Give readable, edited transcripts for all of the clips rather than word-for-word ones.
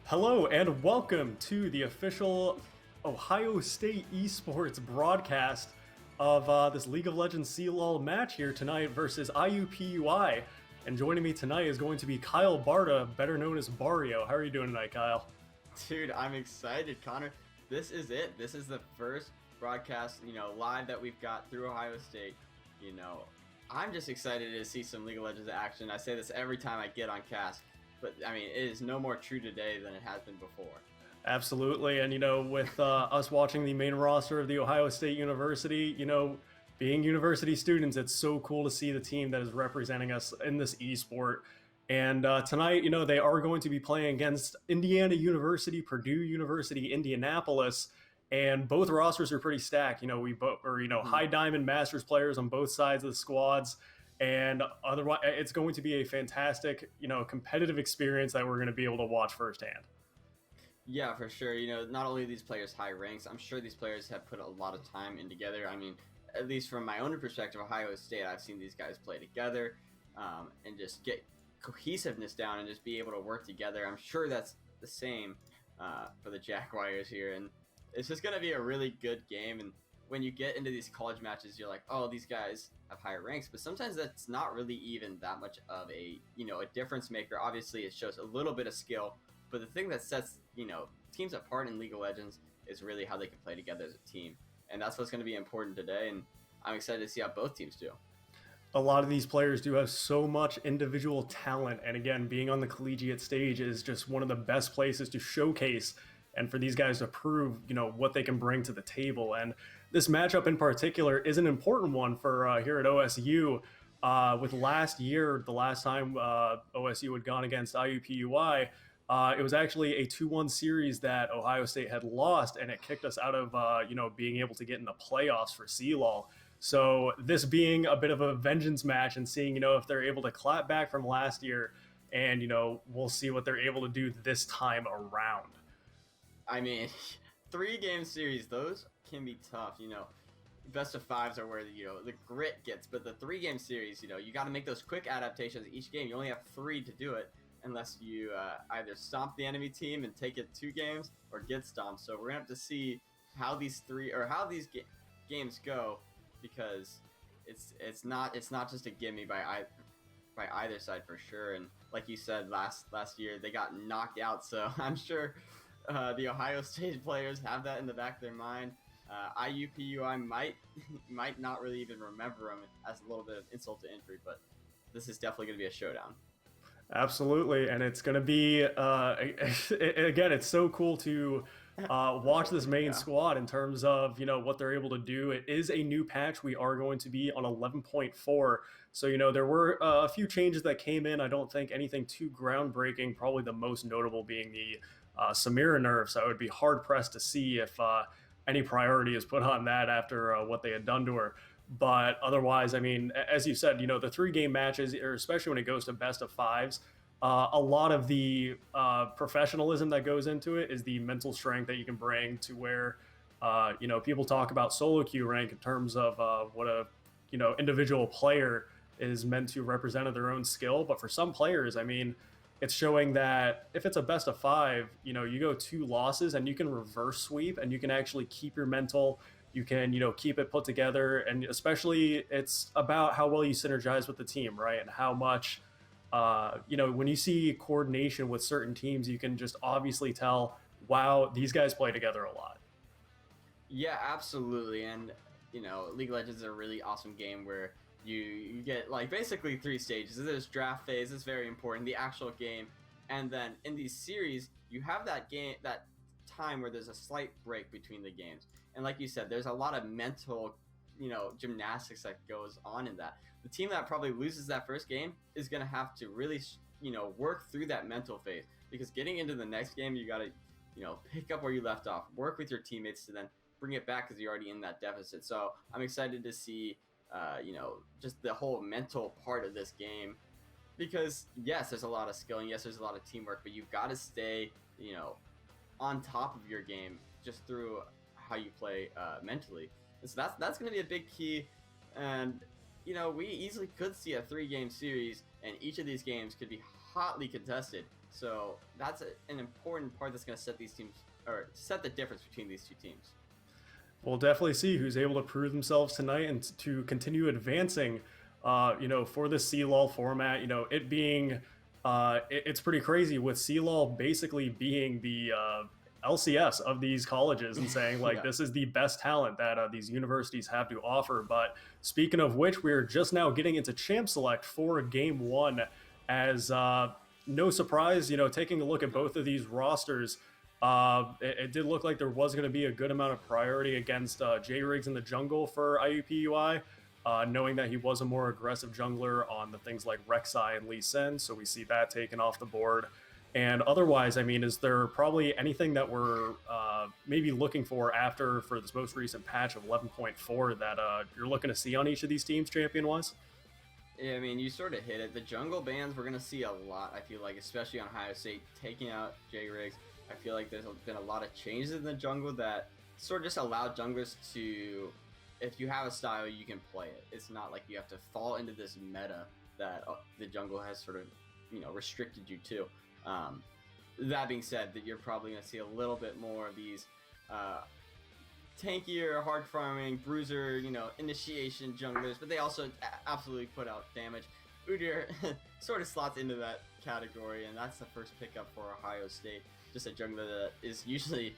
Hello and welcome to the official Ohio State esports broadcast of this League of Legends CLOL match here tonight versus IUPUI. And joining me tonight is going to be Kyle Barta, better known as Barrio. How are you doing tonight, Kyle? Dude, I'm excited, Connor. This is it. This is the first broadcast, live that we've got through Ohio State. I'm just excited to see some League of Legends action. I say this every time I get on cast, but I mean, it is no more true today than it has been before. Absolutely. And, with us watching the main roster of the Ohio State University, being university students, it's so cool to see the team that is representing us in this esport. And tonight, they are going to be playing against Indiana University, Purdue University, Indianapolis. And both rosters are pretty stacked. We both are, high diamond masters players on both sides of the squads. And otherwise, it's going to be a fantastic, competitive experience that we're going to be able to watch firsthand. Yeah, for sure. Not only are these players high ranks, I'm sure these players have put a lot of time in together. I mean, at least from my own perspective, Ohio State, I've seen these guys play together and just get cohesiveness down and just be able to work together. I'm sure that's the same for the Jaguars here. And it's just going to be a really good game. And when you get into these college matches, you're like, oh, these guys have higher ranks. But sometimes that's not really even that much of a difference maker. Obviously, it shows a little bit of skill. But the thing that sets, teams apart in League of Legends is really how they can play together as a team. And that's what's going to be important today. And I'm excited to see how both teams do. A lot of these players do have so much individual talent. And again, being on the collegiate stage is just one of the best places to showcase and for these guys to prove, what they can bring to the table. And this matchup in particular is an important one for here at OSU. With last year, the last time OSU had gone against IUPUI, it was actually a 2-1 series that Ohio State had lost, and it kicked us out of, being able to get in the playoffs for CLOL. So this being a bit of a vengeance match and seeing, if they're able to clap back from last year and, we'll see what they're able to do this time around. I mean, 3-game series, those can be tough. Best of fives are where the grit gets, but the 3-game series, you got to make those quick adaptations each game. You only have 3 to do it, unless you either stomp the enemy team and take it 2 games or get stomped. So we're gonna have to see how these games go, because it's not just a gimme by either side for sure. And like you said, last year they got knocked out, so I'm sure the Ohio State players have that in the back of their mind. IUPUI might not really even remember them as a little bit of insult to injury, but this is definitely going to be a showdown. Absolutely, and it's going to be again. It's so cool to watch this main squad in terms of what they're able to do. It is a new patch. We are going to be on 11.4, so there were a few changes that came in. I don't think anything too groundbreaking. Probably the most notable being the Samira nerf. So I would be hard pressed to see if any priority is put on that after what they had done to her. But otherwise, I mean, as you said, the 3-game matches, or especially when it goes to best of fives, a lot of the professionalism that goes into it is the mental strength that you can bring to where, people talk about solo queue rank in terms of what a, individual player is meant to represent their own skill. But for some players, I mean, it's showing that if it's a best of 5, you go 2 losses and you can reverse sweep and you can actually keep your mental. You can, keep it put together, and especially it's about how well you synergize with the team, right? And how much, when you see coordination with certain teams, you can just obviously tell, wow, these guys play together a lot. Yeah, absolutely. And, League of Legends is a really awesome game where you get like basically 3 stages. There's draft phase, it's very important, the actual game, and then in these series, you have that time where there's a slight break between the games. And like you said, there's a lot of mental, gymnastics that goes on in that. The team that probably loses that first game is going to have to really, work through that mental phase, because getting into the next game, you got to, pick up where you left off, work with your teammates to then bring it back because you're already in that deficit. So I'm excited to see, just the whole mental part of this game, because yes, there's a lot of skill and yes, there's a lot of teamwork, but you've got to stay, on top of your game just through how you play mentally. And so that's going to be a big key. And we easily could see a 3-game series, and each of these games could be hotly contested. So that's an important part that's going to set these teams, or set the difference between these two teams. We'll definitely see who's able to prove themselves tonight and to continue advancing, for the C-Law format. It being, it's pretty crazy with C-Law basically being the LCS of these colleges and saying like Yeah. this is the best talent that these universities have to offer. But speaking of which, we're just now getting into Champ Select for Game 1 as no surprise, taking a look at both of these rosters. It did look like there was going to be a good amount of priority against J Riggs in the jungle for IUPUI, knowing that he was a more aggressive jungler on the things like Rek'Sai and Lee Sin, so we see that taken off the board. And otherwise, I mean, is there probably anything that we're maybe looking for this most recent patch of 11.4 that you're looking to see on each of these teams, champion-wise? Yeah, I mean, you sort of hit it. The jungle bans we're going to see a lot, I feel like, especially on Ohio State, taking out J Riggs. I feel like there's been a lot of changes in the jungle that sort of just allow junglers to, if you have a style, you can play it. It's not like you have to fall into this meta that the jungle has sort of, restricted you to. That being said, that you're probably going to see a little bit more of these tankier, hard farming, bruiser, initiation junglers, but they also absolutely put out damage. Udyr sort of slots into that category, and that's the first pickup for Ohio State. Just a jungler that is usually,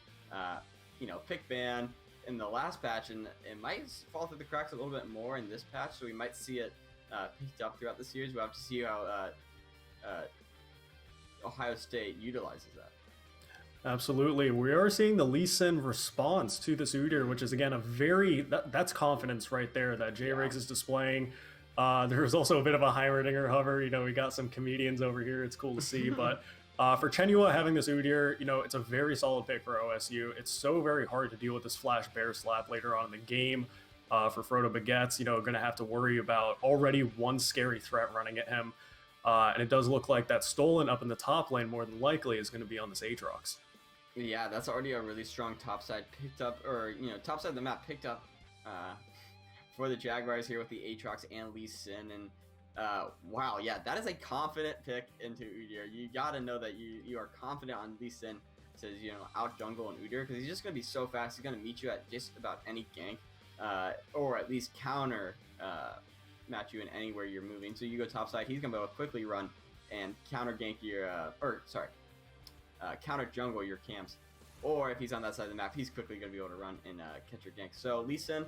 pick ban in the last patch, and it might fall through the cracks a little bit more in this patch, so we might see it picked up throughout the series. We'll have to see how Ohio State utilizes that. Absolutely. We are seeing the Lee Sin response to this Udyr, which is, again, that's confidence right there that J Riggs is displaying. There's also a bit of a Heimerdinger hover. We got some comedians over here. It's cool to see, but for Chenua having this Udyr, it's a very solid pick for OSU. It's so very hard to deal with this flash bear slap later on in the game. For Frodo Baguettes, going to have to worry about already one scary threat running at him. And it does look like that Stolen up in the top lane more than likely is going to be on this Aatrox. Yeah, that's already a really strong topside picked up, or, topside of the map picked up for the Jaguars here with the Aatrox and Lee Sin. And wow, yeah, that is a confident pick into Udyr. You got to know that you are confident on Lee Sin to, out jungle and Udyr, because he's just going to be so fast. He's going to meet you at just about any gank, or at least counter match you in anywhere you're moving. So you go topside, he's going to be able to quickly run and counter gank your, counter jungle your camps. Or if he's on that side of the map, he's quickly going to be able to run and catch your gank. So Lee Sin,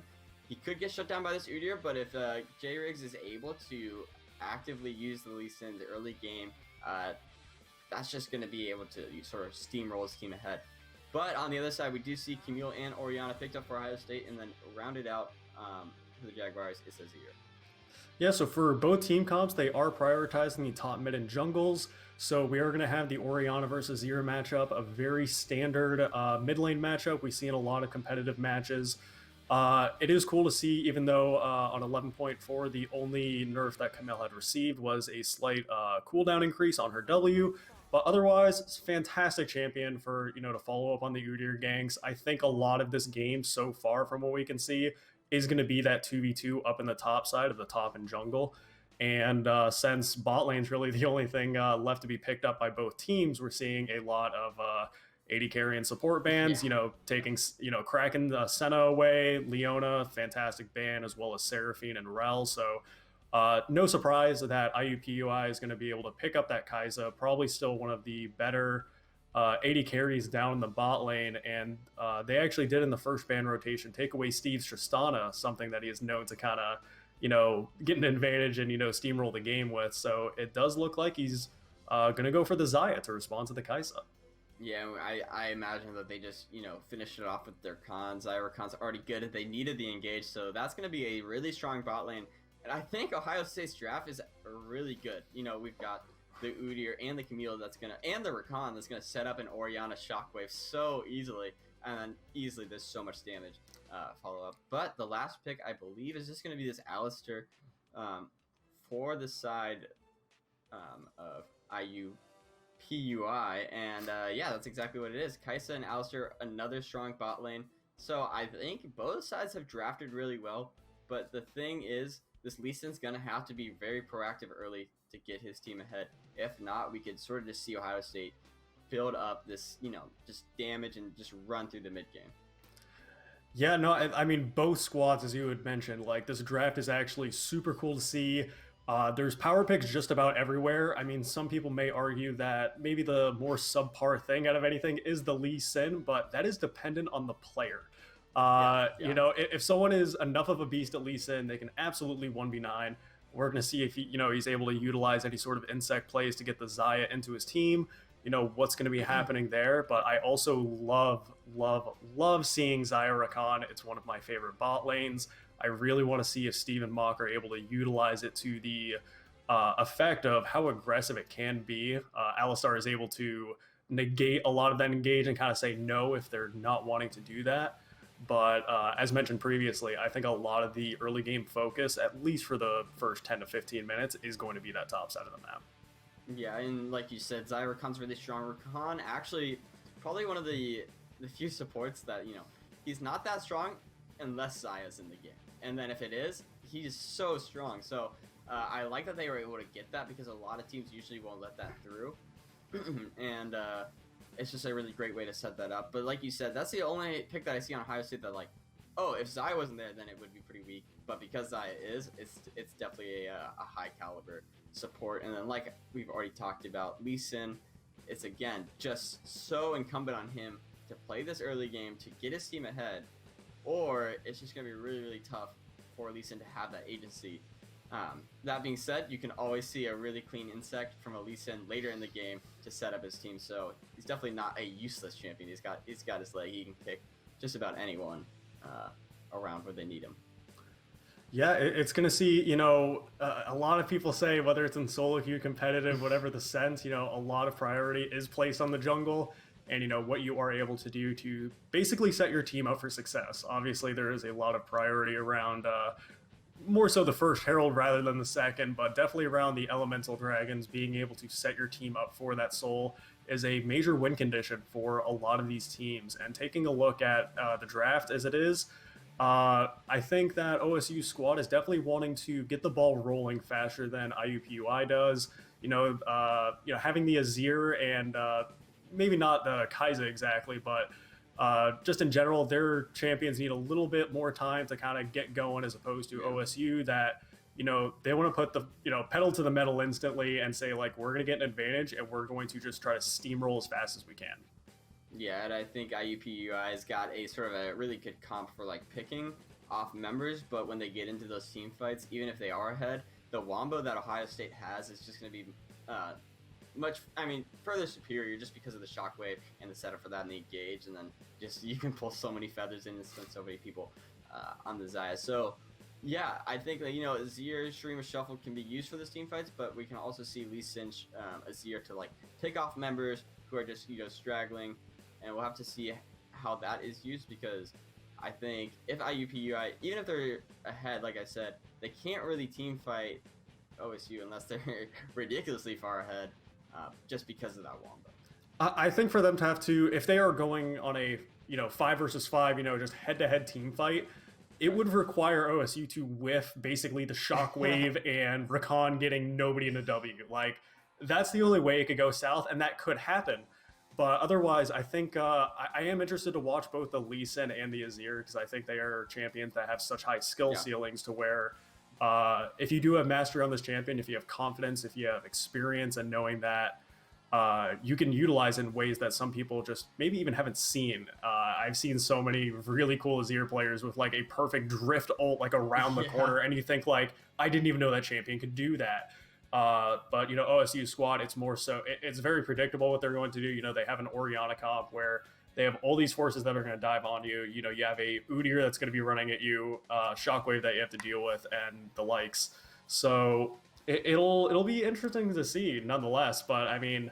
he could get shut down by this Udyr, but if J Riggs is able to actively use the Lee Sin in the early game, that's just going to be able to sort of steamroll his team ahead. But on the other side, we do see Camille and Orianna picked up for Ohio State, and then rounded out for the Jaguars, it says here. Yeah, so for both team comps, they are prioritizing the top mid and jungles. So we are going to have the Orianna versus Zero matchup, a very standard mid lane matchup we see in a lot of competitive matches. It is cool to see, even though on 11.4, the only nerf that Camille had received was a slight cooldown increase on her W. But otherwise, it's a fantastic champion for, to follow up on the Udyr ganks. I think a lot of this game so far, from what we can see, is going to be that 2v2 up in the top side of the top and jungle. And since bot lane's really the only thing left to be picked up by both teams, we're seeing a lot of AD carry and support bans, taking, cracking Senna away, Leona, fantastic ban, as well as Seraphine and Rel. So no surprise that IUPUI is going to be able to pick up that Kai'Sa, probably still one of the better AD carries down in the bot lane, and they actually did in the first ban rotation take away Steve's Tristana, something that he is known to kind of, get an advantage and, steamroll the game with. So it does look like he's going to go for the Xayah to respond to the Kai'Sa. Yeah, I imagine that they just, finished it off with their Khans. Zyra Khan's already good. They needed the engage, so that's going to be a really strong bot lane. And I think Ohio State's draft is really good. We've got the Udyr and the Camille and the Rakan that's gonna set up an Orianna shockwave so easily, and then easily there's so much damage follow up. But the last pick, I believe, is just gonna be this Alistair for the side of IUPUI, and yeah, that's exactly what it is. Kai'Sa and Alistair, another strong bot lane. So I think both sides have drafted really well, but the thing is, this Lee Sin's gonna have to be very proactive early to get his team ahead. If not, we could sort of just see Ohio State build up this, just damage and just run through the mid game. Yeah, no, I mean, both squads, as you had mentioned, like this draft is actually super cool to see. There's power picks just about everywhere. I mean, some people may argue that maybe the more subpar thing out of anything is the Lee Sin, but that is dependent on the player. If someone is enough of a beast at Lee Sin, they can absolutely 1v9. We're going to see if he's able to utilize any sort of insect plays to get the Zaya into his team. What's going to be happening there. But I also love seeing Zaya Rakan. It's one of my favorite bot lanes. I really want to see if Steve and Mock are able to utilize it to the effect of how aggressive it can be. Alistar is able to negate a lot of that engage and kind of say no if they're not wanting to do that. But as mentioned previously, I think a lot of the early game focus, at least for the first 10 to 15 minutes, is going to be that top side of the map. Yeah, and like you said, Zaya Rakan's really strong. Rakan actually probably one of the few supports that, he's not that strong unless Zaya's in the game. And then if it is, he's so strong. So I like that they were able to get that because a lot of teams usually won't let that through. And it's just a really great way to set that up. But like you said, that's the only pick that I see on Ohio State that if Zaya wasn't there, then it would be pretty weak. But because Zaya is, it's definitely a high caliber support. And then like we've already talked about, Lee Sin, it's again just so incumbent on him to play this early game to get his team ahead, or it's just going to be really, really tough for Lee Sin to have that agency. That being said, you can always see a really clean insect from a Lee Sin later in the game to set up his team, so he's definitely not a useless champion. He's got his leg. He can pick just about anyone around where they need him. Yeah, it's going to see, a lot of people say, whether it's in solo queue, competitive, whatever the sense, a lot of priority is placed on the jungle and, what you are able to do to basically set your team up for success. Obviously, there is a lot of priority around more so the first Herald rather than the second, but definitely around the Elemental Dragons. Being able to set your team up for that soul is a major win condition for a lot of these teams. And taking a look at the draft as it is, I think that OSU squad is definitely wanting to get the ball rolling faster than IUPUI does. Having the Azir and maybe not the Kaiser exactly, but just in general, their champions need a little bit more time to kind of get going, as opposed to OSU that, they want to put the, pedal to the metal instantly and say, like, we're going to get an advantage and we're going to just try to steamroll as fast as we can. Yeah, and I think IUPUI has got a sort of a really good comp for like picking off members, but when they get into those team fights, even if they are ahead, the wombo that Ohio State has is just going to be further superior just because of the shockwave and the setup for that and the engage, and then just you can pull so many feathers in and send so many people on the Zaya. So yeah, I think that Azir, Stream of Shuffle can be used for this team fights, but we can also see Lee Sin, Azir to like take off members who are just straggling, and we'll have to see how that is used, because I think if IUPUI, even if they're ahead, like I said, they can't really team fight OSU unless they're ridiculously far ahead, just because of that wombo. I think for them to have to, if they are going on a 5 versus 5, just head-to-head team fight, it would require OSU to whiff basically the shockwave and Rakan getting nobody in a W. Like, that's the only way it could go south, and that could happen. But otherwise, I think I am interested to watch both the Lee Sin and the Azir, because I think they are champions that have such high skill ceilings to where if you do have mastery on this champion, if you have confidence, if you have experience, and knowing that you can utilize in ways that some people just maybe even haven't seen. I've seen so many really cool Azir players with like a perfect drift ult like around the corner, and you think like, I didn't even know that champion could do that. But OSU squad, it's more so it's very predictable what they're going to do. They have an Orianna comp where they have all these forces that are going to dive on you. You have a Udyr that's going to be running at you, Shockwave that you have to deal with, and the likes. So it'll be interesting to see nonetheless. But I mean,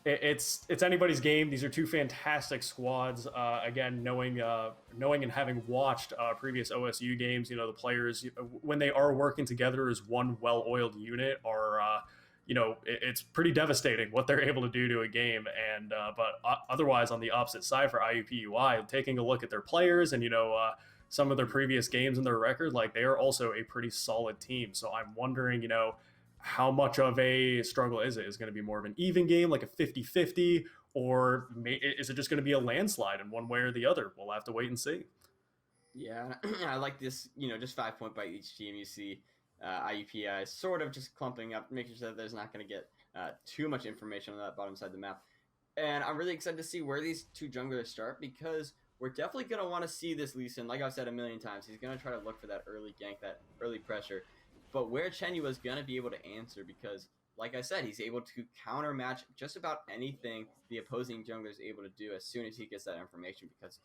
it's anybody's game. These are two fantastic squads. Again, knowing and having watched previous OSU games, the players, when they are working together as one well-oiled unit, are it's pretty devastating what they're able to do to a game. And but otherwise, on the opposite side for IUPUI, taking a look at their players and some of their previous games and their record, like, they are also a pretty solid team. So I'm wondering, how much of a struggle is it? Is it going to be more of an even game, like a 50-50, or is it just going to be a landslide in one way or the other? We'll have to wait and see. Yeah, I like this. Just 5 point by each team. You see IUPUI sort of just clumping up, making sure that there's not going to get too much information on that bottom side of the map. And I'm really excited to see where these two junglers start, because we're definitely going to want to see this Lee Sin. Like I've said a million times, he's going to try to look for that early gank, that early pressure. But where Chenyu is going to be able to answer, because like I said, he's able to counter match just about anything the opposing jungler is able to do as soon as he gets that information, because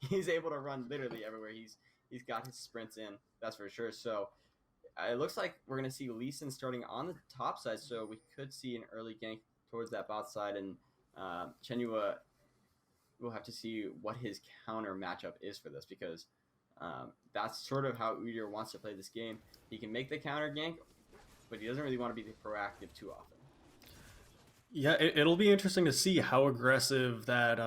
he's able to run literally everywhere. He's got his sprints in, that's for sure. So it looks like we're going to see Lee Sin starting on the top side, so we could see an early gank towards that bot side, and Chenyu will have to see what his counter matchup is for this, because that's sort of how Udyr wants to play this game. He can make the counter gank, but he doesn't really want to be proactive too often. Yeah, it'll be interesting to see how aggressive that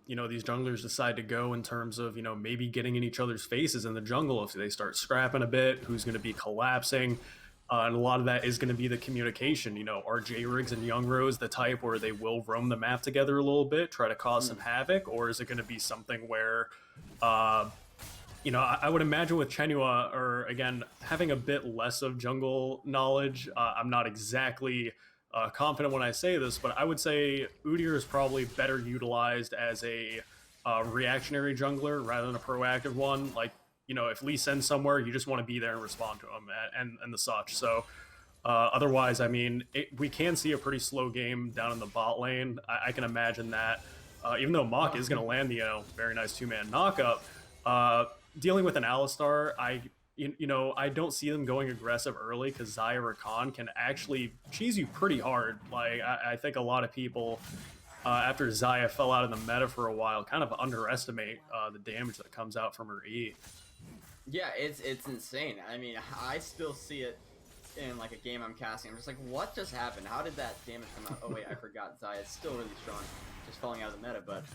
these junglers decide to go in terms of maybe getting in each other's faces in the jungle. If they start scrapping a bit, who's going to be collapsing, and a lot of that is going to be the communication. Are J-Riggs and Young Rose the type where they will roam the map together a little bit, try to cause some havoc, or is it going to be something where I would imagine with Chenua, or again, having a bit less of jungle knowledge, I'm not exactly confident when I say this, but I would say Udyr is probably better utilized as a reactionary jungler rather than a proactive one. Like, if Lee sends somewhere, you just want to be there and respond to him and the such. So otherwise, I mean, we can see a pretty slow game down in the bot lane. I can imagine that, even though Mach is going to land the very nice two-man knockup, dealing with an Alistar, I don't see them going aggressive early, because Xayah or Khan can actually cheese you pretty hard. Like, I think a lot of people, after Xayah fell out of the meta for a while, kind of underestimate the damage that comes out from her E. Yeah, it's insane. I mean, I still see it in like a game I'm casting. I'm just like, what just happened? How did that damage come out? Oh wait, I forgot. Xayah is still really strong, just falling out of the meta. But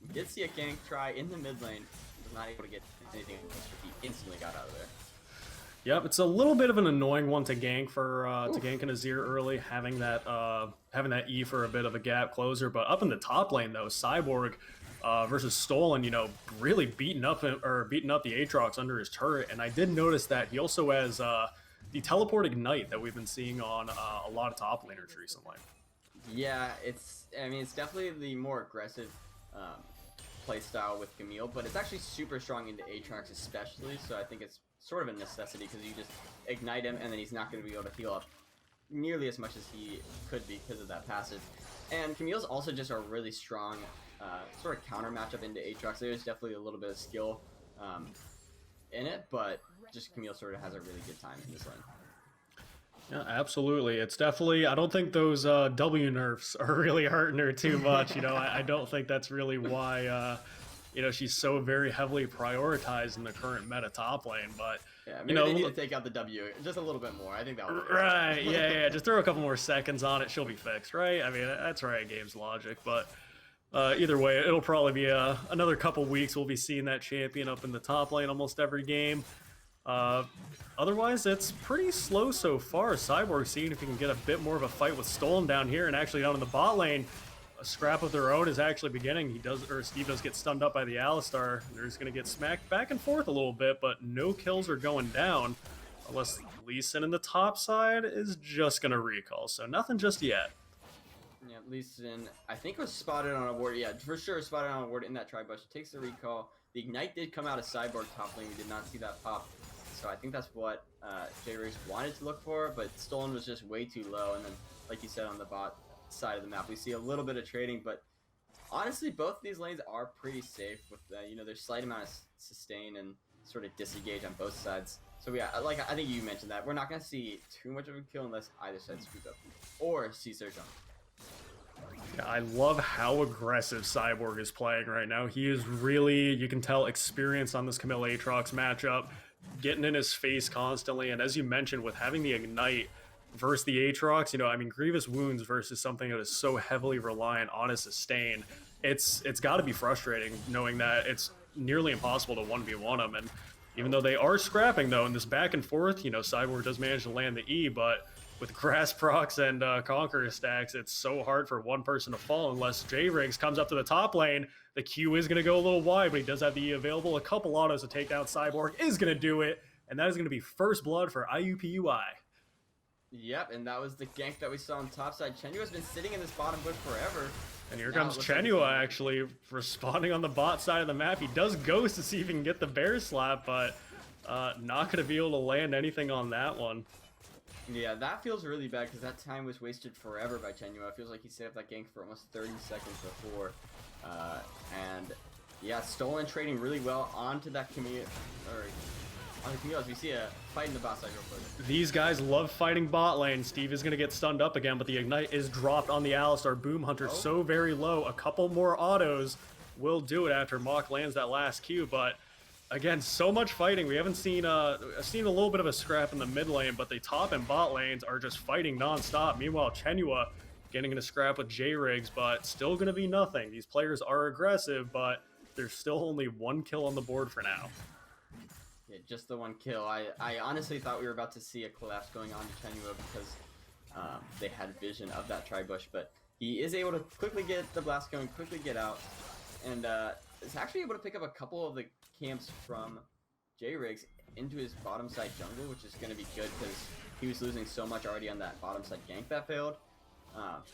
we did see a gank try in the mid lane. Was not able to get anything. He instantly got out of there. Yep, it's a little bit of an annoying one to gank to gank an Azir early, having that E for a bit of a gap closer. But up in the top lane though, Cyborg versus Stolen, really beating up the Aatrox under his turret. And I did notice that he also has the teleport ignite that we've been seeing on a lot of top laners recently. Yeah, it's definitely the more aggressive playstyle with Camille, but it's actually super strong into Aatrox especially, so I think it's sort of a necessity, because you just ignite him and then he's not going to be able to heal up nearly as much as he could be because of that passive. And Camille's also just a really strong sort of counter matchup into Aatrox. There's definitely a little bit of skill in it, but just Camille sort of has a really good time in this lane. Yeah, absolutely. It's definitely, I don't think those W nerfs are really hurting her too much. I don't think that's really why, she's so very heavily prioritized in the current meta top lane. But, yeah, maybe they need to take out the W just a little bit more. I think that would right. Yeah. Just throw a couple more seconds on it. She'll be fixed, right? I mean, that's right. Game's logic. But either way, it'll probably be another couple weeks. We'll be seeing that champion up in the top lane almost every game. Otherwise, it's pretty slow so far. Cyborg seeing if he can get a bit more of a fight with Stolen down here, and actually down in the bot lane, a scrap of their own is actually beginning. Steve does get stunned up by the Alistar. They're just going to get smacked back and forth a little bit, but no kills are going down, unless Lee Sin in the top side is just going to recall. So nothing just yet. Yeah, Lee Sin, I think, was spotted on a ward. Yeah, for sure spotted on a ward in that tri-bush. Takes the recall. The Ignite did come out of Cyborg top lane. We did not see that pop. So I think that's what J-Riggs wanted to look for, but Stolen was just way too low. And then, like you said, on the bot side of the map, we see a little bit of trading, but honestly, both of these lanes are pretty safe with there's slight amount of sustain and sort of disengage on both sides. So yeah, I think you mentioned that we're not gonna see too much of a kill unless either side screws up or sees their jump. Yeah, I love how aggressive Cyborg is playing right now. He is really, you can tell, experienced on this Camille Aatrox matchup, getting in his face constantly. And as you mentioned, with having the Ignite versus the Aatrox, Grievous Wounds versus something that is so heavily reliant on a sustain, it's got to be frustrating knowing that it's nearly impossible to 1v1 him. And even though they are scrapping, though, in this back and forth, Cyborg does manage to land the E, but with Grass Procs and Conqueror stacks, it's so hard for one person to fall unless J-Riggs comes up to the top lane. The Q is going to go a little wide, but he does have the available. A couple autos to take down Cyborg is going to do it, and that is going to be first blood for IUPUI. Yep, and that was the gank that we saw on top side. Chenua's been sitting in this bottom bush forever. And here comes Chenua actually responding on the bot side of the map. He does ghost to see if he can get the bear slap, but not going to be able to land anything on that one. Yeah, that feels really bad because that time was wasted forever by Chenua. It feels like he set up that gank for almost 30 seconds before. And yeah, Stolen trading really well onto that Camille, or on the Camille, as we see a fight in the bot side real quick. These guys love fighting bot lane. Steve is going to get stunned up again, but the Ignite is dropped on the Alistar. Boom Hunter so very low. A couple more autos will do it after Mach lands that last Q, but again, so much fighting. We haven't seen a little bit of a scrap in the mid lane, but the top and bot lanes are just fighting non-stop. Meanwhile, Chenua getting in a scrap with J-Riggs, but still going to be nothing. These players are aggressive, but there's still only one kill on the board for now. Yeah, just the one kill. I honestly thought we were about to see a collapse going on to Chenua because they had vision of that tri-bush, but he is able to quickly get the blast going, quickly get out, and is actually able to pick up a couple of the camps from J-Riggs into his bottom side jungle, which is going to be good because he was losing so much already on that bottom side gank that failed.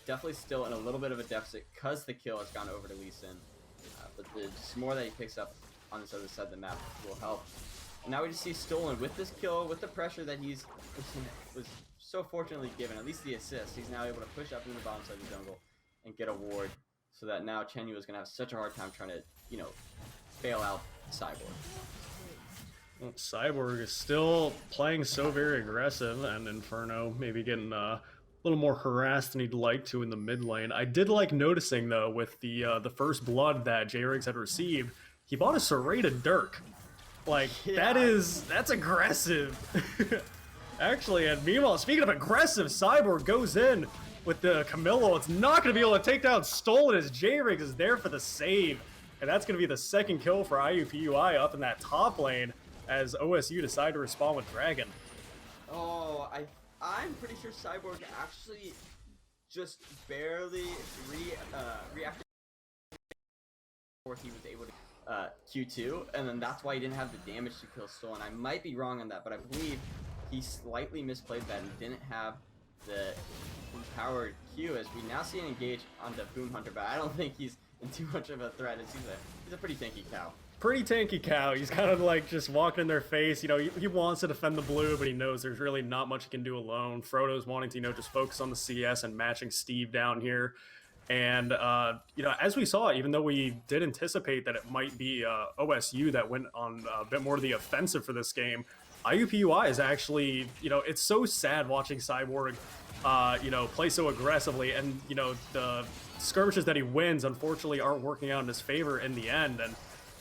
Definitely still in a little bit of a deficit because the kill has gone over to Lee Sin, but the more that he picks up on this other side of the map will help. And now we just see Stolen with this kill, with the pressure that was so fortunately given, at least the assist. He's now able to push up in the bottom side of the jungle and get a ward, so that now Chenua is going to have such a hard time trying to, you know, bail out Cyborg. Well, Cyborg is still playing so very aggressive, and Inferno maybe getting a little more harassed than he'd like to in the mid lane. I did like noticing, though, with the first blood that J-Riggs had received, he bought a serrated Dirk. Like, yeah. That's aggressive. Actually, and meanwhile, speaking of aggressive, Cyborg goes in with the Camillo. It's not going to be able to take down Stolen as J-Riggs is there for the save. And that's going to be the second kill for IUPUI up in that top lane as OSU decide to respond with Dragon. Oh, I'm pretty sure Cyborg actually just barely reacted before he was able to Q2, and then that's why he didn't have the damage to kill Stolen. I might be wrong on that, but I believe he slightly misplayed that and didn't have the empowered Q, as we now see an engage on the Boom Hunter, but I don't think he's in too much of a threat. He's a pretty tanky cow. Pretty tanky cow. He's kind of like just walking in their face. You know, he wants to defend the blue, but he knows there's really not much he can do alone. Frodo's wanting to, you know, just focus on the CS and matching Steve down here. And, you know, as we saw, even though we did anticipate that it might be OSU that went on a bit more of the offensive for this game, IUPUI is actually, you know, it's so sad watching Cyborg, you know, play so aggressively. And, you know, the skirmishes that he wins, unfortunately, aren't working out in his favor in the end. And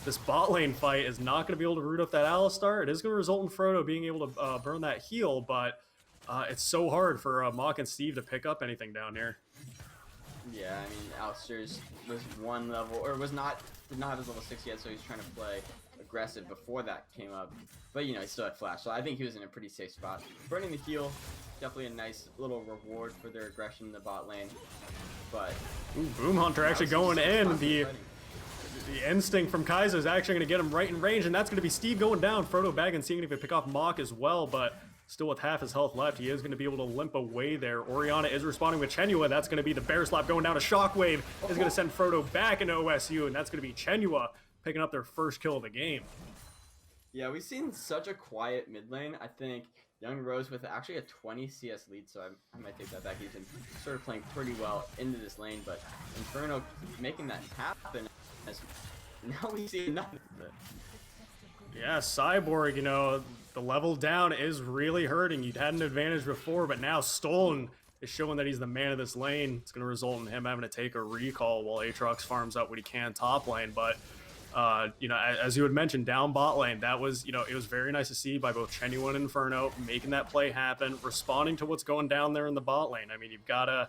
this bot lane fight is not going to be able to root up that Alistar. It is going to result in Frodo being able to burn that heal, but it's so hard for Mach and Steve to pick up anything down here. Yeah, I mean, Alistar's was one level, or did not have his level 6 yet, so he's trying to play aggressive before that came up. But, you know, he still had flash, so I think he was in a pretty safe spot. Burning the heal, definitely a nice little reward for their aggression in the bot lane. But ooh, Boom Hunter actually going in. The instinct from Kaiser is actually going to get him right in range, and that's going to be Steve going down. Frodo back and seeing if he can pick off Mach as well, but still with half his health left, he is going to be able to limp away there. Orianna is responding with Chenua. That's going to be the bear slap going down to Shockwave. Is going to send Frodo back into OSU, and that's going to be Chenua picking up their first kill of the game. Yeah, we've seen such a quiet mid lane. I think Young Rose with actually a 20 CS lead, so I might take that back. He's been sort of playing pretty well into this lane, but Inferno making that happen, as now we see nothing. Yeah, Cyborg, you know, the level down is really hurting. You'd had an advantage before, but now Stolen is showing that he's the man of this lane. It's going to result in him having to take a recall while Aatrox farms up what he can top lane. But, you know, as you had mentioned, down bot lane, that was, you know, it was very nice to see by both Chenua and Inferno making that play happen, responding to what's going down there in the bot lane. I mean, you've got to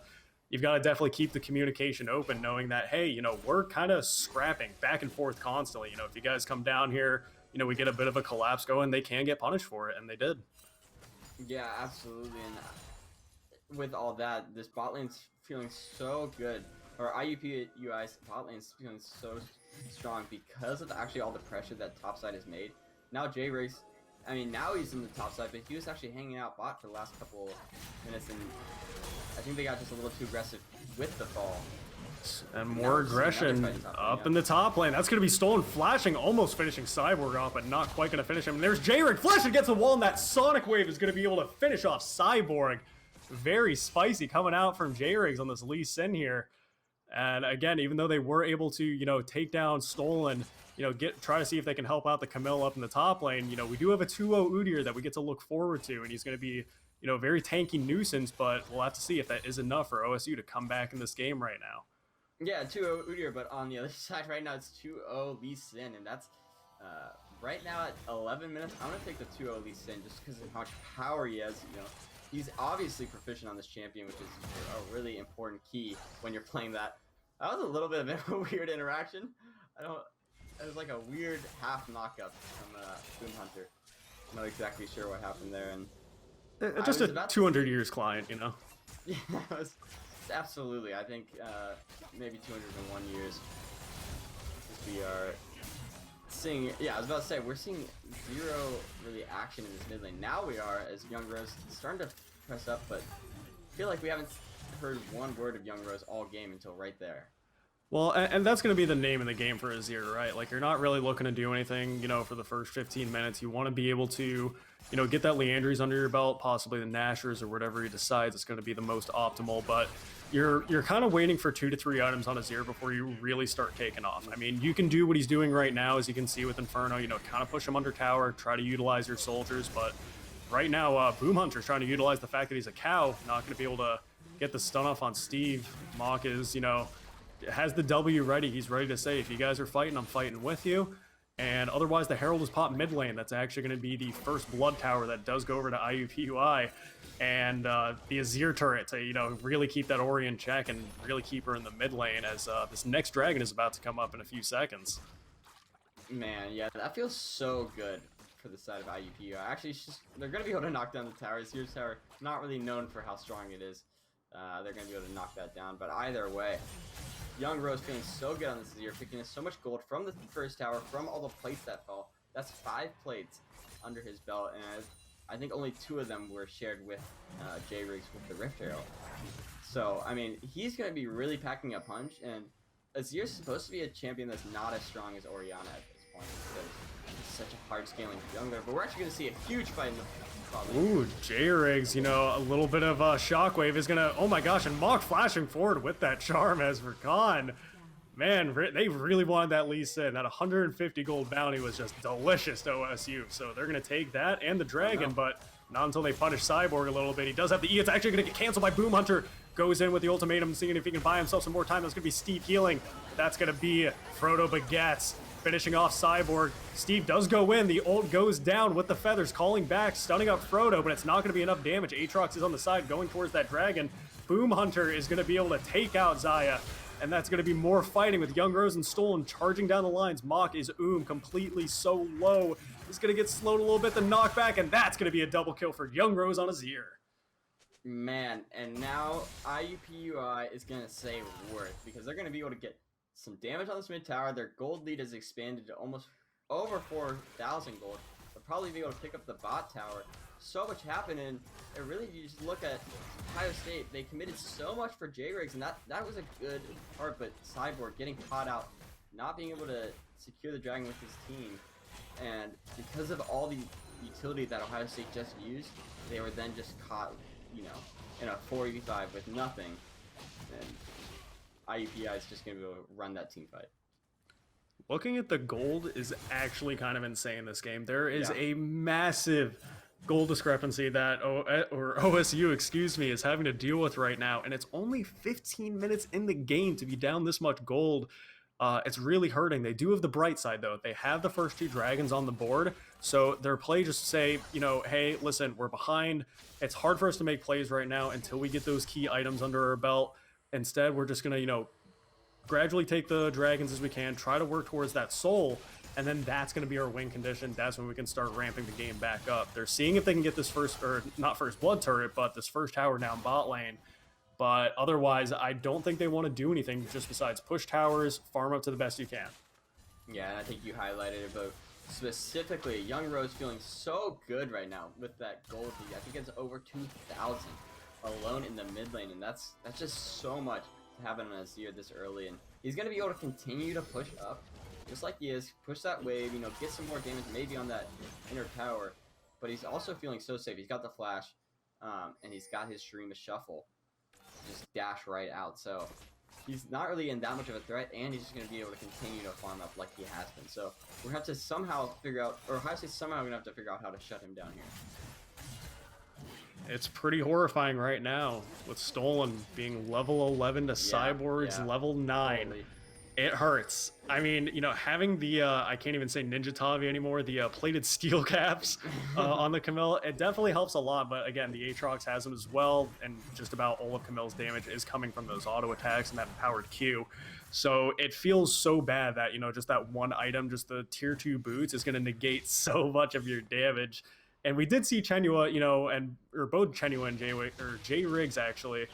definitely keep the communication open, knowing that, hey, you know, we're kind of scrapping back and forth constantly. You know, if you guys come down here, you know, we get a bit of a collapse going, they can get punished for it, and they did. Yeah, absolutely. And with all that, this bot lane's feeling so good, or IUPUI's bot lane's feeling so strong because of actually all the pressure that topside has made. Now J-Riggs, I mean, now he's in the top side, but he was actually hanging out bot for the last couple minutes, and I think they got just a little too aggressive with the fall. And more aggression up in the top lane. That's going to be stolen. Flashing, almost finishing Cyborg off, but not quite going to finish him. And there's J-Rig flashing against the wall, and that Sonic Wave is going to be able to finish off Cyborg. Very spicy coming out from J-Rigs on this Lee Sin here. And again, even though they were able to, you know, take down Stolen, you know, try to see if they can help out the Camille up in the top lane, you know, we do have a 2-0 Udyr that we get to look forward to, and he's going to be, you know, very tanky nuisance, but we'll have to see if that is enough for OSU to come back in this game right now. Yeah, 2-0 Udyr, but on the other side right now it's 2-0 Lee Sin, and that's right now at 11 minutes. I'm going to take the 2-0 Lee Sin just because of how much power he has. You know, he's obviously proficient on this champion, which is a really important key when you're playing that. That was a little bit of a weird interaction. It was like a weird half knockup from Boom Hunter. I'm not exactly sure what happened there, and just a 200 years client, you know. Yeah, it was, absolutely. I think maybe 201 years. We are seeing, yeah, I was about to say, we're seeing zero really action in this mid lane. Now we are, as Young Rose starting to press up, but I feel like we haven't heard one word of Young Rose all game until right there. Well, and that's going to be the name of the game for Azir, right? Like, you're not really looking to do anything, you know, for the first 15 minutes. You want to be able to, you know, get that Leandries under your belt, possibly the Nashers or whatever he decides is going to be the most optimal. But you're kind of waiting for 2 to 3 items on Azir before you really start taking off. I mean, you can do what he's doing right now, as you can see with Inferno, you know, kind of push him under tower, try to utilize your soldiers. But right now, Boom Hunter's trying to utilize the fact that he's a cow, not going to be able to get the stun off on Steve. Mock is, you know, has the W ready. He's ready to say, if you guys are fighting, I'm fighting with you. And otherwise, the Herald is popped mid lane. That's actually going to be the first blood tower that does go over to IUPUI. And the Azir turret to, you know, really keep that Ori in check and really keep her in the mid lane, as this next dragon is about to come up in a few seconds. Man, yeah, that feels so good for the side of IUPUI. Actually, they're going to be able to knock down the tower. Azir's tower, not really known for how strong it is. They're going to be able to knock that down. But either way, Young Rose feeling so good on this Azir, picking up so much gold from the first tower, from all the plates that fell. That's 5 plates under his belt, and I think only 2 of them were shared with J-Riggs with the Rift Arrow. So, I mean, he's going to be really packing a punch, and Azir's supposed to be a champion that's not as strong as Orianna at this point, because he's such a hard-scaling jungler, but we're actually going to see a huge fight in the Ooh, J-Riggs, you know, a little bit of shockwave is gonna, oh my gosh, and Mock flashing forward with that charm as Rakan. Man, they really wanted that Lee Sin. That 150 gold bounty was just delicious to OSU. So they're gonna take that and the dragon, but not until they punish Cyborg a little bit. He does have the E. It's actually gonna get canceled by Boom Hunter. Goes in with the ultimatum, seeing if he can buy himself some more time. That's gonna be Steve healing. That's gonna be Frodo Baguettes finishing off Cyborg. Steve does go in. The ult goes down with the feathers, calling back, stunning up Frodo, but it's not going to be enough damage. Aatrox is on the side, going towards that dragon. Boom Hunter is going to be able to take out Xayah, and that's going to be more fighting with Young Rose and Stolen charging down the lines. Mock is completely so low. He's going to get slowed a little bit, the knockback, and that's going to be a double kill for Young Rose on Azir. Man, and now IUPUI is going to say worth, because they're going to be able to get some damage on this mid tower. Their gold lead has expanded to almost over 4,000 gold. They'll probably be able to pick up the bot tower. So much happened, and it really, you just look at Ohio State, they committed so much for J-Riggs, and that was a good part, but Cyborg getting caught out, not being able to secure the dragon with his team, and because of all the utility that Ohio State just used, they were then just caught, you know, in a 4v5 with nothing, and IUPUI is just going to be able to run that team fight. Looking at the gold is actually kind of insane this game. There is a massive gold discrepancy that OSU, excuse me, is having to deal with right now, and it's only 15 minutes in the game to be down this much gold. It's really hurting. They do have the bright side, though. They have the first 2 dragons on the board, so their play just say, you know, hey, listen, we're behind. It's hard for us to make plays right now until we get those key items under our belt. Instead, we're just going to, you know, gradually take the dragons as we can, try to work towards that soul, and then that's going to be our win condition. That's when we can start ramping the game back up. They're seeing if they can get this first, or not first blood turret, but this first tower down bot lane. But otherwise, I don't think they want to do anything just besides push towers, farm up to the best you can. Yeah, and I think you highlighted it, but specifically, Young Rose feeling so good right now with that gold lead. I think it's over 2,000 alone in the mid lane, and that's just so much to happen on Azir this early. And he's going to be able to continue to push up, just like he is, push that wave, you know, get some more damage maybe on that inner tower. But he's also feeling so safe. He's got the flash, and he's got his stream of shuffle. Just dash right out. So he's not really in that much of a threat, and he's just going to be able to continue to farm up like he has been. So we're going to have to somehow figure out, or I say somehow we're going to have to figure out how to shut him down here. It's pretty horrifying right now with Stolen being level 11 to Cyborg's level 9. Totally. It hurts. I mean, you know, having the, I can't even say Ninja Tavi anymore, the plated steel caps on the Camille, it definitely helps a lot. But again, the Aatrox has them as well, and just about all of Camille's damage is coming from those auto attacks and that empowered Q. So it feels so bad that, you know, just that one item, just the tier 2 boots, is going to negate so much of your damage. And we did see Chenua, you know, or both Chenua and Jay Riggs actually,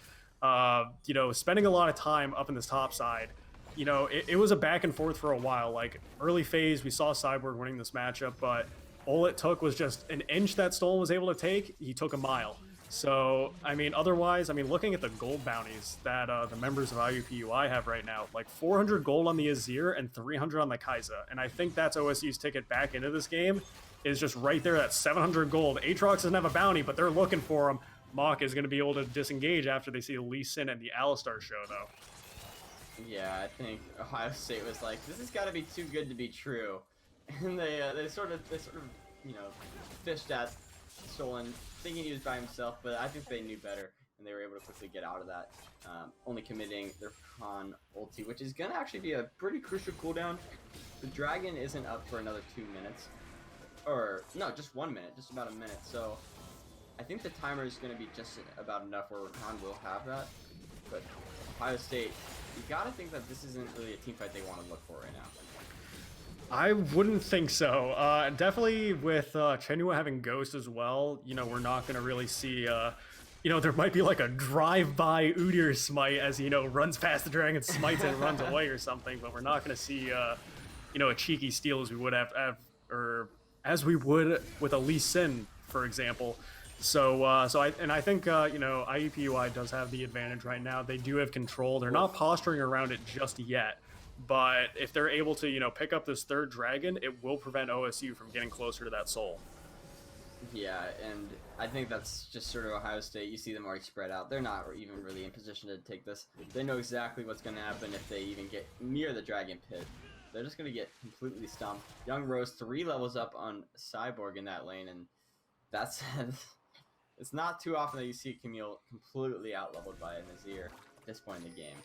you know, spending a lot of time up in this top side. You know, it was a back and forth for a while. Like, early phase, we saw Cyborg winning this matchup, but all it took was just an inch that Stolen was able to take. He took a mile. So, I mean, otherwise, I mean, looking at the gold bounties that the members of IUPUI have right now, like 400 gold on the Azir and 300 on the Kai'Sa. And I think that's OSU's ticket back into this game, is just right there at 700 gold. Aatrox doesn't have a bounty, but they're looking for him. Mach is going to be able to disengage after they see Lee Sin and the Alistar show, though. Yeah, I think Ohio State was like, this has got to be too good to be true, and they sort of you know, fished at Stolen, thinking he was by himself, but I think they knew better, and they were able to quickly get out of that, only committing their Khan ulti, which is gonna actually be a pretty crucial cooldown. The dragon isn't up for another 2 minutes, or no, just 1 minute, just about a minute. So I think the timer is gonna be just about enough where Khan will have that, but Ohio State, you gotta think that this isn't really a team fight they want to look for right now. I wouldn't think so. Definitely with Chenua having Ghost as well, you know, we're not going to really see, you know, there might be like a drive-by Udyr smite as, you know, runs past the dragon, smites it, and runs away or something, but we're not going to see, you know, a cheeky steal as we would have, or as we would with a Lee Sin, for example. So, I think, you know, IUPUI does have the advantage right now. They do have control. They're not posturing around it just yet, but if they're able to, you know, pick up this third dragon, it will prevent OSU from getting closer to that soul. Yeah, and I think that's just sort of Ohio State. You see them already spread out. They're not even really in position to take this. They know exactly what's going to happen if they even get near the dragon pit. They're just going to get completely stumped. Young Rose 3 levels up on Cyborg in that lane, and that's... It's not too often that you see Camille completely out-leveled by an Azir at this point in the game.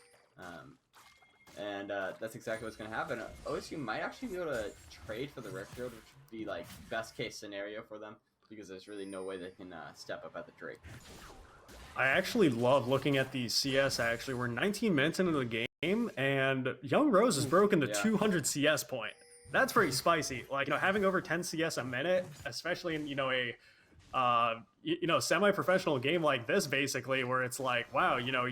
That's exactly what's going to happen. OSU might actually be able to trade for the Rift Road, which would be like best case scenario for them, because there's really no way they can step up at the Drake. I actually love looking at the CS, actually. We're 19 minutes into the game, and Young Rose has broken the 200 CS point. That's pretty spicy. Like, you know, having over 10 CS a minute, especially in, you know, a you know, semi-professional game like this, basically, where it's like, wow, you know,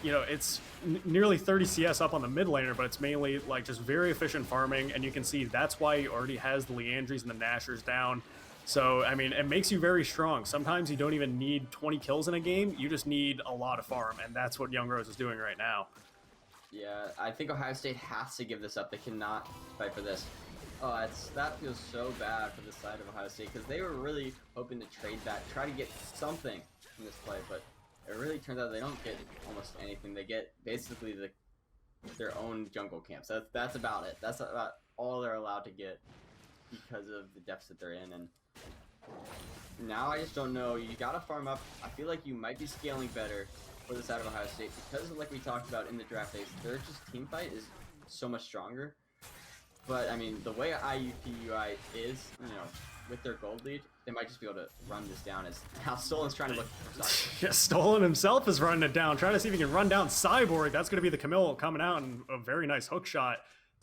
it's nearly 30 CS up on the mid laner, but it's mainly like just very efficient farming, and you can see that's why he already has the Leandries and the Nashers down. So, I mean, it makes you very strong. Sometimes you don't even need 20 kills in a game, you just need a lot of farm, and that's what Young Rose is doing right now. Yeah, I think Ohio State has to give this up. They cannot fight for this. Oh, that feels so bad for the side of Ohio State, because they were really hoping to trade back, try to get something from this play, but it really turns out they don't get almost anything. They get basically their own jungle camps. That's about it. That's about all they're allowed to get because of the deficit they're in. And now I just don't know. You gotta farm up. I feel like you might be scaling better for the side of Ohio State because of, like we talked about in the draft phase, their just team fight is so much stronger. But, I mean, the way IUPUI is, you know, with their gold lead, they might just be able to run this down as how Stolen's trying to look for Cyborg. Yeah, Stolen himself is running it down, trying to see if he can run down Cyborg. That's going to be the Camille coming out, and a very nice hook shot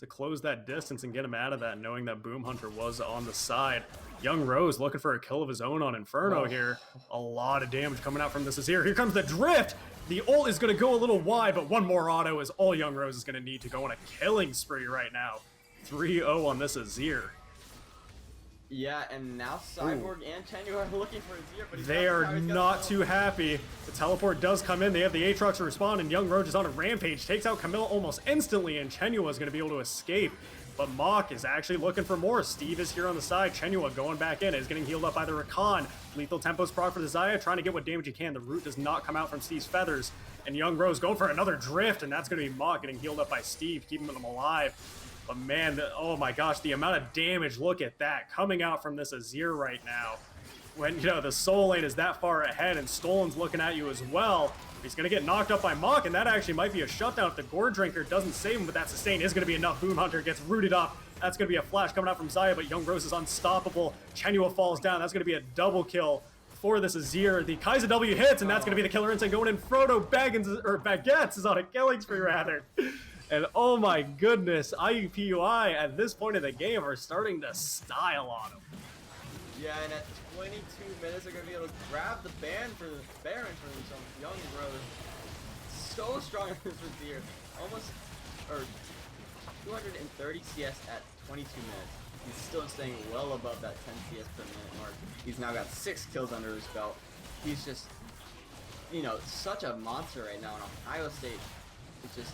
to close that distance and get him out of that, knowing that Boom Hunter was on the side. Young Rose looking for a kill of his own on Inferno here. A lot of damage coming out from this Azir. Here comes the drift. The ult is going to go a little wide, but one more auto is all Young Rose is going to need to go on a killing spree right now. 3-0 on this Azir. Yeah, and now Cyborg and Tenyu are looking for Azir, but they are not too happy. The teleport does come in. They have the Aatrox to respond, and Young Roach is on a rampage. Takes out Camilla almost instantly, and Chenua is going to be able to escape. But Mach is actually looking for more. Steve is here on the side. Chenua going back in. Is getting healed up by the Rakan. Lethal Tempo's proc for the Xayah, trying to get what damage he can. The root does not come out from Steve's feathers. And Young Rose going for another drift, and that's going to be Mach getting healed up by Steve, keeping him alive. But man, oh my gosh, the amount of damage, look at that, coming out from this Azir right now. When, you know, the Soul Lane is that far ahead and Stolen's looking at you as well. He's going to get knocked up by Mach, and that actually might be a shutdown if the Gore Drinker doesn't save him, but that sustain is going to be enough. Boom Hunter gets rooted up. That's going to be a flash coming out from Xayah, but Young Rose is unstoppable. Chenua falls down. That's going to be a double kill for this Azir. The Kai'Sa W hits, and that's going to be the killer instinct going in. Frodo Baguettes is on a killing spree, rather. And oh my goodness, IUPUI at this point in the game are starting to style on him. Yeah, and at 22 minutes, they're going to be able to grab the Baron for themselves. Young Rose, so strong in this Azir. Almost, or 230 CS at 22 minutes. He's still staying well above that 10 CS per minute mark. He's now got 6 kills under his belt. He's just, you know, such a monster right now, and Ohio State is just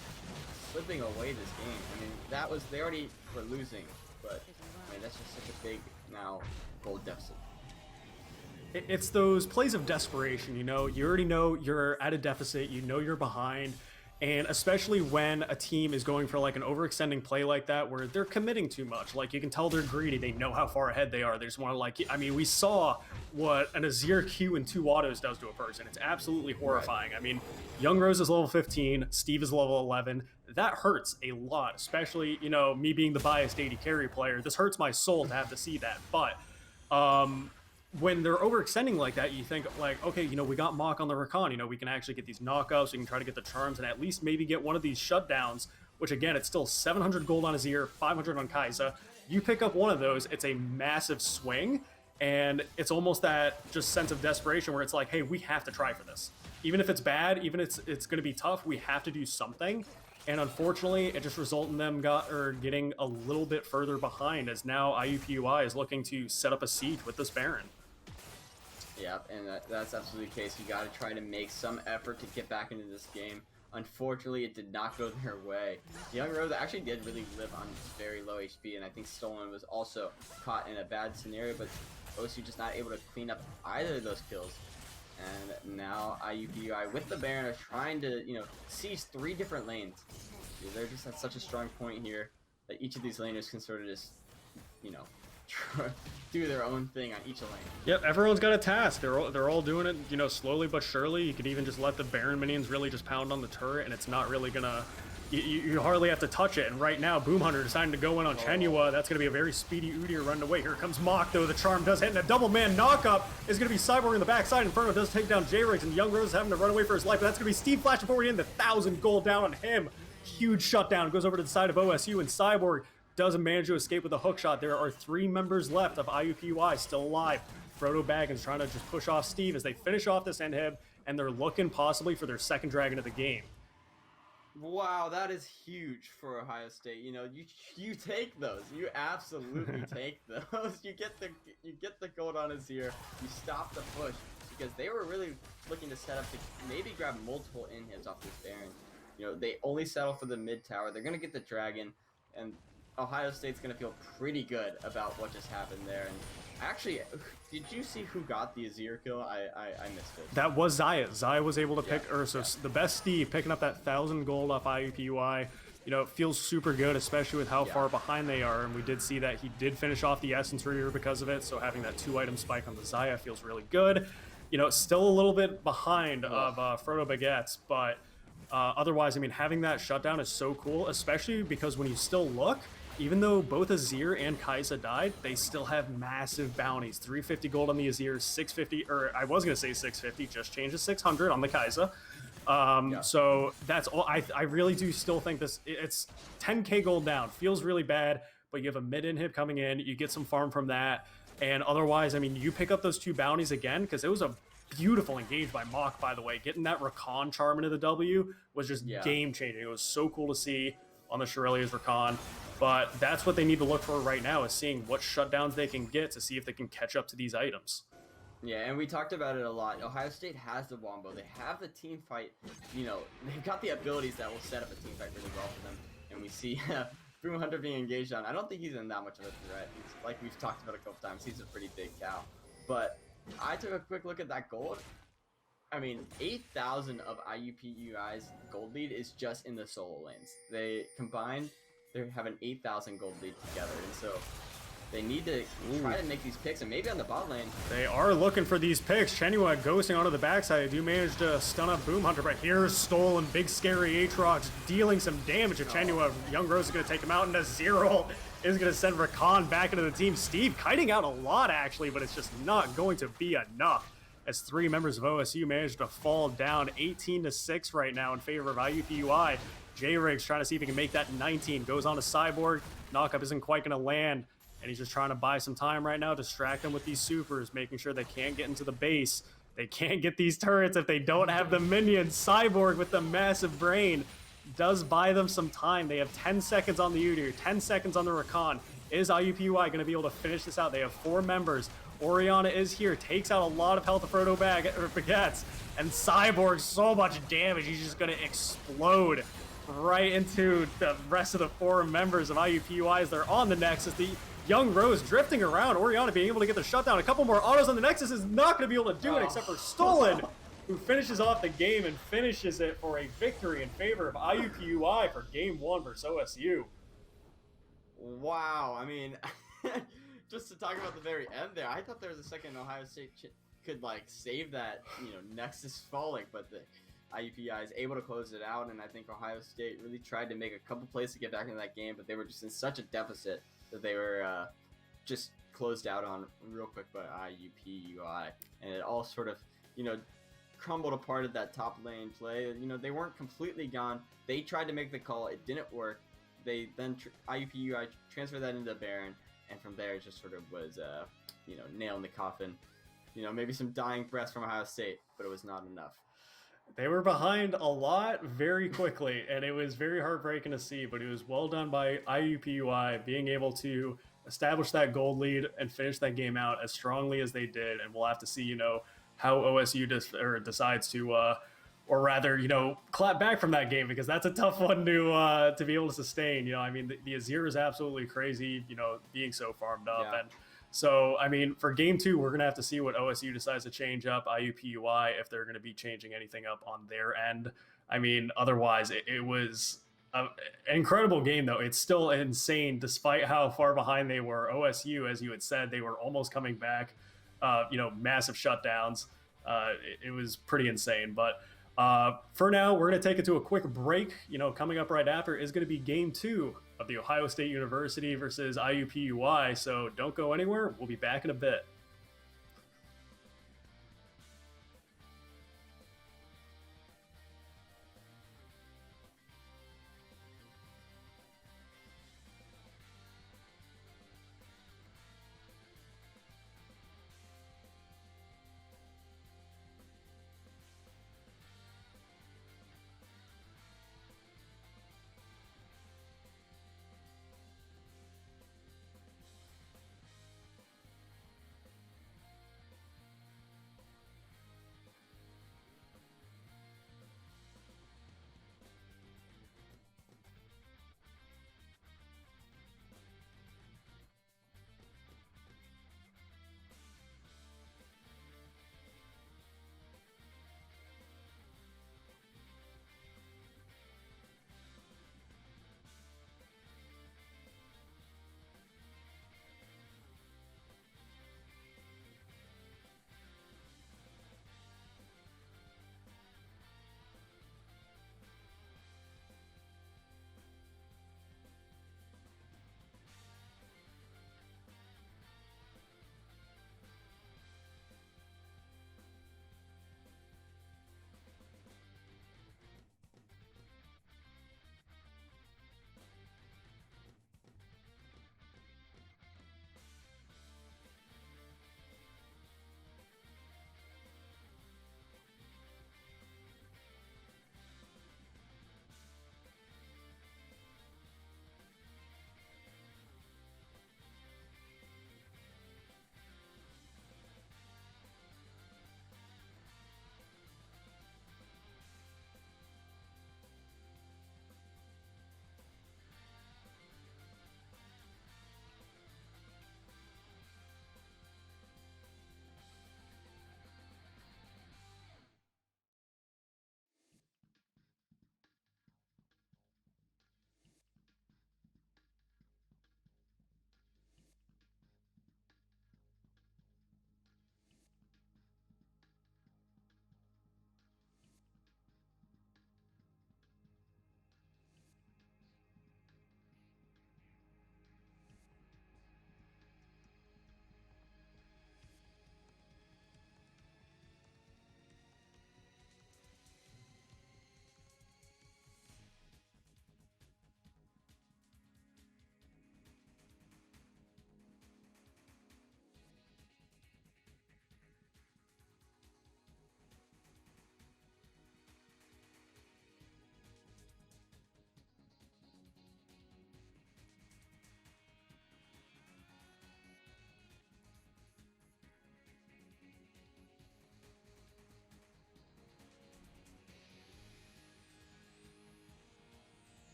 slipping away this game. I mean, they already were losing, but I mean, that's just such a big now goal deficit. It's those plays of desperation, you know, you already know you're at a deficit, you know you're behind, and especially when a team is going for like an overextending play like that where they're committing too much. Like, you can tell they're greedy, they know how far ahead they are, they just want to, like, I mean, we saw what an Azir Q and 2 autos does to a person. It's absolutely horrifying. Right. I mean, Young Rose is level 15, Steve is level 11. That hurts a lot, especially, you know, me being the biased AD carry player. This hurts my soul to have to see that, but when they're overextending like that, you think, like, okay, you know, we got Mach on the Rakan, you know, we can actually get these knockouts, we can try to get the charms, and at least maybe get one of these shutdowns, which, again, it's still 700 gold on Azir, 500 on Kai'Sa. You pick up one of those, it's a massive swing, and it's almost that just sense of desperation where it's like, hey, we have to try for this. Even if it's bad, even if it's going to be tough, we have to do something. And unfortunately, it just resulted in them getting a little bit further behind, as now IUPUI is looking to set up a siege with this Baron. Yeah, and that's absolutely the case. You got to try to make some effort to get back into this game. Unfortunately, it did not go their way. Young Rose actually did really live on very low HP, and I think Stolen was also caught in a bad scenario, but OSU just not able to clean up either of those kills. And now IUPUI with the Baron are trying to, you know, siege 3 different lanes. They're just at such a strong point here that each of these laners can sort of just, you know, do their own thing on each lane. Yep, everyone's got a task. They're all doing it, you know, slowly but surely. You could even just let the Baron minions really just pound on the turret, and it's not really gonna. You hardly have to touch it. And right now, Boom Hunter deciding to go in on Chenua. That's gonna be a very speedy Udyr run away. Here comes Mach, though. The charm does hit, and a double man knockup is gonna be Cyborg in the backside. Inferno does take down J-Riggs, and Young Rose is having to run away for his life. But that's gonna be Steve flashing forward in, the 1,000 gold down on him. Huge shutdown. Goes over to the side of OSU, and Cyborg doesn't manage to escape with a hook shot. There are 3 members left of IUPUI still alive. Frodo Baggins trying to just push off Steve as they finish off this inhib, and they're looking possibly for their 2nd dragon of the game. Wow, that is huge for Ohio State. You know, you take those. You absolutely take those. You get the gold on Azir. You stop the push because they were really looking to set up to maybe grab multiple inhibs off this Baron. You know, they only settle for the mid tower. They're gonna get the dragon, and Ohio State's going to feel pretty good about what just happened there. And actually, did you see who got the Azir kill? I missed it. That was Xayah. Xayah was able to pick Ursus. The best Steve picking up that 1,000 gold off IUPUI. You know, it feels super good, especially with how far behind they are. And we did see that he did finish off the Essence Reader because of it. So having that 2-item spike on the Xayah feels really good. You know, still a little bit behind of Frodo Baguettes, but otherwise, I mean, having that shutdown is so cool, especially because when you still look, even though both Azir and Kai'Sa died, they still have massive bounties. 350 gold on the Azir, 650, or I was going to say 650, just changed to 600 on the Kai'Sa. Yeah. So that's all. I really do still think it's 10k gold down. Feels really bad, but you have a mid inhib coming in. You get some farm from that, and otherwise, I mean, you pick up those 2 bounties again because it was a beautiful engage by Mach, by the way. Getting that Rakan charm into the W was just game changing. It was so cool to see on the Shurelya's Rakan. But that's what they need to look for right now, is seeing what shutdowns they can get to see if they can catch up to these items. Yeah, and we talked about it a lot. Ohio State has the Wombo. They have the team fight. You know, they've got the abilities that will set up a team fight really well for them. And we see Boom Hunter being engaged on. I don't think he's in that much of a threat. He's, like we've talked about a couple times, he's a pretty big cow. But I took a quick look at that gold. I mean, 8,000 of IUPUI's gold lead is just in the solo lanes. They combined, they have an 8,000 gold lead together, and so they need to try to make these picks, and maybe on the bot lane. They are looking for these picks. Chenua ghosting onto the backside. They do manage to stun up Boom Hunter, but here's Stolen, big scary Aatrox dealing some damage to Chenua. Young Rose is going to take him out, and Aziril is going to send Rakan back into the team. Steve kiting out a lot, actually, but it's just not going to be enough, as 3 members of OSU managed to fall down 18-6 right now in favor of IUPUI. J-Riggs trying to see if he can make that 19. Goes on to Cyborg. Knockup isn't quite going to land, and he's just trying to buy some time right now, distract them with these supers, making sure they can't get into the base. They can't get these turrets if they don't have the minions. Cyborg with the massive brain does buy them some time. They have 10 seconds on the Udyr, 10 seconds on the Rakan. Is IUPUI going to be able to finish this out? They have 4 members. Orianna is here, takes out a lot of health of Frodo Baguettes, and Cyborg, so much damage, he's just going to explode right into the rest of the 4 members of IUPUI as they're on the Nexus. The Young Rose drifting around, Orianna being able to get the shutdown. A couple more autos on the Nexus is not going to be able to do it, except for Stolen, who finishes off the game and finishes it for a victory in favor of IUPUI for Game 1 versus OSU. Wow, I mean, just to talk about the very end there, I thought there was a second Ohio State could like save that, you know, Nexus falling, but the IUPUI is able to close it out, and I think Ohio State really tried to make a couple plays to get back into that game, but they were just in such a deficit that they were just closed out on real quick by IUPUI, and it all sort of, you know, crumbled apart at that top lane play. You know, they weren't completely gone. They tried to make the call, it didn't work. They then IUPUI transferred that into Baron, and from there it just sort of was, you know, nail in the coffin. You know, maybe some dying breaths from Ohio State, but it was not enough. They were behind a lot very quickly, and it was very heartbreaking to see, but it was well done by IUPUI being able to establish that gold lead and finish that game out as strongly as they did, and we'll have to see, you know, how OSU decides to, or rather, you know, clap back from that game, because that's a tough one to be able to sustain. You know, I mean, the Azir is absolutely crazy, you know, being so farmed up, and so, I mean, for Game 2, we're going to have to see what OSU decides to change up, IUPUI, if they're going to be changing anything up on their end. I mean, otherwise, it was an incredible game, though. It's still insane, despite how far behind they were. OSU, as you had said, they were almost coming back, you know, massive shutdowns. It was pretty insane. But for now, we're going to take it to a quick break. You know, coming up right after is going to be Game 2 of the Ohio State University versus IUPUI. So don't go anywhere. We'll be back in a bit.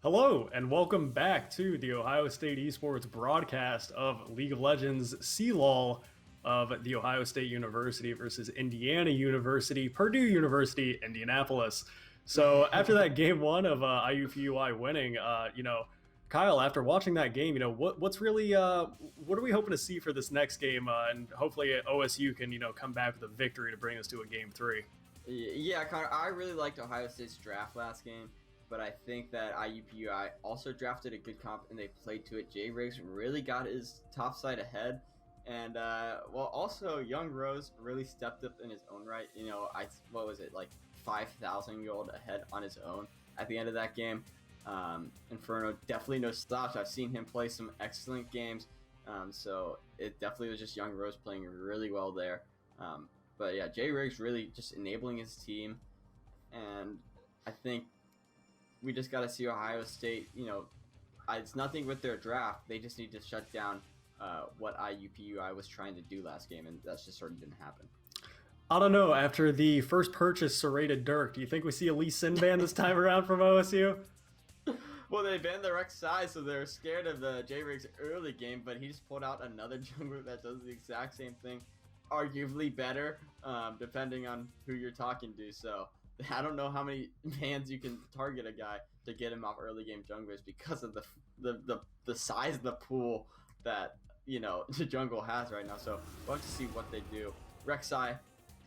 Hello, and welcome back to the Ohio State Esports broadcast of League of Legends CLOL of The Ohio State University versus Indiana University, Purdue University, Indianapolis. So after that game one of IUPUI winning, Kyle, after watching that game, what's really what are we hoping to see for this next game? And hopefully OSU can come back with a victory to bring us to a game three. Yeah, Connor, I really liked Ohio State's draft last game, but I think that IUPUI also drafted a good comp and they played to it. Jay Riggs really got his top side ahead, and also Young Rose really stepped up in his own right. What was it, like 5,000 gold ahead on his own at the end of that game. Inferno definitely no slouch. I've seen him play some excellent games, so it definitely was just Young Rose playing really well there. But yeah, Jay Riggs really just enabling his team, and I think we just got to see Ohio State. It's nothing with their draft. They just need to shut down what IUPUI was trying to do last game, and that's just sort of didn't happen. I don't know. After the first purchase serrated Dirk, do you think we see a Lee Sin ban this time around from OSU? Well, they banned the Rek'Sai, so they're scared of the Jay Riggs early game, but he just pulled out another jungler that does the exact same thing, arguably better, depending on who you're talking to. So I don't know how many bans you can target a guy to get him off early game junglers because of the size of the pool that the jungle has right now. So we'll have to see what they do. Rek'Sai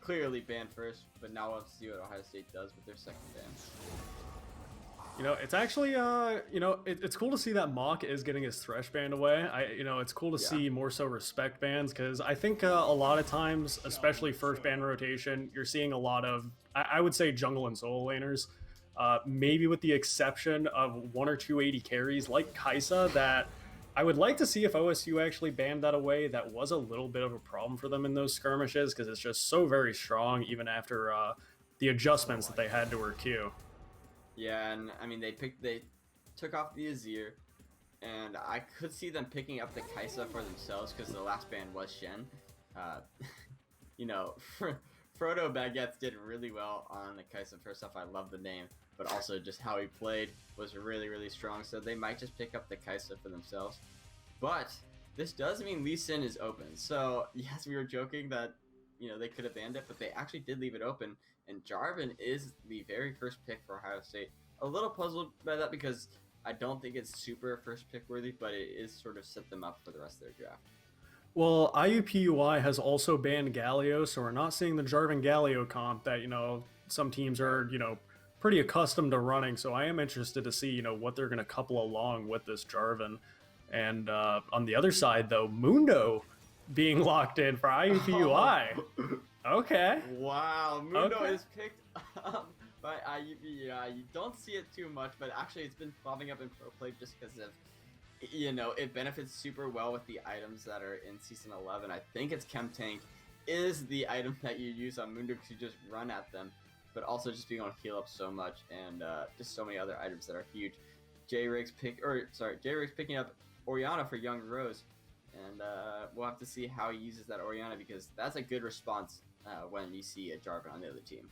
clearly banned first, but now we'll have to see what Ohio State does with their second ban. It's actually, it's cool to see that Mock is getting his Thresh banned away. It's cool to see more so respect bans, because I think a lot of times, especially first ban rotation, you're seeing a lot of, I would say, jungle and solo laners, maybe with the exception of 1 or 2 AD carries like Kaisa, that I would like to see if OSU actually banned that away. That was a little bit of a problem for them in those skirmishes, because it's just so very strong, even after the adjustments that they had to her Q. Yeah, and I mean they took off the Azir, and I could see them picking up the Kaisa for themselves because the last ban was Shen. Frodo Baguettes did really well on the Kaisa. First off, I love the name, but also just how he played was really, really strong. So they might just pick up the Kaisa for themselves. But this does mean Lee Sin is open. So yes, we were joking that they could have banned it, but they actually did leave it open. And Jarvan is the very first pick for Ohio State. A little puzzled by that because I don't think it's super first pick worthy, but it is sort of set them up for the rest of their draft. Well, IUPUI has also banned Galio, so we're not seeing the Jarvan Galio comp that, some teams are, pretty accustomed to running. So I am interested to see, what they're going to couple along with this Jarvan. And on the other side, though, Mundo being locked in for IUPUI. Okay. Wow, Mundo is picked up by IUPUI. You don't see it too much, but actually it's been popping up in pro play just because of, it benefits super well with the items that are in Season 11. I think it's Chem Tank is the item that you use on Mundo because you just run at them, but also just being able to heal up so much, and just so many other items that are huge. Jay Riggs picking up Orianna for Young Rose, and we'll have to see how he uses that Orianna because that's a good response when you see a Jarvan on the other team.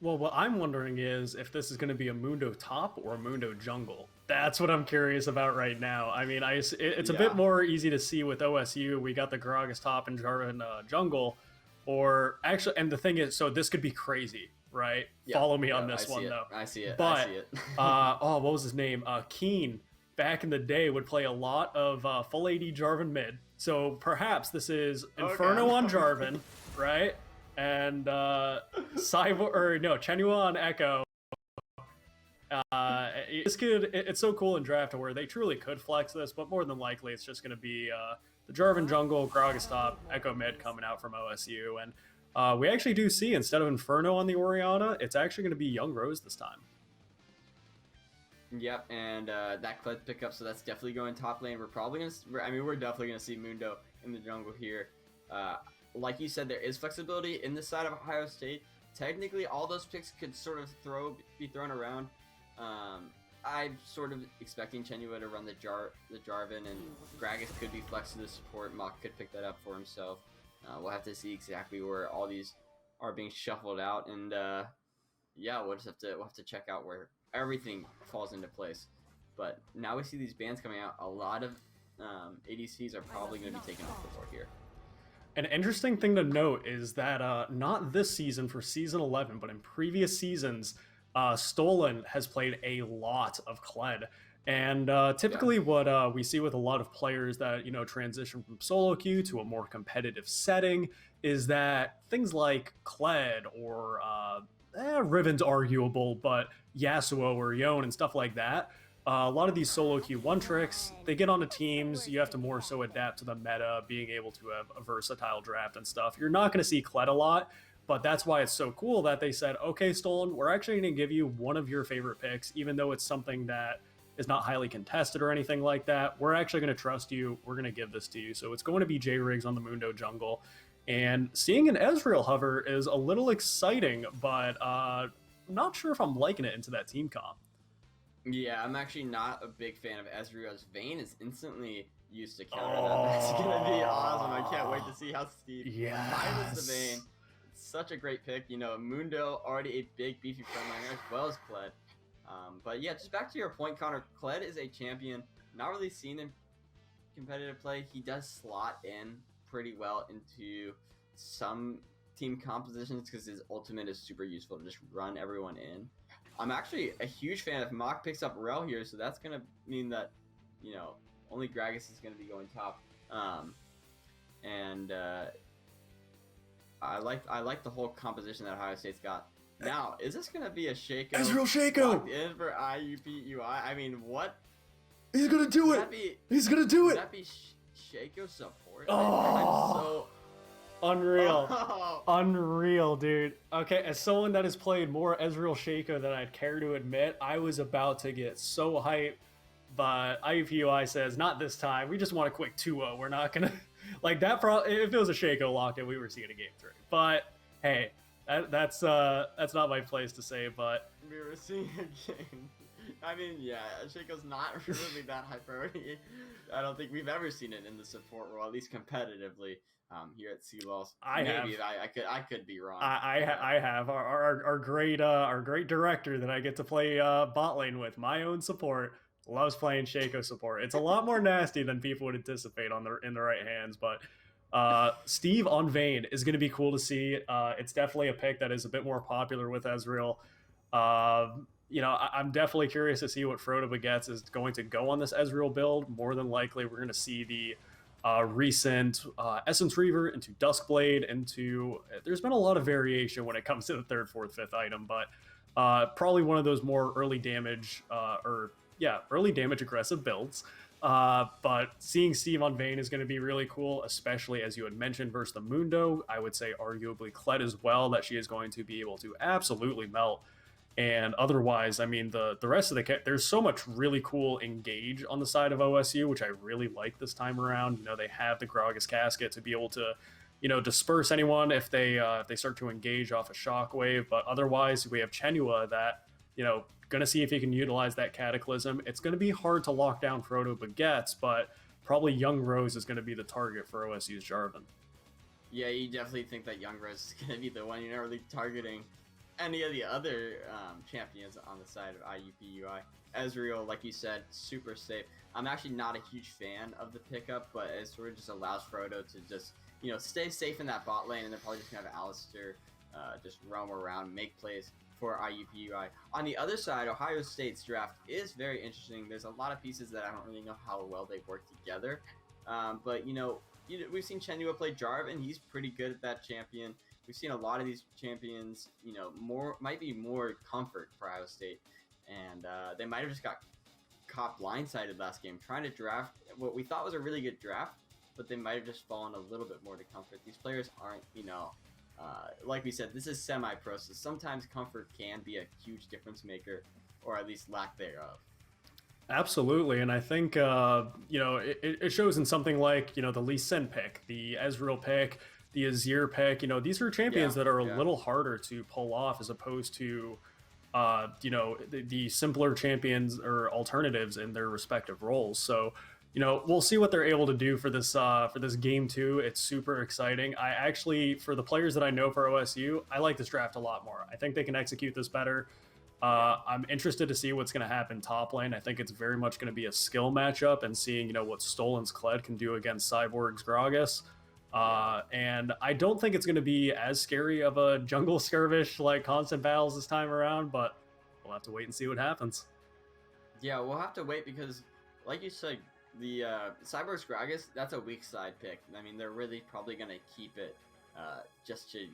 Well, what I'm wondering is if this is going to be a Mundo top or a Mundo jungle. That's what I'm curious about right now. I mean, it's a bit more easy to see with OSU. We got the Gragas top and Jarvan jungle. Or actually, and the thing is, so this could be crazy, right? Yeah, follow me on this one, though. I see it. But, I see it. what was his name? Keen, back in the day, would play a lot of full AD Jarvan mid. So perhaps this is Inferno on Jarvan, right? And Chenua on Echo. It's so cool in draft where they truly could flex this, but more than likely it's just going to be the Jarvan jungle, Gragas top, Echo mid coming out from OSU. And we actually do see, instead of Inferno on the Orianna, it's actually going to be Young Rose this time. Yep, and that Kled pickup, so that's definitely going top lane. We're definitely going to see Mundo in the jungle here. Like you said, there is flexibility in the side of Ohio State. Technically, all those picks could sort of be thrown around. I'm sort of expecting Chenua to run the Jarvan, and Gragas could be flexed to the support. Mock could pick that up for himself. We'll have to see exactly where all these are being shuffled out, and we'll have to check out where everything falls into place. But now we see these bans coming out. A lot of ADCs are probably going to be taken off the board here. An interesting thing to note is that not this season for season 11, but in previous seasons, Stolen has played a lot of Kled. And typically what we see with a lot of players that, transition from solo queue to a more competitive setting is that things like Kled or Riven's arguable, but Yasuo or Yone and stuff like that, a lot of these solo queue one tricks, they get onto teams. You have to more so adapt to the meta, being able to have a versatile draft and stuff. You're not going to see Kled a lot, but that's why it's so cool that they said, okay, Stolen, we're actually going to give you one of your favorite picks, even though it's something that is not highly contested or anything like that. We're actually going to trust you. We're going to give this to you. So it's going to be J-Riggs on the Mundo jungle. And seeing an Ezreal hover is a little exciting, but not sure if I'm liking it into that team comp. Yeah, I'm actually not a big fan of Ezreal's. Vayne is instantly used to counter that. That's going to be awesome. I can't wait to see how Steve minus the Vayne. It's such a great pick. Mundo, already a big beefy frontliner as well as Kled. But yeah, just back to your point, Connor. Kled is a champion. Not really seen in competitive play. He does slot in pretty well into some team compositions because his ultimate is super useful to just run everyone in. I'm actually a huge fan if Mach picks up Rel here, so that's going to mean that, only Gragas is going to be going top. I like the whole composition that Ohio State's got. Now, is this going to be a Shaco? Ezreal Shaco! In for IUPUI? I mean, what? He's going to do it! He's going to do it! Would that be Shaco support? Oh! Unreal. Unreal, dude. Okay, as someone that has played more Ezreal Shaco than I'd care to admit, I was about to get so hyped, but IUPUI says, not this time. We just want a quick 2-0. We're not going to... Like, that if it was a Shaco lock-in, we were seeing a game 3. But, hey, that's not my place to say, but... We were seeing a game. I mean, yeah, Shaco's not really that high priority. I don't think we've ever seen it in the support role, at least competitively. Here at CLOS, I could be wrong. I have our great director that I get to play bot lane with. My own support loves playing Shaco support. It's a lot more nasty than people would anticipate in the right hands. But Steve on Vayne is going to be cool to see. It's definitely a pick that is a bit more popular with Ezreal. I'm definitely curious to see what Frodo Baguettes is going to go on this Ezreal build. More than likely, we're going to see the recent Essence Reaver into Duskblade into... There's been a lot of variation when it comes to the 3rd, 4th, 5th item, but probably one of those more early damage aggressive builds. But seeing Steve on Vayne is going to be really cool, especially as you had mentioned versus the Mundo. I would say arguably Kled as well, that she is going to be able to absolutely melt. And otherwise, I mean, the rest of the there's so much really cool engage on the side of OSU, which I really like this time around. They have the Gragas Casket to be able to, disperse anyone if they start to engage off a Shockwave. But otherwise, we have Chenua that, going to see if he can utilize that Cataclysm. It's going to be hard to lock down Frodo Baguettes, but probably Young Rose is going to be the target for OSU's Jarvan. Yeah, you definitely think that Young Rose is going to be the one. You're not really targeting any of the other champions on the side of IUPUI. Ezreal, like you said, super safe. I'm actually not a huge fan of the pickup, but it sort of just allows Frodo to just, stay safe in that bot lane, and they're probably just going to have Alistar just roam around, make plays for IUPUI. On the other side, Ohio State's draft is very interesting. There's a lot of pieces that I don't really know how well they work together. But, we've seen Chenua play Jarvan. He's pretty good at that champion. We've seen a lot of these champions, might be more comfort for Ohio State. And they might have just got caught blindsided last game trying to draft what we thought was a really good draft, but they might have just fallen a little bit more to comfort. These players aren't, like we said, this is semi-pro, so sometimes comfort can be a huge difference maker, or at least lack thereof. Absolutely, and I think, it shows in something like, the Lee Sin pick, the Ezreal pick, the Azir pick. These are champions that are a little harder to pull off as opposed to, the simpler champions or alternatives in their respective roles. So, we'll see what they're able to do for this game 2. It's super exciting. I actually, for the players that I know for OSU, I like this draft a lot more. I think they can execute this better. I'm interested to see what's going to happen top lane. I think it's very much going to be a skill matchup and seeing, what Stolen's Kled can do against Cyborg's Gragas. And I don't think it's going to be as scary of a jungle skirmish like constant battles this time around, but we'll have to wait and see what happens. Yeah, we'll have to wait because, like you said, the Cyborg's Gragas, that's a weak side pick. I mean, they're really probably going to keep it just to,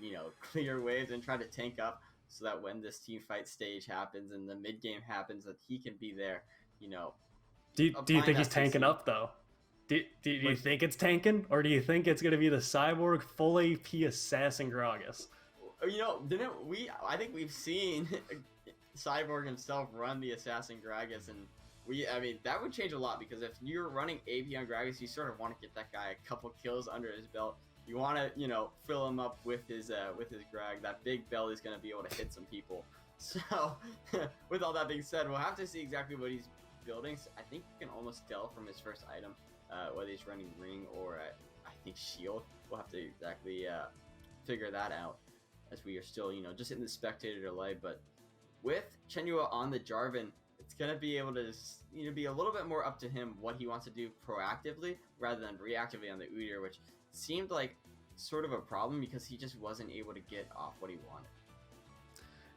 clear waves and try to tank up so that when this team fight stage happens and the mid game happens, that he can be there, Do you think he's tanking up, though? Do you think it's tanking, or do you think it's going to be the Cyborg full AP assassin Gragas? I think we've seen Cyborg himself run the assassin Gragas, and that would change a lot, because if you're running AP on Gragas, you sort of want to get that guy a couple kills under his belt. You want to, fill him up with his Grag. That big belly is going to be able to hit some people. So, with all that being said, we'll have to see exactly what he's building. So I think you can almost tell from his first item whether he's running Ring or, I think, Shield. We'll have to exactly figure that out, as we are still, just in the spectator delay. But with Chenua on the Jarvan, it's going to be able to, be a little bit more up to him what he wants to do proactively rather than reactively on the Udyr, which seemed like sort of a problem because he just wasn't able to get off what he wanted.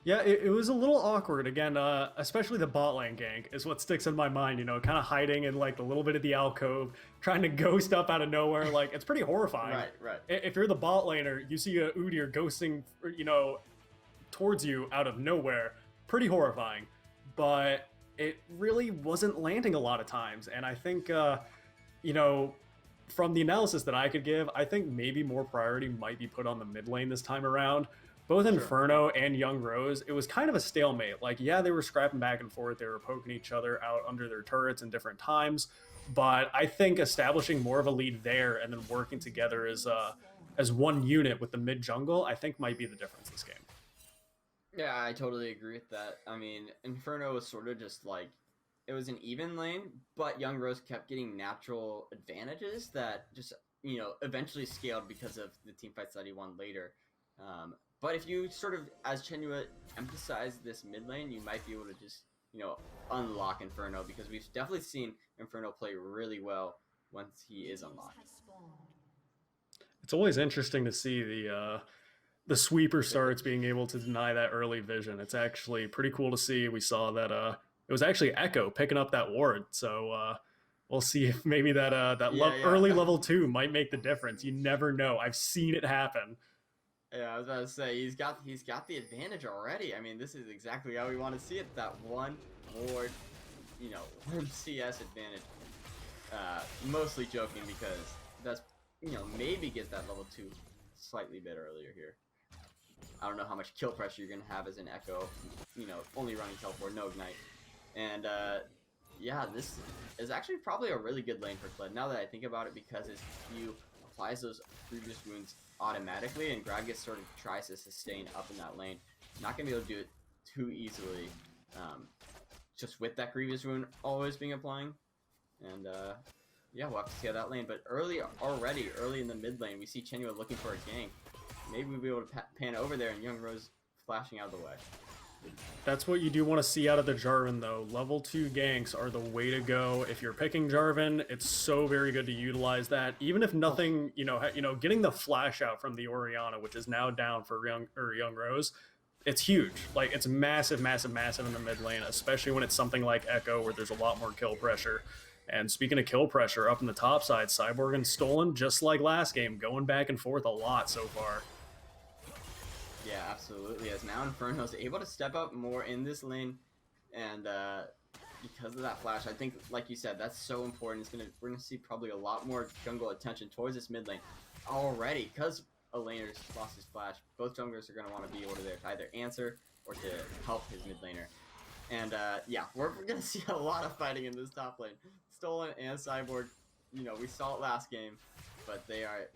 Yeah, it was a little awkward. Again, especially the bot lane gank is what sticks in my mind, kind of hiding in like a little bit of the alcove, trying to ghost up out of nowhere. Like, it's pretty horrifying. Right. If you're the bot laner, you see a Udyr ghosting, towards you out of nowhere. Pretty horrifying. But it really wasn't landing a lot of times. And I think, from the analysis that I could give, I think maybe more priority might be put on the mid lane this time around. Both Inferno and Young Rose, it was kind of a stalemate. Like, yeah, they were scrapping back and forth. They were poking each other out under their turrets in different times. But I think establishing more of a lead there and then working together as one unit with the mid jungle, I think might be the difference this game. Yeah, I totally agree with that. I mean, Inferno was sort of just like, it was an even lane, but Young Rose kept getting natural advantages that just, eventually scaled because of the team fights that he won later. But if you sort of, as Chenua, emphasize this mid lane, you might be able to just, unlock Inferno, because we've definitely seen Inferno play really well once he is unlocked. It's always interesting to see the sweeper starts being able to deny that early vision. It's actually pretty cool to see. We saw that it was actually Echo picking up that ward, so we'll see if maybe that early level 2 might make the difference. You never know. I've seen it happen. Yeah, I was about to say, he's got the advantage already. I mean, this is exactly how we want to see it. That one ward, 1 CS advantage. Mostly joking, because that's, maybe get that level 2 slightly bit earlier here. I don't know how much kill pressure you're going to have as an Echo, only running teleport, no ignite. And, yeah, this is actually probably a really good lane for Kled, now that I think about it, because his Q applies those previous wounds automatically, and Gragas sort of tries to sustain up in that lane. Not going to be able to do it too easily, just with that previous wound always being applying. And, yeah, we'll have to see how that lane. But early in the mid lane, we see Chenua looking for a gank. Maybe we'll be able to pan over there, and Young Rose flashing out of the way. That's what you do want to see out of the Jarvan, though. Level 2 ganks are the way to go. If you're picking Jarvan, it's so very good to utilize that. Even if nothing, getting the flash out from the Orianna, which is now down for Young Rose, it's huge. Like, it's massive, massive, massive in the mid lane, especially when it's something like Echo, where there's a lot more kill pressure. And speaking of kill pressure, up in the top side, Cyborg and Stolen, just like last game, going back and forth a lot so far. Yeah, absolutely. As now Inferno's able to step up more in this lane, and because of that flash, I think, like you said, that's so important. We're gonna see probably a lot more jungle attention towards this mid lane already, because a laner's lost his flash. Both junglers are gonna want to be able to either answer or to help his mid laner. And yeah, we're gonna see a lot of fighting in this top lane. Stolen and Cyborg, we saw it last game, but they are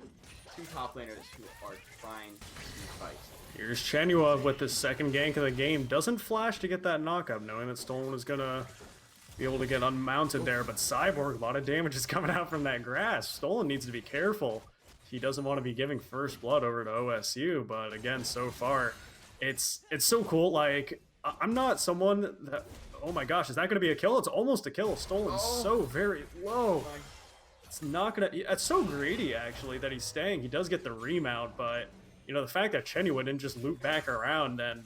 two top laners who are trying to fight. Here's Chenua with the second gank of the game. Doesn't flash to get that knockup, knowing that Stolen is gonna be able to get unmounted there, but Cyborg, a lot of damage is coming out from that grass. Stolen needs to be careful. He doesn't want to be giving first blood over to OSU, but again, so far, it's so cool. Like, I'm not someone that. Oh my gosh, is that going to be a kill? It's almost a kill. Stolen so very low. It's not going to. It's so greedy actually that he's staying. He does get the remount, but you know the fact that Chenua didn't just loop back around and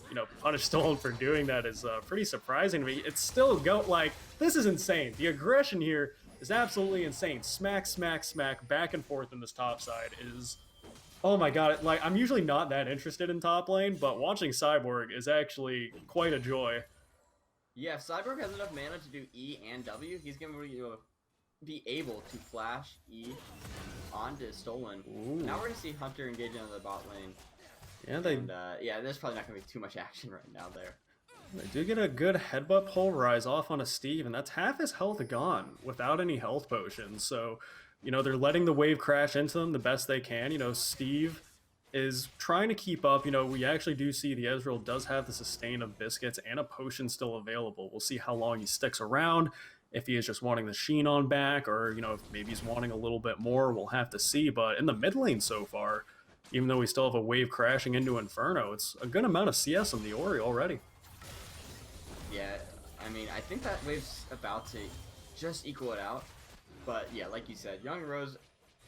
you know punish Stolen for doing that is pretty surprising to me. It's still like this is insane. The aggression here is absolutely insane. Smack, smack, smack, back and forth in this top side is. Oh my god, like I'm usually not that interested in top lane, but watching Cyborg is actually quite a joy. Yeah, if Cyborg has enough mana to do E and W, he's going to be able to flash E onto Stolen. Ooh. Now we're going to see Hunter engaging on the bot lane. Yeah, yeah, there's probably not going to be too much action right now there. They do get a good headbutt pulverize off on a Steve, and that's half his health gone without any health potions. So, you know, they're letting the wave crash into them the best they can. You know, Steve is trying to keep up. You know, we actually do see the Ezreal does have the sustain of biscuits and a potion still available. We'll see how long he sticks around, if he is just wanting the Sheen on back, or, you know, if maybe he's wanting a little bit more. We'll have to see. But in the mid lane so far, even though we still have a wave crashing into Inferno, it's a good amount of CS on the Ori already. Yeah, I mean, I think that wave's about to just equal it out. But yeah, like you said, Young Rose,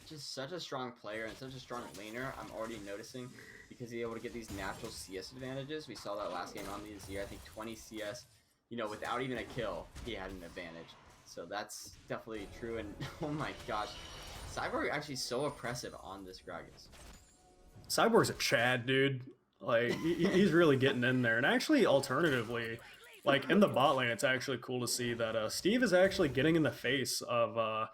just such a strong player and such a strong laner. I'm already noticing because he's able to get these natural CS advantages. We saw that last game on me this year. I think 20 CS, you know, without even a kill, he had an advantage. So that's definitely true. And oh my gosh, Cyborg actually so oppressive on this Gragas. Cyborg's a Chad, dude. Like, he's really getting in there. And actually, alternatively, like, in the bot lane, it's actually cool to see that Steve is actually getting in the face of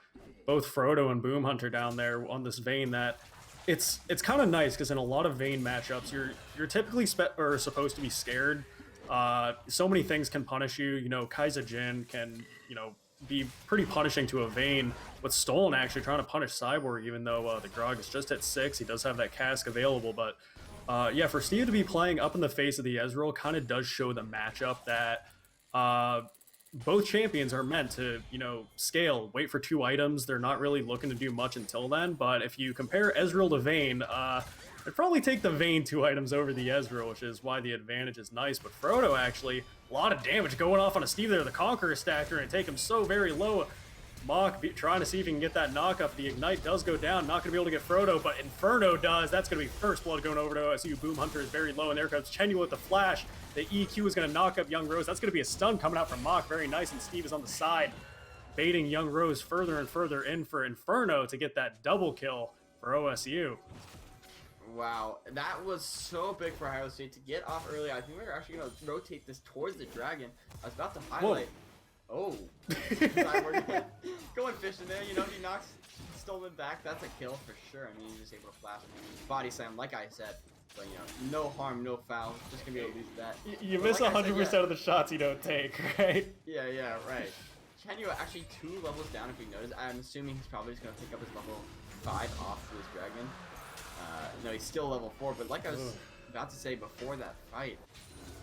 both Frodo and Boom Hunter down there on this Vayne. That it's kind of nice because in a lot of Vayne matchups, you're typically supposed to be scared. So many things can punish you. You know, Kai'Sa Jhin can, you know, be pretty punishing to a Vayne. With Stolen actually trying to punish Cyborg, even though the Grog is just at 6. He does have that cask available, but yeah, for Steve to be playing up in the face of the Ezreal kind of does show the matchup that both champions are meant to, you know, scale, wait for 2 items. They're not really looking to do much until then, but if you compare Ezreal to Vayne, I'd probably take the Vayne 2 items over the Ezreal, which is why the advantage is nice. But Frodo actually, a lot of damage going off on a Steve there. The Conqueror stacker and take him so very low. Mach trying to see if he can get that knock-up. The Ignite does go down. Not going to be able to get Frodo, but Inferno does. That's going to be first blood going over to OSU. Boom Hunter is very low, and there comes Chenua with the flash. The EQ is going to knock up Young Rose. That's going to be a stun coming out from Mach. Very nice, and Steve is on the side, baiting Young Rose further and further in for Inferno to get that double kill for OSU. Wow, that was so big for Ohio State to get off early. I think we were actually going to rotate this towards the Dragon. I was about to highlight... Whoa. Oh, going fishing there, you know, he knocks Stolen back. That's a kill for sure. I mean, he's just able to flash body slam, like I said. But, you know, no harm, no foul. Just gonna be able to lose that. You miss 100% of the shots you don't take, right? Yeah, right. Chenua actually 2 levels down, if you notice. I'm assuming he's probably just gonna pick up his level 5 off to his Dragon. No, he's still level 4, but like I was about to say before that fight,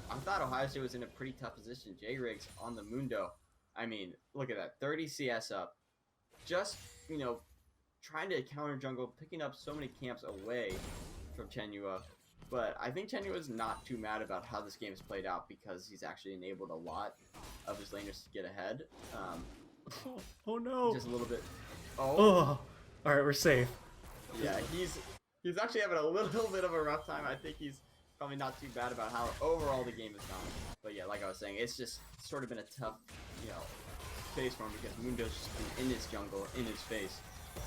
I thought Ohio State was in a pretty tough position. J-Riggs on the Mundo. I mean, look at that, 30 CS up. Just, you know, trying to counter jungle, picking up so many camps away from Chenua. But I think Chenua is not too mad about how this game has played out because he's actually enabled a lot of his laners to get ahead. Oh no. Just a little bit. Oh. Alright, we're safe. Yeah, he's actually having a little bit of a rough time. I think he's probably not too bad about how overall the game has gone. But yeah, like I was saying, it's just sort of been a tough, you know, phase for him because Mundo's just been in his jungle, in his face,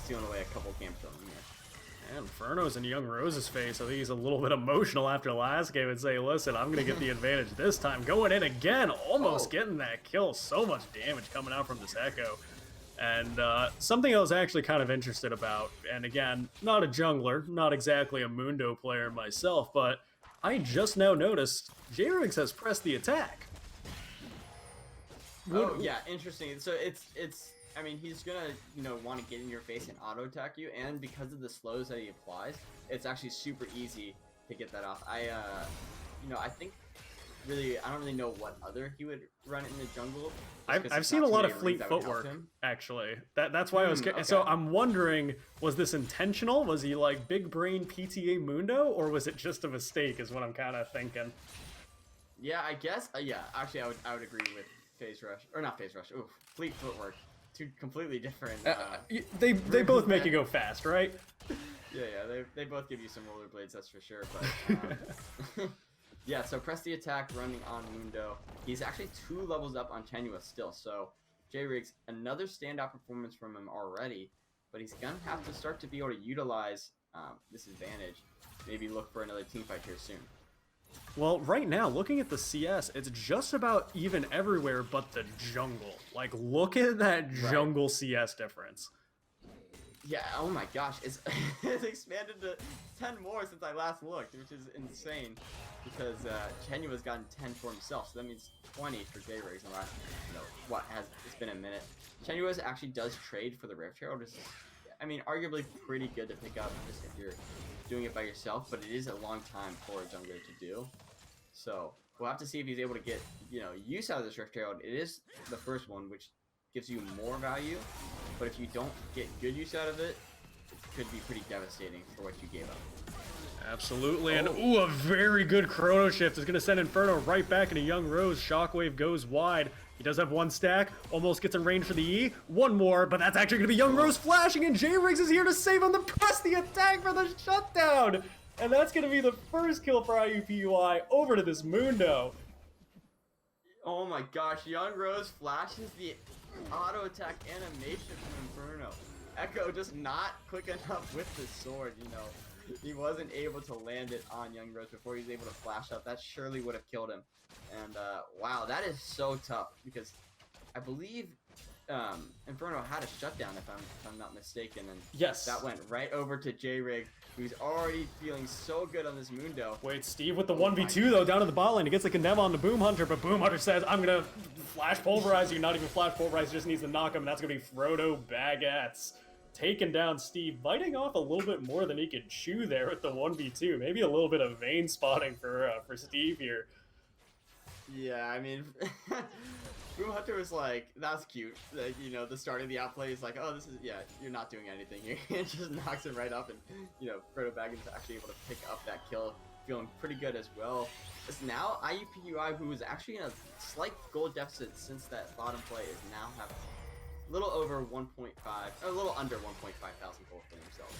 stealing away a couple camps from him here. And Inferno's in Young Rose's face. I think he's a little bit emotional after last game and say, listen, I'm going to get the advantage this time. Going in again, almost getting that kill. So much damage coming out from this Echo. And something I was actually kind of interested about, and again, not a jungler, not exactly a Mundo player myself, but I just now noticed J-Riggs has pressed the attack. Oh, yeah, interesting. So it's I mean, he's gonna, you know, want to get in your face and auto attack you, and because of the slows that he applies, it's actually super easy to get that off. You know, I think really, I don't really know what other he would run in the jungle. I've seen a lot of fleet footwork, actually. That's why I was... Okay. So I'm wondering, was this intentional? Was he like big brain PTA Mundo, or was it just a mistake is what I'm kind of thinking. Yeah, I guess. Yeah, actually, I would agree with phase rush or not phase rush. Ooh, fleet footwork. Two completely different. They both make you go fast, right? Yeah, they both give you some rollerblades, that's for sure. But yeah, so press the attack running on Mundo. He's actually 2 levels up on Chenua still. So J-Riggs, another standout performance from him already, but he's gonna have to start to be able to utilize this advantage. Maybe look for another team fight here soon. Well, right now, looking at the CS, it's just about even everywhere but the jungle. Like, look at that jungle CS difference. Yeah, oh my gosh, it's expanded to 10 more since I last looked, which is insane, because Chenua's gotten 10 for himself, so that means 20 for J-Riggs in the last, it's been a minute. Chenua's actually does trade for the Rift Herald, which is, I mean, arguably pretty good to pick up just if you're doing it by yourself, but it is a long time for a jungler to do. So we'll have to see if he's able to get, use out of this Rift Herald. It is the first one, which gives you more value, but if you don't get good use out of it, it could be pretty devastating for what you gave up. Absolutely, and ooh, a very good chrono shift is going to send Inferno right back into Young Rose. Shockwave goes wide. He does have 1 stack, almost gets in range for the E. 1 more, but that's actually going to be Young Rose flashing, and J-Riggs is here to save him. Press the attack for the shutdown, and that's going to be the first kill for IUPUI over to this Mundo. Oh my gosh, Young Rose flashes the auto attack animation from Inferno. Echo just not quick enough with the sword, He wasn't able to land it on Young Rose before he was able to flash up. That surely would have killed him. And wow, that is so tough because I believe Inferno had a shutdown if I'm not mistaken, and yes, that went right over to J-Rig, who's already feeling so good on this Mundo. Wait, Steve with the 1v2 though down to the bot lane. He gets the Condemn on the Boom Hunter, but Boom Hunter says, I'm gonna flash pulverize you. Not even flash pulverize, just needs to knock him, and that's gonna be Frodo Baguettes. Taking down Steve, biting off a little bit more than he could chew there with the 1v2. Maybe a little bit of vein spotting for Steve here. Yeah, I mean, Boom Hunter was like, that's cute. Like, the start of the outplay is like, oh, this is, you're not doing anything here. It just knocks him right up, and, Frodo Baggins actually able to pick up that kill, feeling pretty good as well. It's now IUPUI, who was actually in a slight goal deficit since that bottom play, is now have a little over 1.5, a little under 1.5 thousand gold for themselves.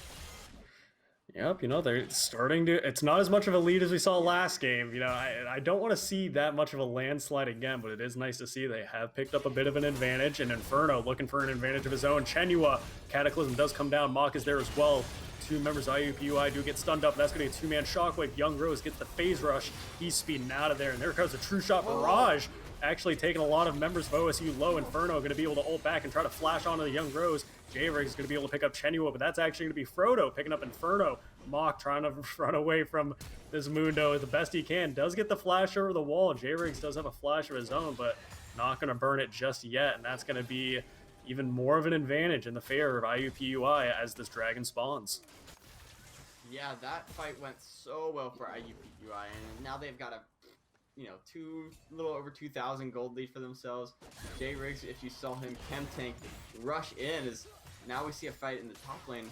Yep, they're starting to... It's not as much of a lead as we saw last game. I don't want to see that much of a landslide again, but it is nice to see they have picked up a bit of an advantage, and Inferno looking for an advantage of his own. Chenua, Cataclysm does come down. Mach is there as well. 2 members of IUPUI do get stunned up. That's going to be a 2-man Shockwave. Young Rose gets the phase rush. He's speeding out of there, and there comes a true shot barrage. Actually taking a lot of members of OSU low. Inferno going to be able to ult back and try to flash onto the Young Rose. J-Riggs is going to be able to pick up Chenua, but that's actually going to be Frodo picking up Inferno. Mach trying to run away from this Mundo the best he can. Does get the flash over the wall. J-Riggs does have a flash of his own, but not going to burn it just yet, and that's going to be even more of an advantage in the favor of IUPUI as this dragon spawns. Yeah, that fight went so well for IUPUI, and now they've got a little over 2,000 gold lead for themselves. J-Riggs, if you saw him chem tank rush in, is now we see a fight in the top lane.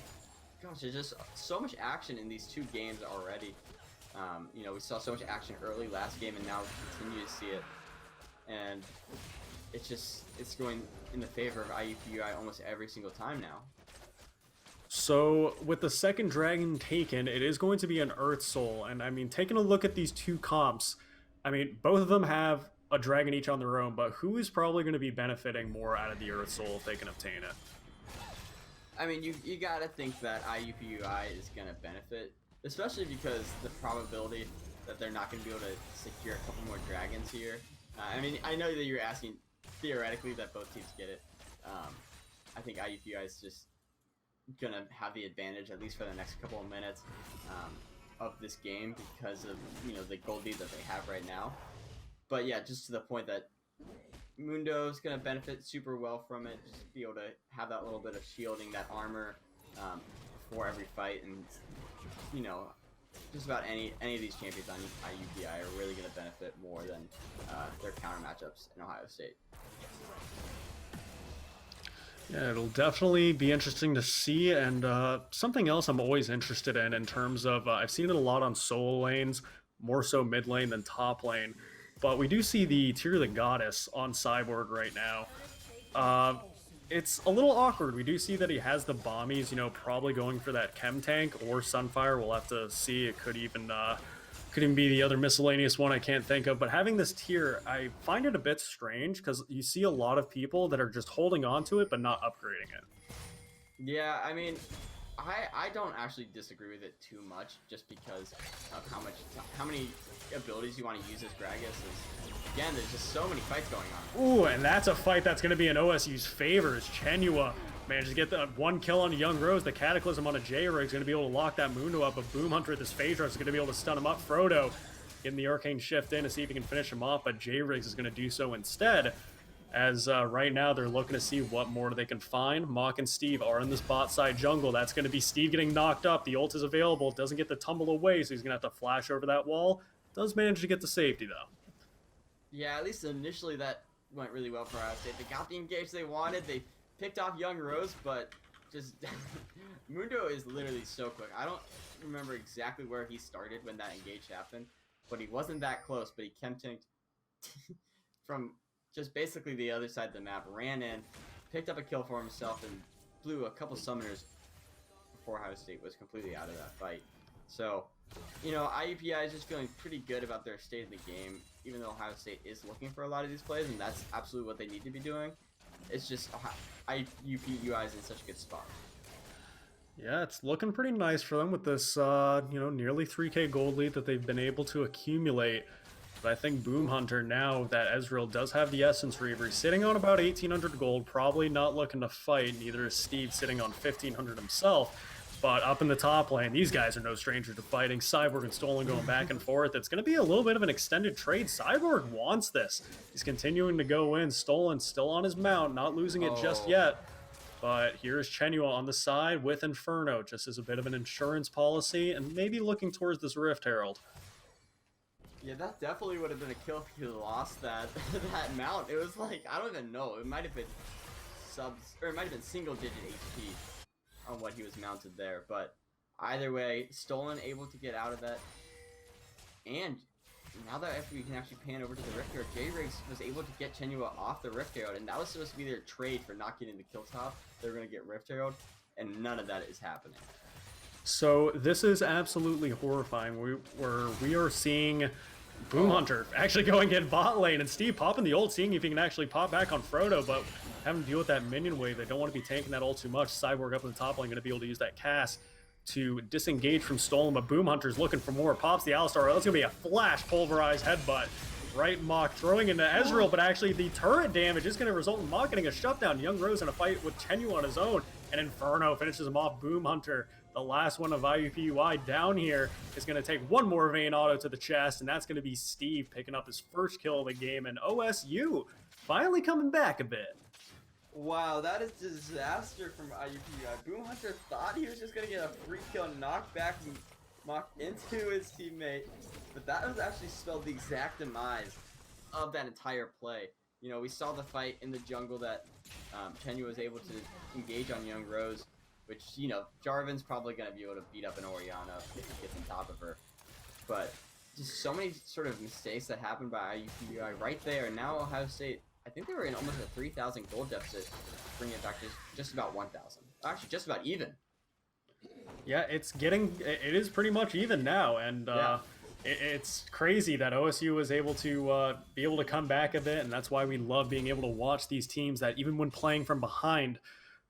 Gosh, there's just so much action in these 2 games already. We saw so much action early last game, and now we continue to see it. And it's going in the favor of IUPUI almost every single time now. So with the second dragon taken, it is going to be an Earth Soul, and I mean, taking a look at these 2 comps, I mean, both of them have a dragon each on their own, but who is probably going to be benefiting more out of the Earth Soul if they can obtain it? I mean, you gotta think that IUPUI is gonna benefit, especially because the probability that they're not gonna be able to secure a couple more dragons here. I mean, I know that you're asking theoretically that both teams get it. I think IUPUI is just gonna have the advantage at least for the next couple of minutes of this game because of the gold lead that they have right now. But yeah, just to the point that Mundo's gonna benefit super well from it, just be able to have that little bit of shielding, that armor before every fight, and just about any of these champions on IUPUI are really gonna benefit more than their counter matchups in Ohio State. Yeah, it'll definitely be interesting to see, and something else I'm always interested in terms of, I've seen it a lot on solo lanes, more so mid lane than top lane. but we do see the Tear of the Goddess on Cyborg right now. It's a little awkward. We do see that he has the bombies, you know, probably going for that chem tank or Sunfire. We'll have to see. It could even be the other miscellaneous one I can't think of. But having this tier, I find it a bit strange because you see a lot of people that are just holding on to it but not upgrading it. Yeah, I mean, I don't actually disagree with it too much, just because of how many abilities you want to use as Gragas. Again, there's just so many fights going on. Ooh, and that's a fight that's going to be in OSU's favor. As Chenua manages to get the one kill on a Young Rose. The Cataclysm on a J-Rig is going to be able to lock that Mundo up. But Boom Hunter with this Phase Rush is going to be able to stun him up. Frodo getting the Arcane Shift in to see if he can finish him off, but J-Riggs is going to do so instead. As right now they're looking to see what more they can find. Mock and Steve are in this bot side jungle. That's going to be Steve getting knocked up. The ult is available. Doesn't get the tumble away, so he's going to have to flash over that wall. Does manage to get the safety, though. Yeah, at least initially that went really well for Ohio State. They got the engage they wanted. They picked off Young Rose, but just Mundo is literally so quick. I don't remember exactly where he started when that engage happened, but he wasn't that close, but he chem tanked from just basically the other side of the map, ran in, picked up a kill for himself, and blew a couple summoners before Ohio State was completely out of that fight. So, you know, IUPUI is just feeling pretty good about their state of the game, even though Ohio State is looking for a lot of these plays, and that's absolutely what they need to be doing. It's just IUPUI is in such a good spot. Yeah, it's looking pretty nice for them with this, you know, nearly 3K gold lead that they've been able to accumulate. But I think Boom Hunter, now that Ezreal does have the Essence Reaver, he's sitting on about 1,800 gold, probably not looking to fight. Neither is Steve, sitting on 1,500 himself. But up in the top lane, these guys are no stranger to fighting. Cyborg and Stolen going back and forth. It's going to be a little bit of an extended trade. Cyborg wants this. He's continuing to go in. Stolen still on his mount, not losing it just yet. But here's Chenua on the side with Inferno, just as a bit of an insurance policy, and maybe looking towards this Rift Herald. Yeah, that definitely would have been a kill if he lost that that mount. It was like, I don't even know. It might have been it might have been single-digit HP on what he was mounted there. But either way, Stolen able to get out of that. And now that if we can actually pan over to the Rift Herald, J-Riggs was able to get Chenua off the Rift Herald, and that was supposed to be their trade for not getting the kill top. They were going to get Rift Herald, and none of that is happening. So this is absolutely horrifying. We are seeing Boom Hunter actually going in bot lane, and Steve popping the ult, seeing if he can actually pop back on Frodo, but having to deal with that minion wave. They don't want to be tanking that ult too much. Cyborg up in the top lane going to be able to use that cast to disengage from Stolen, but Boom Hunter's looking for more. Pops the Alistar. That's going to be a flash pulverized headbutt. Right, Mock throwing into Ezreal, but actually the turret damage is going to result in Mock getting a shutdown. Young Rose in a fight with Chenua on his own, and Inferno finishes him off. Boom Hunter, the last one of IUPUI down here, is going to take one more Vayne auto to the chest, and that's going to be Steve picking up his first kill of the game, and OSU finally coming back a bit. Wow, that is disaster from IUPUI. Boom Hunter thought he was just going to get a free kill, knocked back and Mocked into his teammate, but that was actually spelled the exact demise of that entire play. You know, we saw the fight in the jungle that Chenua was able to engage on Young Rose, which, you know, Jarvan's probably going to be able to beat up an Orianna if he gets on top of her. But just so many sort of mistakes that happened by IUPUI right there, and now Ohio State, I think they were in almost a 3,000 gold deficit, bringing it back to just about 1,000. Actually, just about even. Yeah, it is pretty much even now, and it's crazy that OSU was able to be able to come back a bit, and that's why we love being able to watch these teams that even when playing from behind.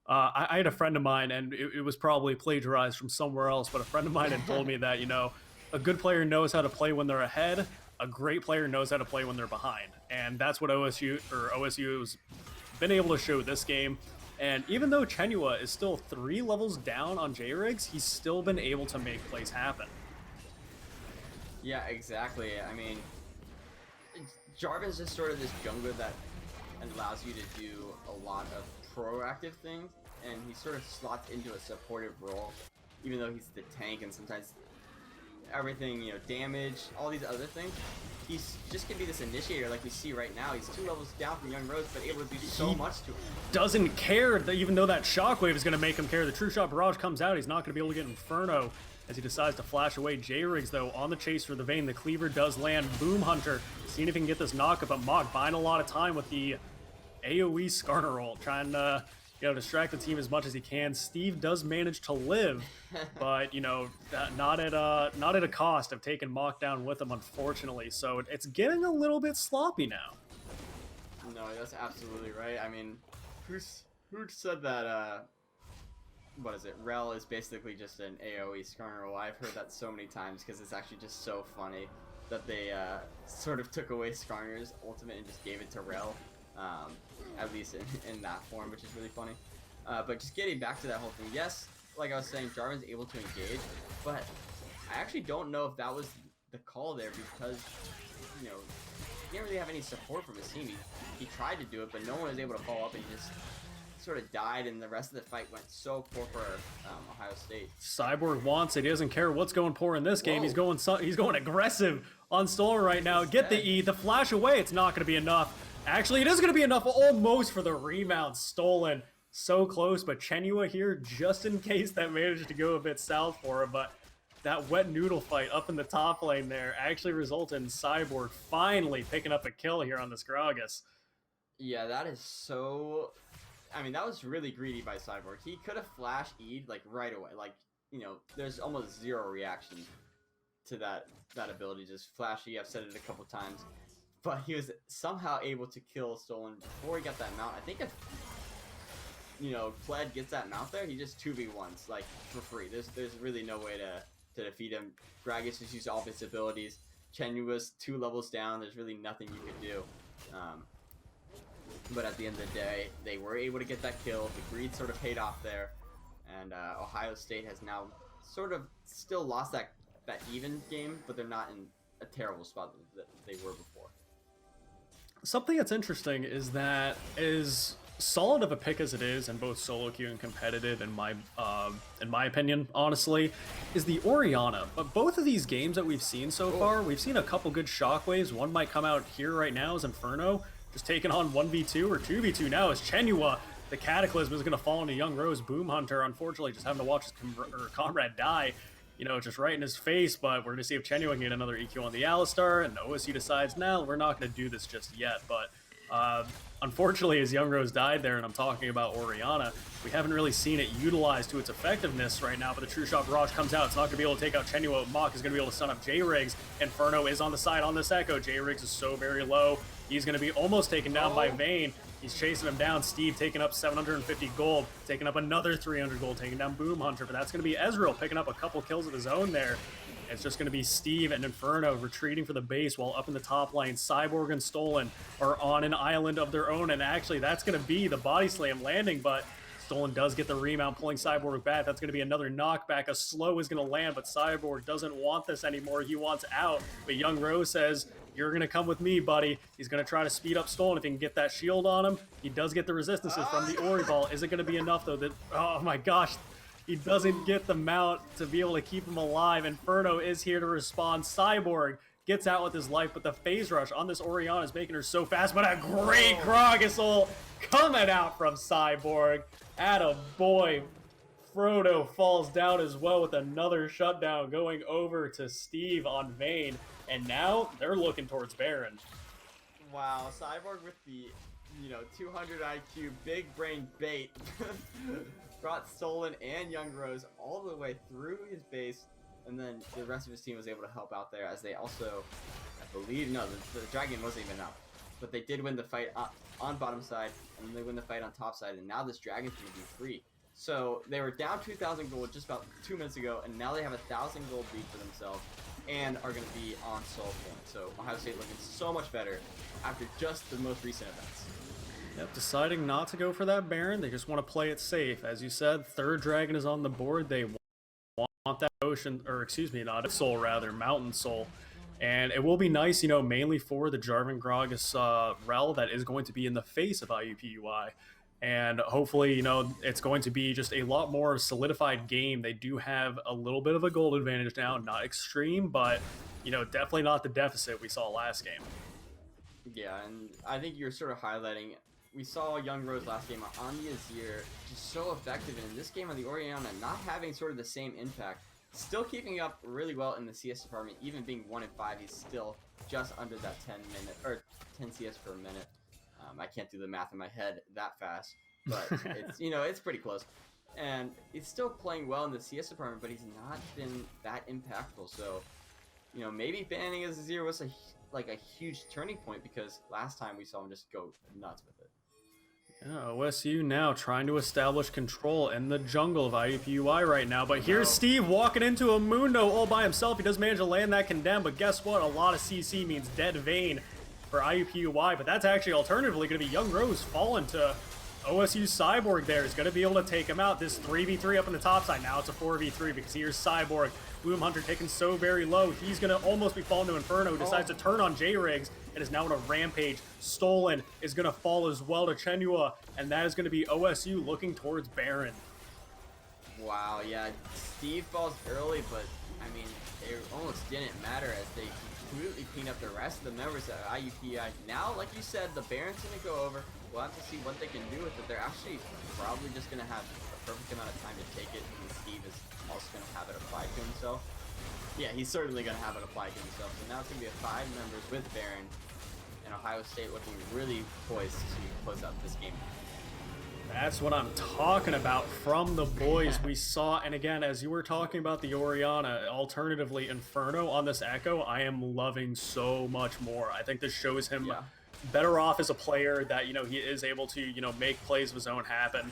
I had a friend of mine, and it was probably plagiarized from somewhere else, but a friend of mine had told me that, you know, a good player knows how to play when they're ahead, a great player knows how to play when they're behind, and that's what OSU has been able to show this game. And even though Chenua is still 3 levels down on J-Riggs, he's still been able to make plays happen. Yeah, exactly. I mean, Jarvan's just sort of this jungler that allows you to do a lot of proactive things, and he sort of slots into a supportive role, even though he's the tank and sometimes everything, you know, damage, all these other things. He's just gonna be this initiator like we see right now. He's 2 levels down from Young Rose, but able to do so much to him. Doesn't care that even though that shockwave is gonna make him care. The True Shot Barrage comes out, he's not gonna be able to get Inferno as he decides to flash away. J-Riggs, though, on the chase for the Vayne. The cleaver does land. Boom Hunter seeing if he can get this knockup, but Mach buying a lot of time with the AoE Skarner roll, trying to distract the team as much as he can. Steve does manage to live, but not at a cost of taking Mach down with him, unfortunately. So it's getting a little bit sloppy now. No, that's absolutely right. I mean, who said that? What is it? Rel is basically just an AoE Skarner roll. I've heard that so many times because it's actually just so funny that they sort of took away Skarner's ultimate and just gave it to Rel. At least in that form, which is really funny. But just getting back to that whole thing, yes, like I was saying, Jarvan's able to engage, but I actually don't know if that was the call there because, he didn't really have any support from his team. He tried to do it, but no one was able to follow up, and he just sort of died, and the rest of the fight went so poor for Ohio State. Cyborg wants it. He doesn't care what's going poor in this game. He's going aggressive on Stolen right now. Get the E, the flash away. It's not going to be enough. Actually, it is going to be enough almost for the remount. Stolen so close, but Chenua here just in case that managed to go a bit south for him. But that wet noodle fight up in the top lane there actually resulted in Cyborg finally picking up a kill here on this Gragas. Yeah, that is so... I mean, that was really greedy by Cyborg. He could have flash E'd like right away. Like, there's almost zero reaction to that ability. Just flash E, I've said it a couple times. But he was somehow able to kill Stolen before he got that mount. I think if, Pled gets that mount there, he just 2v1s, like, for free. There's really no way to defeat him. Gragas just used all of his abilities. Chenua's 2 levels down. There's really nothing you could do. But at the end of the day, they were able to get that kill. The greed sort of paid off there. And Ohio State has now sort of still lost that even game, but they're not in a terrible spot that they were before. Something that's interesting is that as solid of a pick as it is in both solo queue and competitive, in my opinion, honestly, is the Orianna. But both of these games that we've seen so far, we've seen a couple good shockwaves. One might come out here right now is Inferno, just taking on 1v2 or 2v2 now as Chenua. The Cataclysm is going to fall into Young Rose. Boom Hunter, unfortunately, just having to watch his comrade die, just right in his face. But we're going to see if Chenua can get another EQ on the Alistar, and OSU decides, nah, we're not going to do this just yet. But unfortunately, as Young Rose died there, and I'm talking about Orianna, we haven't really seen it utilized to its effectiveness right now. But the True Shot Barrage comes out. It's not going to be able to take out Chenua. Mach is going to be able to stun up J-Riggs. Inferno is on the side on this Echo. J-Riggs is so very low. He's going to be almost taken down by Vayne. He's chasing him down. Steve taking up 750 gold, taking up another 300 gold, taking down Boom Hunter. But that's going to be Ezreal picking up a couple kills of his own there. It's just going to be Steve and Inferno retreating for the base while up in the top lane, Cyborg and Stolen are on an island of their own. And actually, that's going to be the body slam landing, but Stolen does get the remount, pulling Cyborg back. That's going to be another knockback. A slow is going to land, but Cyborg doesn't want this anymore. He wants out. But Young Rose says, you're going to come with me, buddy. He's going to try to speed up Stolen if he can get that shield on him. He does get the resistances from the Ori Ball. Is it going to be enough, though? Oh, my gosh. He doesn't get the mount to be able to keep him alive. Inferno is here to respond. Cyborg gets out with his life, but the phase rush on this Orianna is making her so fast. But a great Gragas coming out from Cyborg. Atta boy. Frodo falls down as well with another shutdown going over to Steve on Vayne. And now they're looking towards Baron. Wow, Cyborg with the, 200 IQ big brain bait brought Stolen and Young Rose all the way through his base, and then the rest of his team was able to help out there as they also, I believe, no, the dragon wasn't even up, but they did win the fight on bottom side, and then they win the fight on top side, and now this dragon's going to be free. So they were down 2,000 gold just about 2 minutes ago, and now they have 1,000 gold lead for themselves and are going to be on soul point. So Ohio State looking so much better after just the most recent events. Yep, deciding not to go for that Baron. They just want to play it safe. As you said, third dragon is on the board. They want that not soul, rather, mountain soul. And it will be nice, mainly for the Jarvan Gragas rel that is going to be in the face of IUPUI. And hopefully, it's going to be just a lot more solidified game. They do have a little bit of a gold advantage now, not extreme, but, definitely not the deficit we saw last game. Yeah, and I think you're sort of highlighting, we saw Young Rose last game on the Azir, just so effective, and in this game on the Orianna, not having sort of the same impact. still keeping up really well in the CS department, even being 1-5. He's still just under that 10 CS per minute. I can't do the math in my head that fast, but it's it's pretty close. And he's still playing well in the CS department, but he's not been that impactful. So, maybe banning Azir was a huge turning point, because last time we saw him just go nuts with it. Yeah, OSU now trying to establish control in the jungle of IUPUI right now. But here's Steve walking into a Mundo all by himself. He does manage to land that condemn, but guess what? A lot of CC means dead vein for IUPUI. But that's actually alternatively going to be Young Rose falling to OSU's Cyborg there. Is going to be able to take him out. This 3v3 up on the top side. Now it's a 4v3 because here's Cyborg. Bloom Hunter taken so very low. He's going to almost be falling to Inferno. Decides to turn on J-Riggs and is now in a rampage. Stolen is going to fall as well to Chenua, and that is going to be OSU looking towards Baron. Wow, yeah. Steve falls early, but, I mean, it almost didn't matter as they completely cleaned up the rest of the members of IUPUI. Now, like you said, the Baron's going to go over. We'll have to see what they can do with it. They're actually probably just going to have the perfect amount of time to take it, and Steve is also going to have it applied to himself. Yeah, he's certainly going to have it applied to himself. So now it's going to be 5 members with Baron, and Ohio State looking really poised to close out this game. That's what I'm talking about from the boys we saw. And again, as you were talking about the Orianna, alternatively Inferno on this Echo, I am loving so much more. I think this shows him better off as a player, that, he is able to, make plays of his own happen.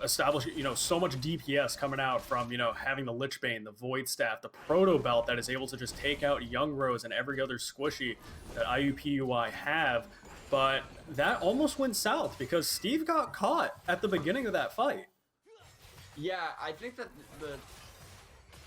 Establish, so much DPS coming out from, having the Lichbane, the Void Staff, the Proto Belt that is able to just take out Young Rose and every other squishy that IUPUI have. But that almost went south because Steve got caught at the beginning of that fight. Yeah, I think that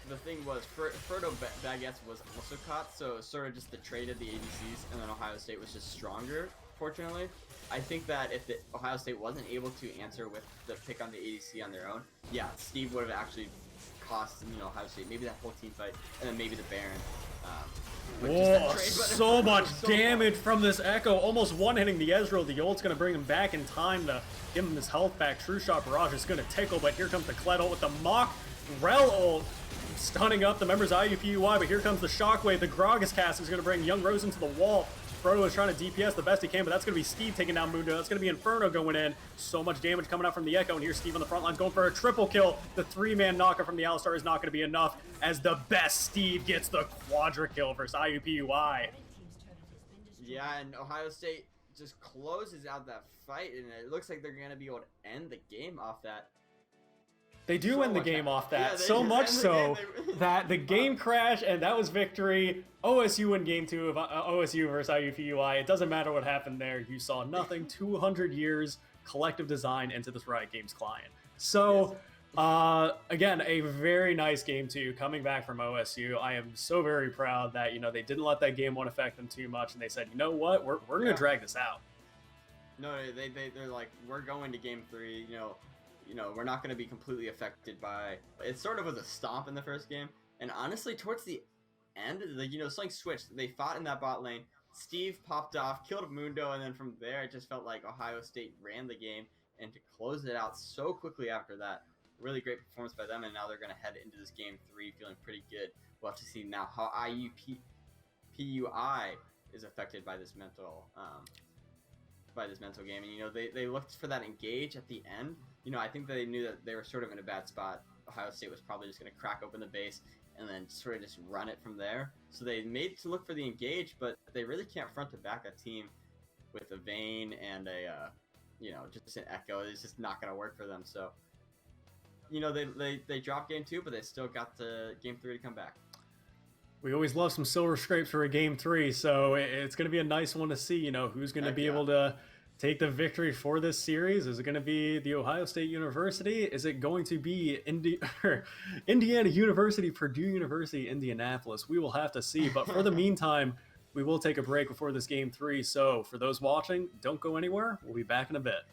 the thing was, Frodo Baguettes was also caught, so it was sort of just the trade of the ADCs, and then Ohio State was just stronger, fortunately. I think that if Ohio State wasn't able to answer with the pick on the ADC on their own, yeah, Steve would have actually cost Ohio State maybe that whole team fight, and then maybe the Baron. So much damage from this Echo, almost one-hitting the Ezreal. The ult's going to bring him back in time to give him his health back. True Shot Barrage is going to tickle, but here comes the Kled ult with the Mock Rel ult, stunning up the members of IUPUI, but here comes the Shockwave. The Gragas cast is going to bring Young Rose into the wall. Frodo is trying to DPS the best he can, but that's going to be Steve taking down Mundo. That's going to be Inferno going in. So much damage coming out from the Echo, and here's Steve on the front lines going for a triple kill. The 3-man knocker from the Alistar is not going to be enough, as the best Steve gets the quadra kill versus IUPUI. Yeah, and Ohio State just closes out that fight, and it looks like they're going to be able to end the game off that. They do end the game off that, so much so that the game crashed, and that was victory. OSU win game 2 of OSU versus IUPUI. It doesn't matter what happened there. You saw nothing. 200 years collective design into this Riot Games client. So, again, a very nice game 2 coming back from OSU. I am so very proud that, they didn't let that game 1 affect them too much, and they said, you know what, we're going to drag this out. No, they're like, we're going to game 3, we're not going to be completely affected by. It sort of was a stomp in the first game, and honestly, towards the end, something switched. They fought in that bot lane. Steve popped off, killed Mundo, and then from there, it just felt like Ohio State ran the game, and to close it out so quickly after that, really great performance by them. And now they're going to head into this game 3 feeling pretty good. We'll have to see now how IUPUI is affected by this mental game. And they looked for that engage at the end. I think they knew that they were sort of in a bad spot. Ohio State was probably just going to crack open the base and then sort of just run it from there. So they made to look for the engage, but they really can't front to back a team with a Vayne and a just an Echo. It's just not going to work for them. So they dropped game 2, but they still got the game 3 to come back. We always love some silver scrapes for a game 3, so it's going to be a nice one to see, who's going to be able to take the victory for this series. Is it going to be the Ohio State University? Is it going to be Indiana University, Purdue University, Indianapolis? We will have to see, but for the meantime, we will take a break before this game 3, so for those watching, don't go anywhere. We'll be back in a bit.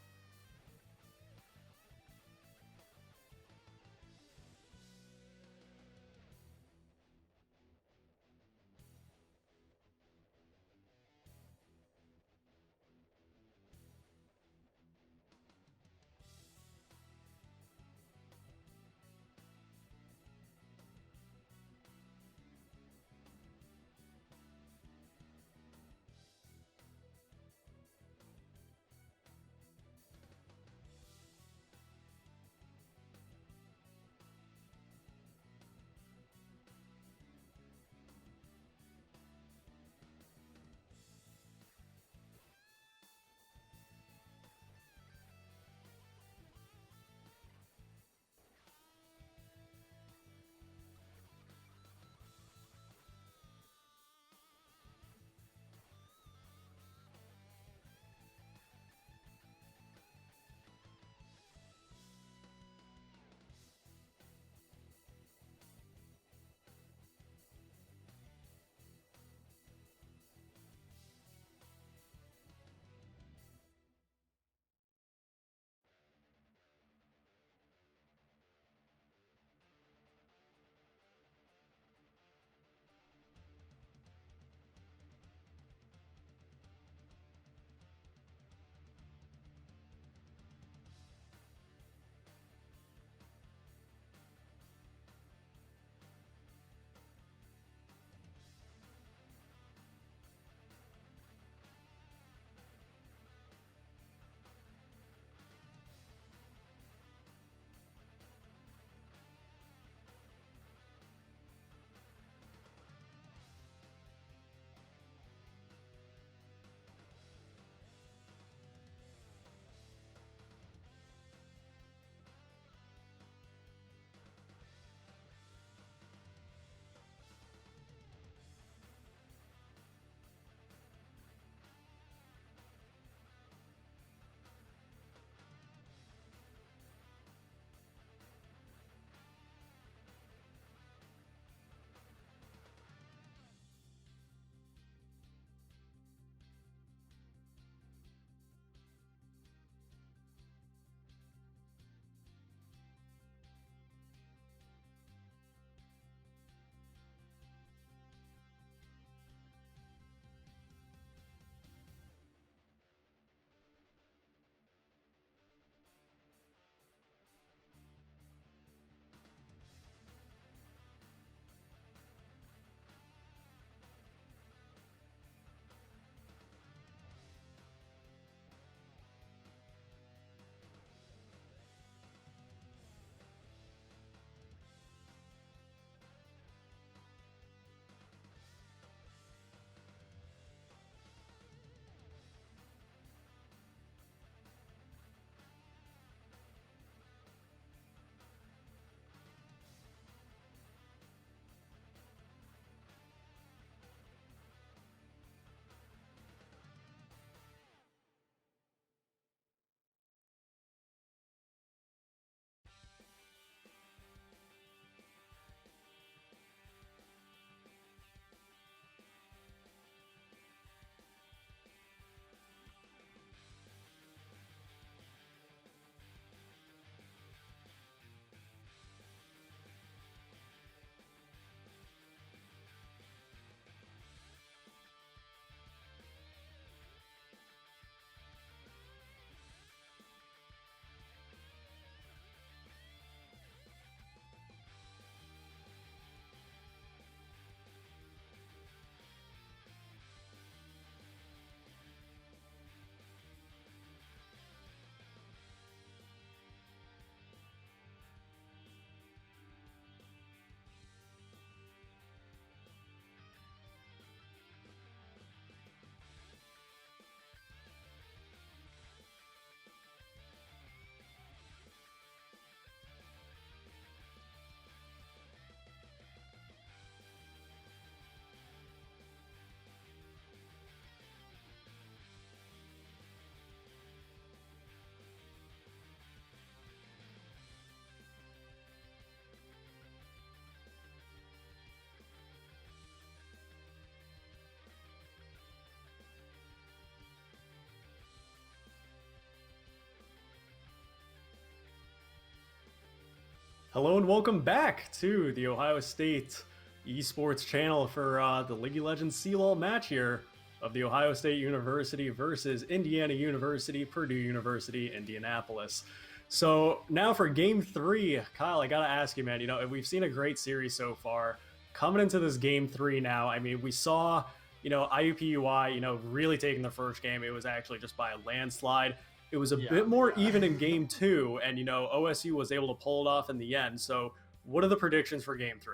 Hello and welcome back to the Ohio State esports channel for the League of Legends CLOL match here of the Ohio State University versus Indiana University, Purdue University, Indianapolis. So now for game 3, Kyle, I gotta ask you, man, you know, we've seen a great series so far. Coming into this game 3 now, I mean, we saw, you know, IUPUI, you know, really taking the first game. It was actually just by a landslide. It was a bit more even in game 2, and, you know, OSU was able to pull it off in the end. So what are the predictions for game 3?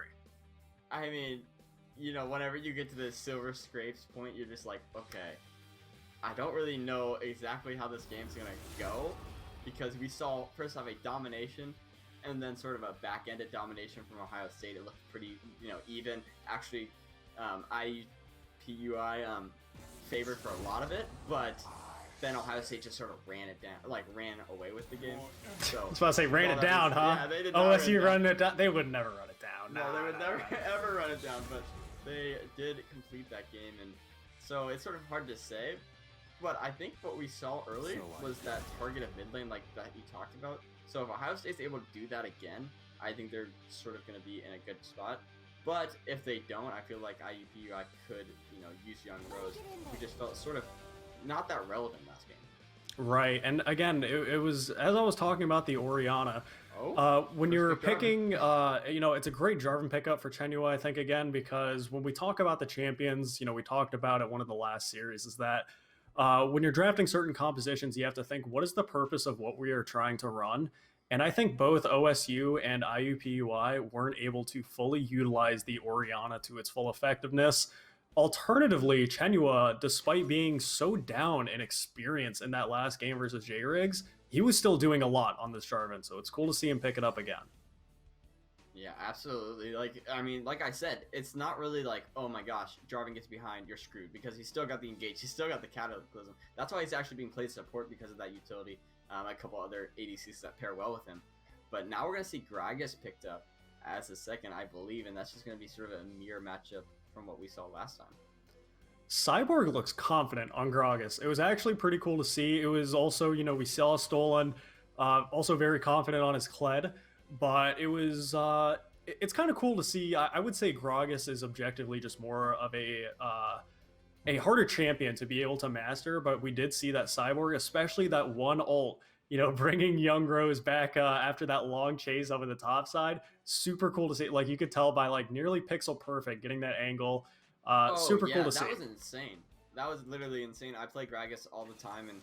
I mean, you know, whenever you get to the silver scrapes point, you're just like, okay, I don't really know exactly how this game's gonna go, because we saw first off a domination and then sort of a back-ended domination from Ohio State. It looked pretty, you know, even. Actually, IUPUI favored for a lot of it, but then Ohio State just sort of ran away with the game. So I was about to say, ran it down, huh? Yeah, they did OSU running it down. They would never run it down. No, they would never ever run it down, but they did complete that game, and so it's sort of hard to say. But I think what we saw early was that target of mid lane, like that you talked about. So if Ohio State's able to do that again, I think they're sort of going to be in a good spot. But if they don't, I feel like IUPUI could, you know, use Young Rose, who just felt sort of not that relevant last game. Right, and again, it was, as I was talking about the Orianna, when you're picking, you know, it's a great Jarvan pickup for Chenua, I think, again, because when we talk about the champions, you know, we talked about it one of the last series, is that when you're drafting certain compositions, you have to think, what is the purpose of what we are trying to run? And I think both OSU and IUPUI weren't able to fully utilize the Orianna to its full effectiveness. Alternatively, Chenua, despite being so down in experience in that last game versus J-Riggs, he was still doing a lot on this Jarvan, so it's cool to see him pick it up again. Yeah, absolutely. Like, I mean, like I said, it's not really like, oh my gosh, Jarvan gets behind, you're screwed, because he's still got the engage, he's still got the cataclysm. That's why he's actually being played support, because of that utility. A couple other ADCs that pair well with him. But now we're going to see Gragas picked up as the second, I believe, and that's just going to be sort of a mirror matchup from what we saw last time. Cyborg looks confident on Gragas. It was actually pretty cool to see. It was also, you know, we saw Stolen also very confident on his Kled, but it was, it's kind of cool to see. I would say Gragas is objectively just more of a harder champion to be able to master, but we did see that Cyborg, especially that one ult, you know, bringing Young Rose back after that long chase over the top side, super cool to see. Like, you could tell by, like, nearly pixel perfect getting that angle. Super cool to see. That was insane. That was literally insane. I play Gragas all the time, and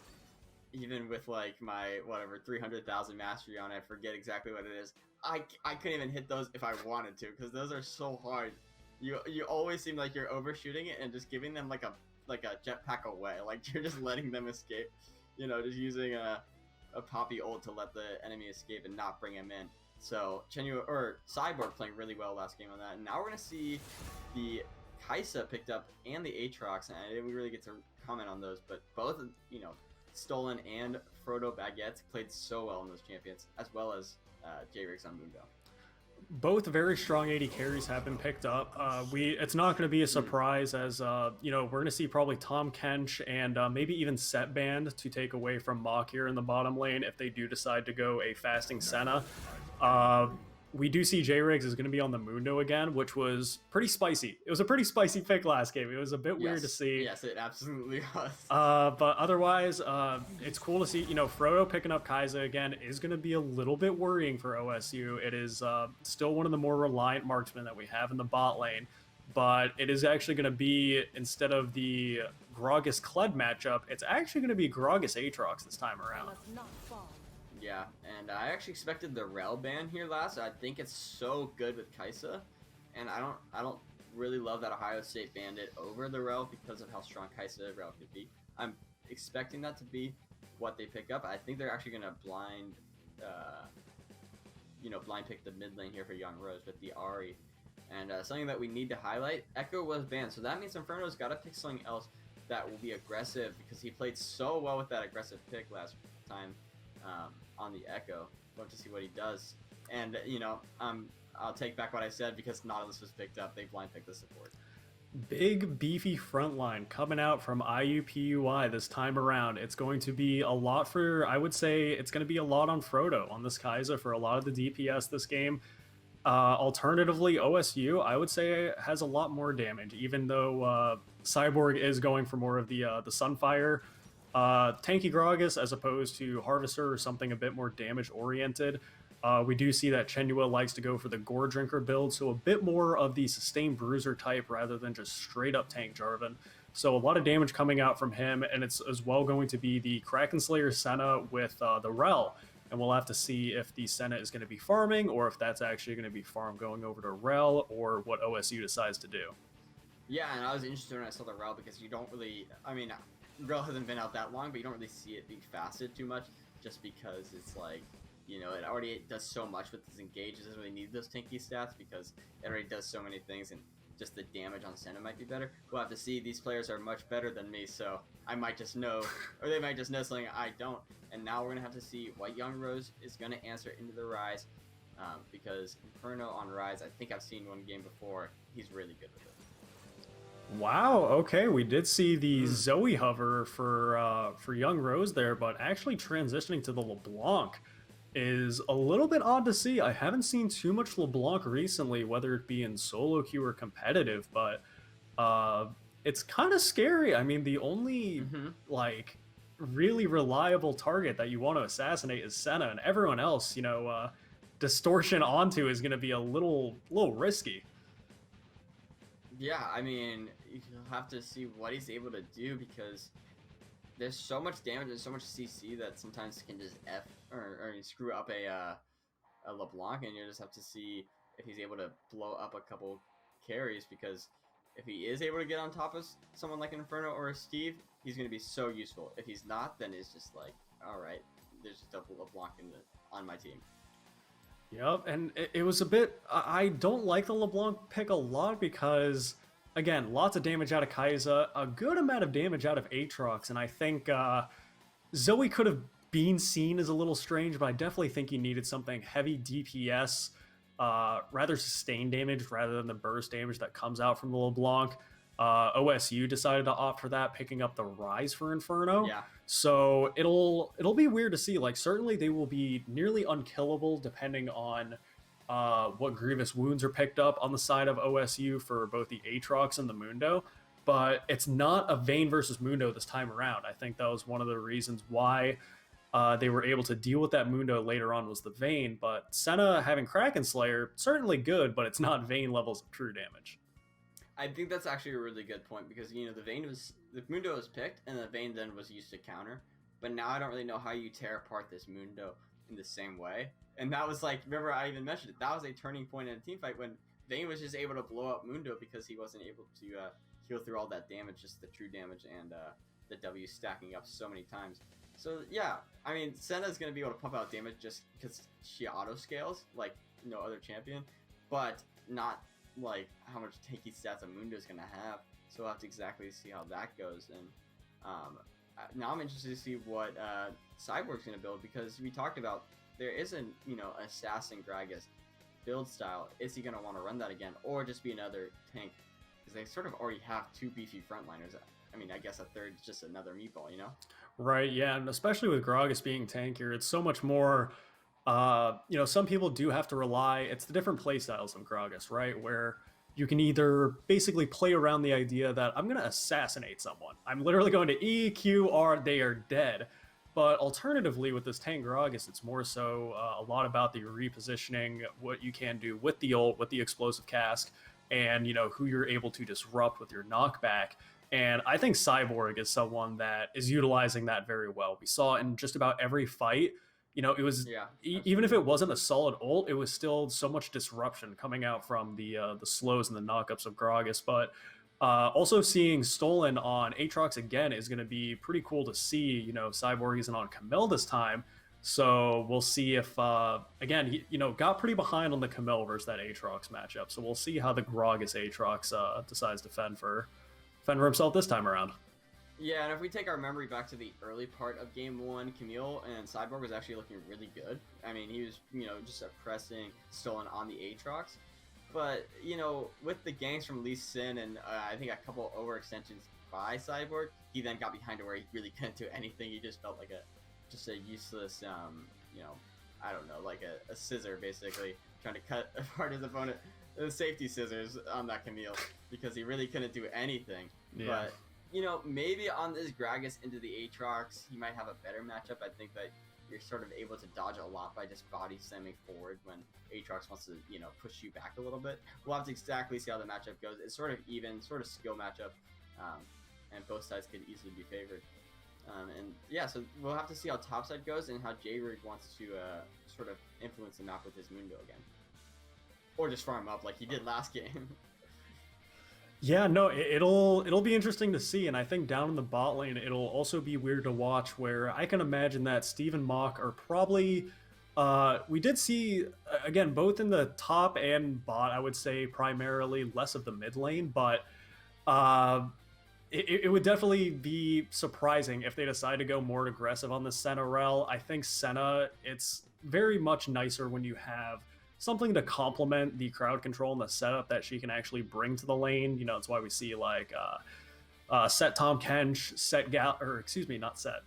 even with, like, my, whatever, 300,000 mastery on it, I forget exactly what it is. I couldn't even hit those if I wanted to, because those are so hard. You always seem like you're overshooting it and just giving them like a jetpack away. Like, you're just letting them escape. You know, just using a Poppy ult to let the enemy escape and not bring him in. So Chenua or Cyborg playing really well last game on that. And now we're gonna see the Kai'Sa picked up and the Aatrox, and I didn't really get to comment on those, but both, you know, Stolen and Frodo Baguettes played so well in those champions, as well as J-Riggs on Mundo. Both very strong AD carries have been picked up. It's not going to be a surprise, as you know, we're going to see probably Tom Kench and maybe even Setband to take away from Mach here in the bottom lane if they do decide to go a fasting Senna. We do see J-Riggs is going to be on the Mundo again, which was pretty spicy. It was a pretty spicy pick last game. It was a bit weird to see. Yes, it absolutely was. But otherwise, it's cool to see, you know, Frodo picking up Kai'Sa again is going to be a little bit worrying for OSU. It is still one of the more reliant marksmen that we have in the bot lane, but it is actually going to be, instead of the Gragas Kled matchup, it's actually going to be Gragas Aatrox this time around. Yeah, and I actually expected the Rel ban here last. I think it's so good with Kai'Sa, and I don't really love that Ohio State banned it over the Rel because of how strong Kai'Sa Rel could be. I'm expecting that to be what they pick up. I think they're actually gonna blind pick the mid lane here for Young Rose with the Ahri. And something that we need to highlight: Echo was banned, so that means Inferno's got to pick something else that will be aggressive, because he played so well with that aggressive pick last time. On the Echo. Love to see what he does. And, you know, I'll take back what I said, because Nautilus was picked up. They blind picked the support. Big beefy front line coming out from IUPUI this time around. It's going to be a lot for, I would say, it's going to be a lot on Frodo, on this Kaiser for a lot of the DPS this game. Alternatively, OSU, I would say, has a lot more damage, even though Cyborg is going for more of the Sunfire tanky Gragas as opposed to Harvester or something a bit more damage oriented. We do see that Chenua likes to go for the Gore Drinker build, so a bit more of the sustained bruiser type rather than just straight up tank Jarvan. So a lot of damage coming out from him, and it's as well going to be the Kraken Slayer Senna with the Rel. And we'll have to see if the Senna is going to be farming, or if that's actually going to be farm going over to Rel, or what OSU decides to do. Yeah, and I was interested when I saw the Rel because you don't really, I mean, Rel hasn't been out that long, but you don't really see it being fasted too much, just because it's like, you know, it already does so much with its engage. It doesn't really need those tanky stats because it already does so many things, and just the damage on Senna might be better. We'll have to see. These players are much better than me, so I might just know, or they might just know something I don't. And now we're going to have to see what Young Rose is going to answer into the Rise, because Inferno on Rise, I think I've seen one game before. He's really good with it. Wow, okay, we did see the Zoe hover for Young Rose there, but actually transitioning to the LeBlanc is a little bit odd to see. I haven't seen too much LeBlanc recently, whether it be in solo queue or competitive, but it's kind of scary. I mean, the only like really reliable target that you want to assassinate is Senna, and everyone else, you know, distortion onto is going to be a little risky. Yeah, I mean, you'll have to see what he's able to do because there's so much damage and so much CC that sometimes can just F or screw up a LeBlanc, and you just have to see if he's able to blow up a couple carries, because if he is able to get on top of someone like Inferno or a Steve, he's going to be so useful. If he's not, then it's just like, all right, there's just a LeBlanc on my team. Yep, and it was a bit, I don't like the LeBlanc pick a lot because, again, lots of damage out of Kai'Sa, a good amount of damage out of Aatrox, and I think Zoe could have been seen as a little strange, but I definitely think he needed something heavy DPS, rather sustained damage rather than the burst damage that comes out from the LeBlanc. OSU decided to opt for that, picking up the Rise for Inferno. Yeah. So it'll be weird to see. Like, certainly they will be nearly unkillable depending on what grievous wounds are picked up on the side of OSU for both the Aatrox and the Mundo. But it's not a Vayne versus Mundo this time around. I think that was one of the reasons why they were able to deal with that Mundo later on was the Vayne. But Senna having Kraken Slayer, certainly good, but it's not Vayne levels of true damage. I think that's actually a really good point because, you know, the Mundo was picked and the Vayne then was used to counter, but now I don't really know how you tear apart this Mundo in the same way. And that was like, remember I even mentioned it, that was a turning point in a team fight when Vayne was just able to blow up Mundo because he wasn't able to heal through all that damage, just the true damage and the W stacking up so many times. So yeah, I mean, Senna's going to be able to pump out damage just because she auto scales like no other champion, but not like how much tanky stats a Mundo is going to have. So we'll have to exactly see how that goes. And now I'm interested to see what Cyborg's going to build, because we talked about there isn't, you know, Assassin Gragas build style. Is he going to want to run that again or just be another tank? Because they sort of already have two beefy frontliners. I mean, I guess a third is just another meatball, you know? Right, yeah, and especially with Gragas being tankier, it's so much more. You know, some people do have to rely, it's the different play styles of Gragas, right? Where you can either basically play around the idea that I'm going to assassinate someone. I'm literally going to EQR, they are dead. But alternatively, with this tank Gragas, it's more so a lot about the repositioning, what you can do with the ult, with the explosive cask, and, you know, who you're able to disrupt with your knockback. And I think Cyborg is someone that is utilizing that very well. We saw in just about every fight, you know, it was, even if it wasn't a solid ult, it was still so much disruption coming out from the slows and the knockups of Gragas. But also seeing Stolen on Aatrox again is going to be pretty cool to see. You know, Cyborg isn't on Camille this time. So we'll see if, again, he, you know, got pretty behind on the Camille versus that Aatrox matchup. So we'll see how the Gragas Aatrox decides to fend for himself this time around. Yeah, and if we take our memory back to the early part of Game 1, Camille and Cyborg was actually looking really good. I mean, he was, you know, just oppressing Stolen on the Aatrox. But, with the ganks from Lee Sin and I think a couple overextensions by Cyborg, he then got behind to where he really couldn't do anything. He just felt like a useless, I don't know, like a scissor basically, trying to cut apart his opponent. The safety scissors on that Camille because he really couldn't do anything. Yeah. But, maybe on this Gragas into the Aatrox, he might have a better matchup. I think that you're sort of able to dodge a lot by just body slamming forward when Aatrox wants to, push you back a little bit. We'll have to exactly see how the matchup goes. It's sort of even, sort of skill matchup, and both sides could easily be favored. So we'll have to see how topside goes and how J-Rig wants to sort of influence the map with his Mundo again. Or just farm up like he did last game. Yeah, no, it'll be interesting to see, and I think down in the bot lane, it'll also be weird to watch. Where I can imagine that Steve and Mock are probably. We did see again both in the top and bot. I would say primarily less of the mid lane, but it would definitely be surprising if they decide to go more aggressive on the Senna rel. I think Senna, it's very much nicer when you have something to complement the crowd control and the setup that she can actually bring to the lane. That's why we see like set Tom Kench, Senna set,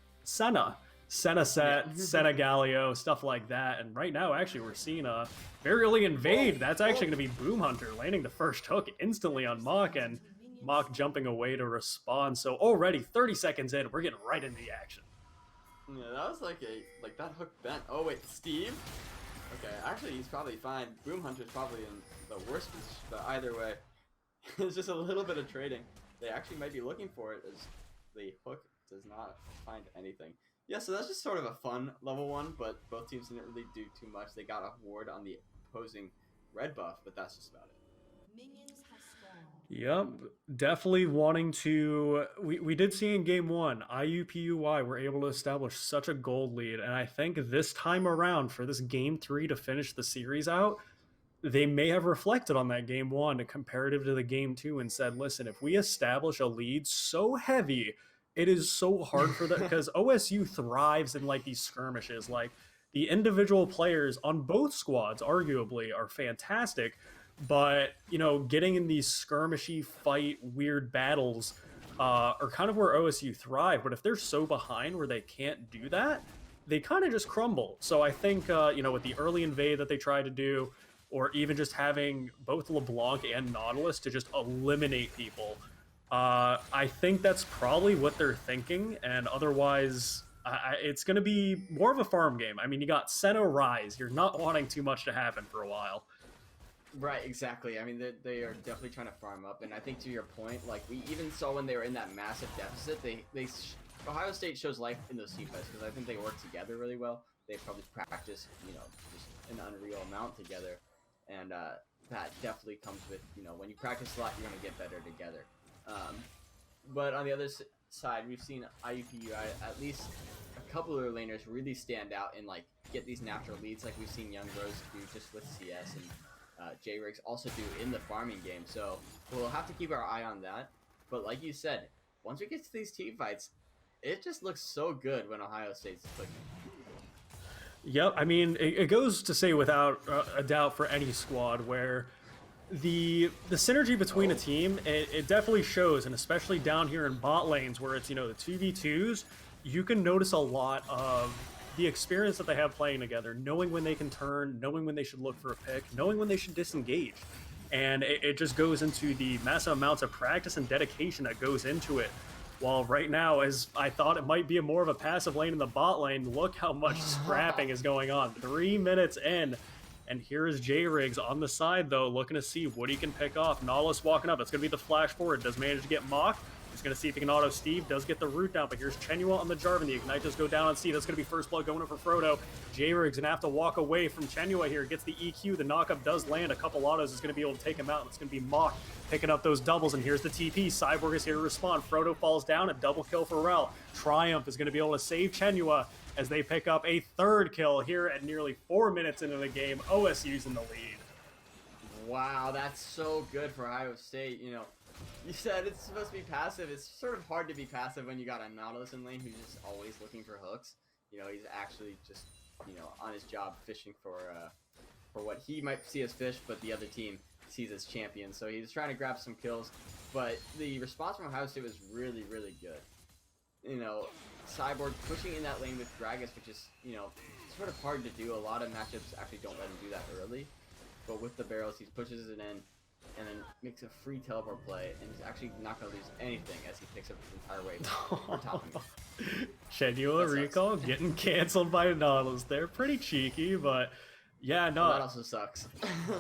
Senna Galio, stuff like that. And right now, actually, we're seeing a very early invade. That's actually going to be Boom Hunter landing the first hook instantly on Mock, and Mock jumping away to respond. So already 30 seconds in, we're getting right into the action. Yeah, that was like that hook bent. Oh wait, Steve? Okay, actually he's probably fine. Boom Hunter's probably in the worst position, but either way, it's just a little bit of trading. They actually might be looking for it as the hook does not find anything. Yeah, so that's just sort of a fun level 1, but both teams didn't really do too much. They got a ward on the opposing red buff, but that's just about it. Yep, definitely wanting to. We did see in game 1, IUPUI were able to establish such a gold lead, and I think this time around for this game 3 to finish the series out, they may have reflected on that game 1 comparative to the game 2 and said, listen, if we establish a lead so heavy, it is so hard for them because OSU thrives in like these skirmishes. Like the individual players on both squads arguably are fantastic. But, getting in these skirmishy fight weird battles are kind of where OSU thrive. But if they're so behind where they can't do that, they kind of just crumble. So I think, with the early invade that they try to do, or even just having both LeBlanc and Nautilus to just eliminate people, I think that's probably what they're thinking. And otherwise, it's going to be more of a farm game. I mean, you got Senna Rise. You're not wanting too much to happen for a while. Right, exactly. I mean, they are definitely trying to farm up, and I think to your point, like we even saw when they were in that massive deficit, Ohio State shows life in those team fights because I think they work together really well. They probably practice, just an unreal amount together, and that definitely comes with, when you practice a lot, you're gonna get better together. But on the other side, we've seen IUPUI, at least a couple of their laners really stand out and like get these natural leads, like we've seen Young Rose do just with CS and. J-Rigs also do in the farming game, so we'll have to keep our eye on that. But like you said, once we get to these team fights, it just looks so good when Ohio State's clicking. Yep, I mean, it goes to say without a doubt for any squad where the synergy between a team, it definitely shows, and especially down here in bot lanes where it's, the 2v2s, you can notice a lot of the experience that they have playing together, knowing when they can turn, knowing when they should look for a pick, knowing when they should disengage. And it just goes into the massive amounts of practice and dedication that goes into it. While right now, as I thought it might be more of a passive lane in the bot lane, look how much scrapping is going on. 3 minutes in, and here is J-Rigs on the side, though, looking to see what he can pick off. Nautilus walking up. It's going to be the flash forward. Does manage to get mocked. He's going to see if he can auto Steve. Does get the root down, but here's Chenua on the Jarvan. The Ignite does go down on Steve. That's going to be first blood going in for Frodo. J-Rig's going to have to walk away from Chenua here. Gets the EQ. The knockup does land. A couple autos is going to be able to take him out. It's going to be Mock picking up those doubles, and here's the TP. Cyborg is here to respond. Frodo falls down. A double kill for Rel. Triumph is going to be able to save Chenua as they pick up a third kill here at nearly 4 minutes into the game. OSU's in the lead. Wow, that's so good for Ohio State. You said it's supposed to be passive. It's sort of hard to be passive when you got a Nautilus in lane who's just always looking for hooks. He's actually just, on his job fishing for what he might see as fish, but the other team sees as champion. So he's trying to grab some kills, but the response from Ohio State was really, really good. You know, Cyborg pushing in that lane with Gragas, which is, you know, sort of hard to do. A lot of matchups actually don't let him do that early. But with the barrels, he pushes it in and then makes a free teleport play, and he's actually not going to lose anything as he picks up his entire wave for topping it. Genuine recall getting canceled by Nautilus. They're pretty cheeky, but yeah, no. Well, that also sucks.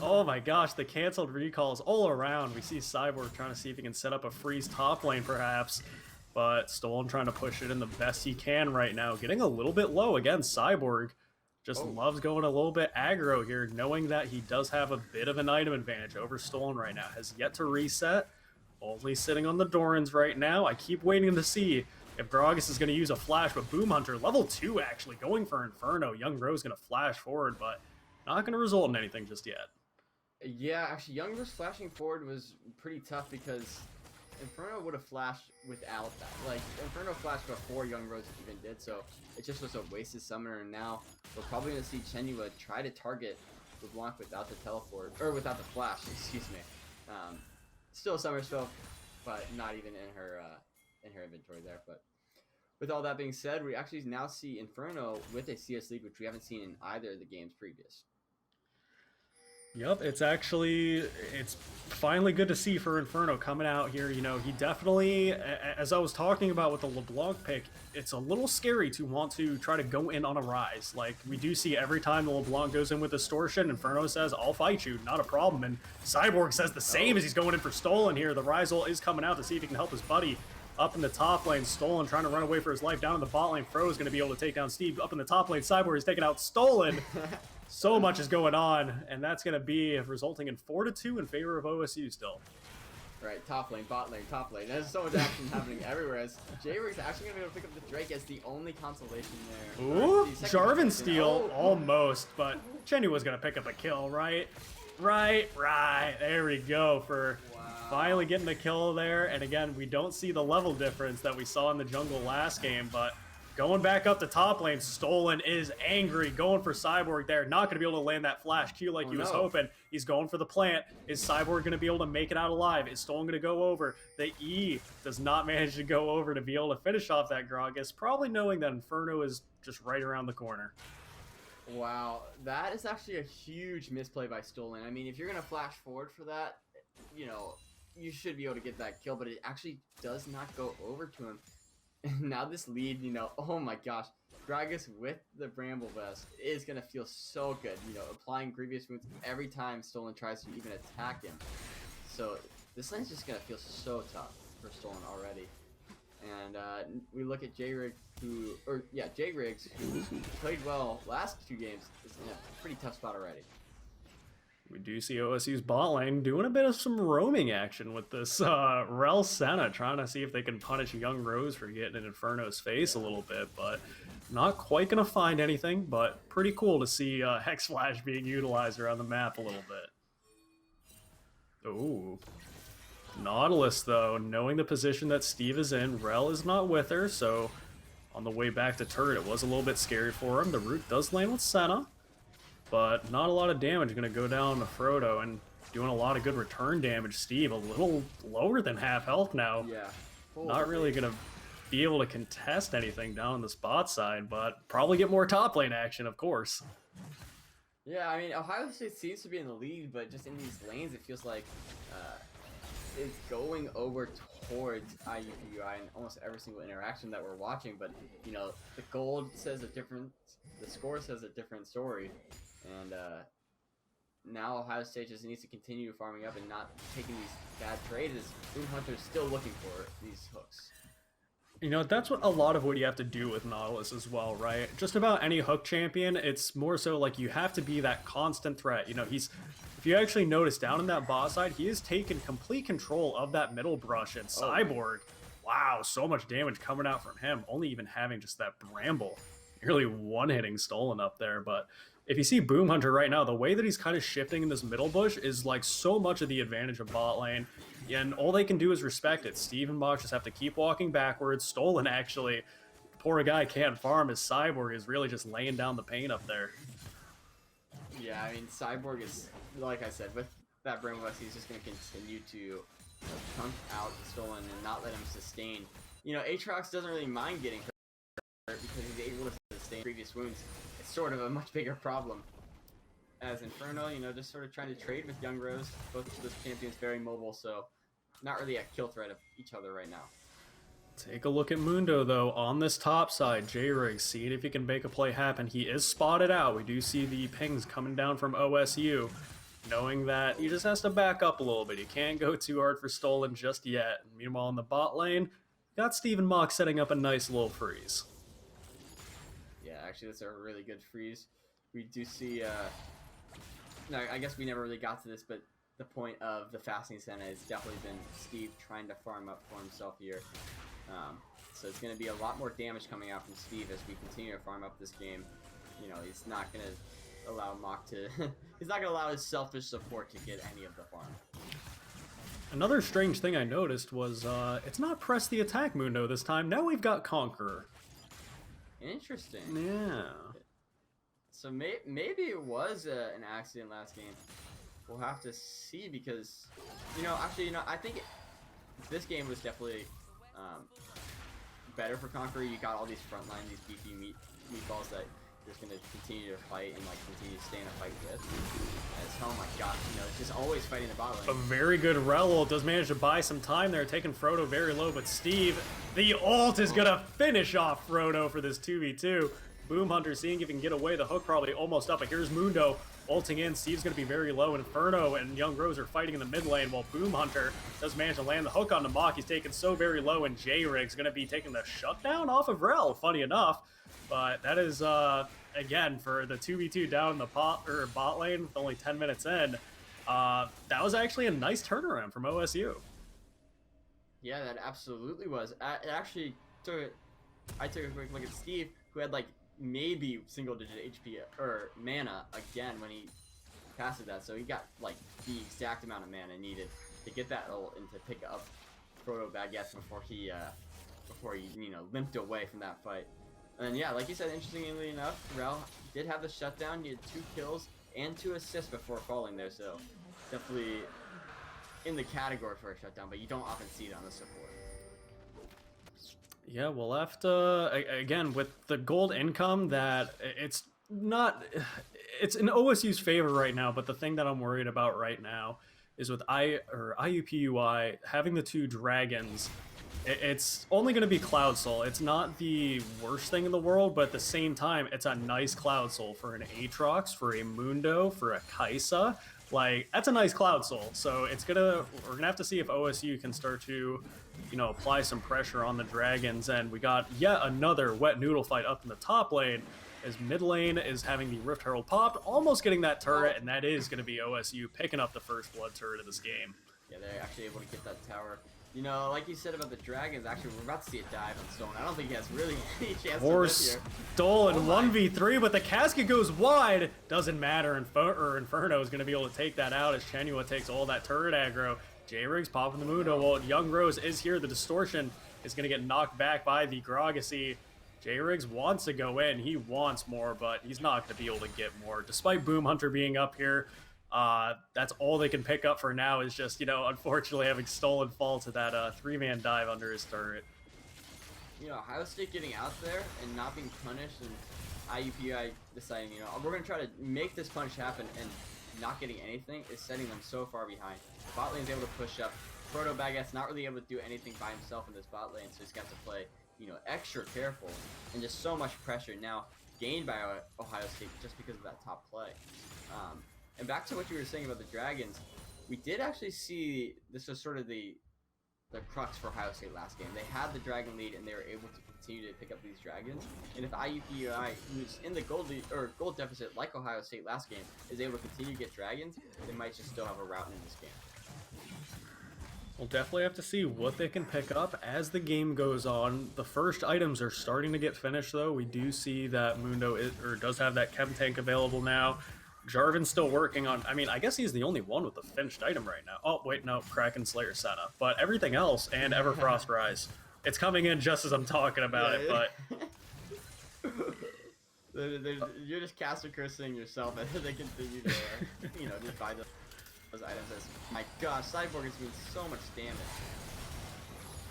Oh my gosh, the canceled recalls all around. We see Cyborg trying to see if he can set up a freeze top lane perhaps, but Stolen trying to push it in the best he can right now. Getting a little bit low again. Cyborg just loves going a little bit aggro here, knowing that he does have a bit of an item advantage over Stolen right now. Has yet to reset. Only sitting on the Dorans right now. I keep waiting to see if Gragas is going to use a flash, but Boom Hunter, level 2 actually, going for Inferno. Young Rose going to flash forward, but not going to result in anything just yet. Yeah, actually, Young Rose flashing forward was pretty tough because Inferno would have flashed without that. Like, Inferno flashed before Young Rose even did, so it just was a wasted summoner, and now we're probably going to see Chenua try to target LeBlanc without the teleport, or without the flash, excuse me. Still a summer spell, but not even in her inventory there. But with all that being said, we actually now see Inferno with a CS lead, which we haven't seen in either of the games previous. Yep, it's finally good to see for Inferno coming out here. You know, he definitely, as I was talking about with the LeBlanc pick, it's a little scary to want to try to go in on a rise. Like, we do see every time the LeBlanc goes in with Distortion, Inferno says, I'll fight you, not a problem. And Cyborg says the same as he's going in for Stolen here. The Rise ult is coming out to see if he can help his buddy. Up in the top lane, Stolen trying to run away for his life. Down in the bot lane, Fro is going to be able to take down Steve. Up in the top lane, Cyborg is taking out Stolen. So much is going on, and that's going to be resulting in 4-2 in favor of OSU still. Right, top lane, bot lane, top lane. There's so much action happening everywhere. As J-Rig's actually going to be able to pick up the Drake as the only consolation there. Ooh, Jarvan steal, almost, but Chenua was going to pick up a kill, right? Right. There we go for finally getting the kill there. And again, we don't see the level difference that we saw in the jungle last game, but going back up the top lane, Stolen is angry, going for Cyborg there. Not going to be able to land that flash Q like he was hoping. He's going for the plant. Is Cyborg going to be able to make it out alive? Is Stolen going to go over? The E does not manage to go over to be able to finish off that Gragas, probably knowing that Inferno is just right around the corner. Wow, that is actually a huge misplay by Stolen. I mean, if you're going to flash forward for that, you know, you should be able to get that kill, but it actually does not go over to him. Now this lead, you know, oh my gosh, Gragas with the Bramble Vest is going to feel so good, you know, applying grievous wounds every time Stolen tries to even attack him. So this lane's just going to feel so tough for Stolen already. And we look at J-Riggs, who played well last 2 games, is in a pretty tough spot already. We do see OSU's bot lane doing a bit of some roaming action with this Rel Senna, trying to see if they can punish Young Rose for getting in Inferno's face a little bit, but not quite going to find anything, but pretty cool to see Hex Flash being utilized around the map a little bit. Ooh. Nautilus, though, knowing the position that Steve is in, Rel is not with her, so on the way back to turret, it was a little bit scary for him. The root does land with Senna, but not a lot of damage going to go down to Frodo, and doing a lot of good return damage. Steve, a little lower than half health now. Yeah. Not really going to be able to contest anything down on the spot side, but probably get more top lane action, of course. Yeah, I mean, Ohio State seems to be in the lead, but just in these lanes, it feels like it's going over towards IUPUI in almost every single interaction that we're watching. But, you know, the gold says a different, the score says a different story. And now Ohio State just needs to continue farming up and not taking these bad trades. Boom Hunter's still looking for these hooks. You know, that's what a lot of what you have to do with Nautilus as well, right? Just about any hook champion, it's more so like you have to be that constant threat. You know, if you actually notice down in that bot side, he has taken complete control of that middle brush, and Cyborg, wow, so much damage coming out from him, only even having just that Bramble. Nearly one-hitting Stolen up there, but if you see Boom Hunter right now, the way that he's kind of shifting in this middle bush is like so much of the advantage of bot lane. And all they can do is respect it. Steve and Box just have to keep walking backwards. Stolen, actually, poor guy can't farm. His Cyborg is really just laying down the pain up there. Yeah, I mean, Cyborg is, like I said, with that Brand West is just going to continue to chunk out Stolen and not let him sustain. Aatrox doesn't really mind getting hurt because he's able to sustain previous wounds. It's sort of a much bigger problem. As Inferno, just sort of trying to trade with Young Rose. Both of those champions very mobile, so not really a kill threat of each other right now. Take a look at Mundo, though, on this top side. J-Rig, seeing if he can make a play happen. He is spotted out. We do see the pings coming down from OSU, knowing that he just has to back up a little bit. He can't go too hard for Stolen just yet. And meanwhile, in the bot lane, got Steven Mock setting up a nice little freeze. Yeah, actually, that's a really good freeze. We do see... No, I guess we never really got to this, but the point of the fasting Senna has definitely been Steve trying to farm up for himself here. So it's going to be a lot more damage coming out from Steve as we continue to farm up this game. He's not going to allow Mock to... he's not going to allow his selfish support to get any of the farm. Another strange thing I noticed was it's not press the attack Mundo this time. Now we've got Conqueror. Interesting. Yeah. So maybe it was an accident last game. We'll have to see because, I think this game was definitely better for Conqueror. You got all these frontline, these beefy meatballs that you're just going to continue to fight and continue to stay in a fight with. As, oh my gosh, it's just always fighting the bot lane. A very good Rel does manage to buy some time there, taking Frodo very low, but Steve, the ult is going to finish off Frodo for this 2v2. Boom Hunter seeing if he can get away. The hook probably almost up, but here's Mundo ulting in. Steve's going to be very low. Inferno and Young Rose are fighting in the mid lane while Boom Hunter does manage to land the hook on the Mock. He's taken so very low, and J-Rig's going to be taking the shutdown off of Rel, funny enough. But that is, again, for the 2v2 down in the bot lane with only 10 minutes in, that was actually a nice turnaround from OSU. Yeah, that absolutely was. It actually I took a quick look at Steve, who had maybe single-digit HP or mana again when he casted that, so he got the exact amount of mana needed to get that ult and to pick up Frodo Baguettes before he limped away from that fight. And yeah, like you said, interestingly enough, Rel did have the shutdown. He had 2 kills and 2 assists before falling there, so definitely in the category for a shutdown, but you don't often see it on the support. Yeah, we'll have to, again, with the gold income, that it's in OSU's favor right now, but the thing that I'm worried about right now is with IUPUI having the 2 dragons, it's only going to be Cloud Soul. It's not the worst thing in the world, but at the same time, it's a nice Cloud Soul for an Aatrox, for a Mundo, for a Kai'Sa. That's a nice Cloud Soul. So we're gonna have to see if OSU can start to, apply some pressure on the dragons. And we got yet another wet noodle fight up in the top lane, as mid lane is having the Rift Herald popped, almost getting that turret, and that is gonna be OSU picking up the first blood turret of this game. Yeah, they're actually able to get that tower. Like you said about the dragons, actually, we're about to see a dive on Stone. I don't think he has really any chance to live here. Stolen 1v3, but the casket goes wide. Doesn't matter. Inferno is going to be able to take that out as Chenua takes all that turret aggro. J-Rig's popping the Mundo while Young Rose is here. The distortion is going to get knocked back by the Gragasy. J-Riggs wants to go in. He wants more, but he's not going to be able to get more. Despite Boom Hunter being up here, that's all they can pick up for now is just, unfortunately having Stolen fall to that 3-man dive under his turret. Ohio State getting out there and not being punished, and IUPUI deciding, we're going to try to make this punish happen, and not getting anything is setting them so far behind. Bot lane's able to push up. Proto Baguette's not really able to do anything by himself in this bot lane, so he's got to play, extra careful, and just so much pressure now gained by Ohio State just because of that top play. And back to what you were saying about the Dragons, we did actually see this was sort of the crux for Ohio State last game. They had the Dragon lead and they were able to continue to pick up these Dragons. And if IUPUI, who's in the gold deficit like Ohio State last game, is able to continue to get Dragons, they might just still have a route in this game. We'll definitely have to see what they can pick up as the game goes on. The first items are starting to get finished, though. We do see that Mundo does have that chem tank available now. Jarvan's still working on, I guess he's the only one with a finished item right now. Oh, wait, no, Kraken Slayer Senna. But everything else, and Everfrost Rise. It's coming in just as I'm talking about it, but... You're just caster cursing yourself, and they continue to, just buy them. those items as, my gosh, Cyborg is doing so much damage.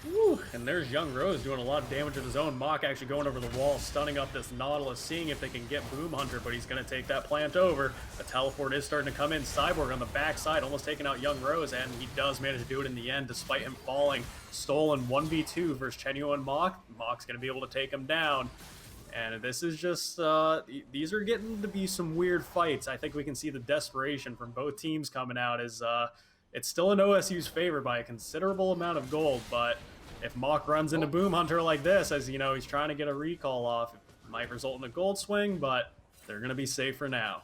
Woo. And there's Young Rose doing a lot of damage of his own. Mach actually going over the wall, stunning up this Nautilus, seeing if they can get Boom Hunter, but he's going to take that plant over. The teleport is starting to come in. Cyborg on the backside, almost taking out Young Rose, and he does manage to do it in the end, despite him falling. Stolen 1v2 versus Chenyu and Mach. Mach's going to be able to take him down. And this is just, these are getting to be some weird fights. I think we can see the desperation from both teams coming out as, it's still in OSU's favor by a considerable amount of gold, but if Mach runs into Boom Hunter like this, as you know, he's trying to get a recall off, it might result in a gold swing, but they're going to be safe for now.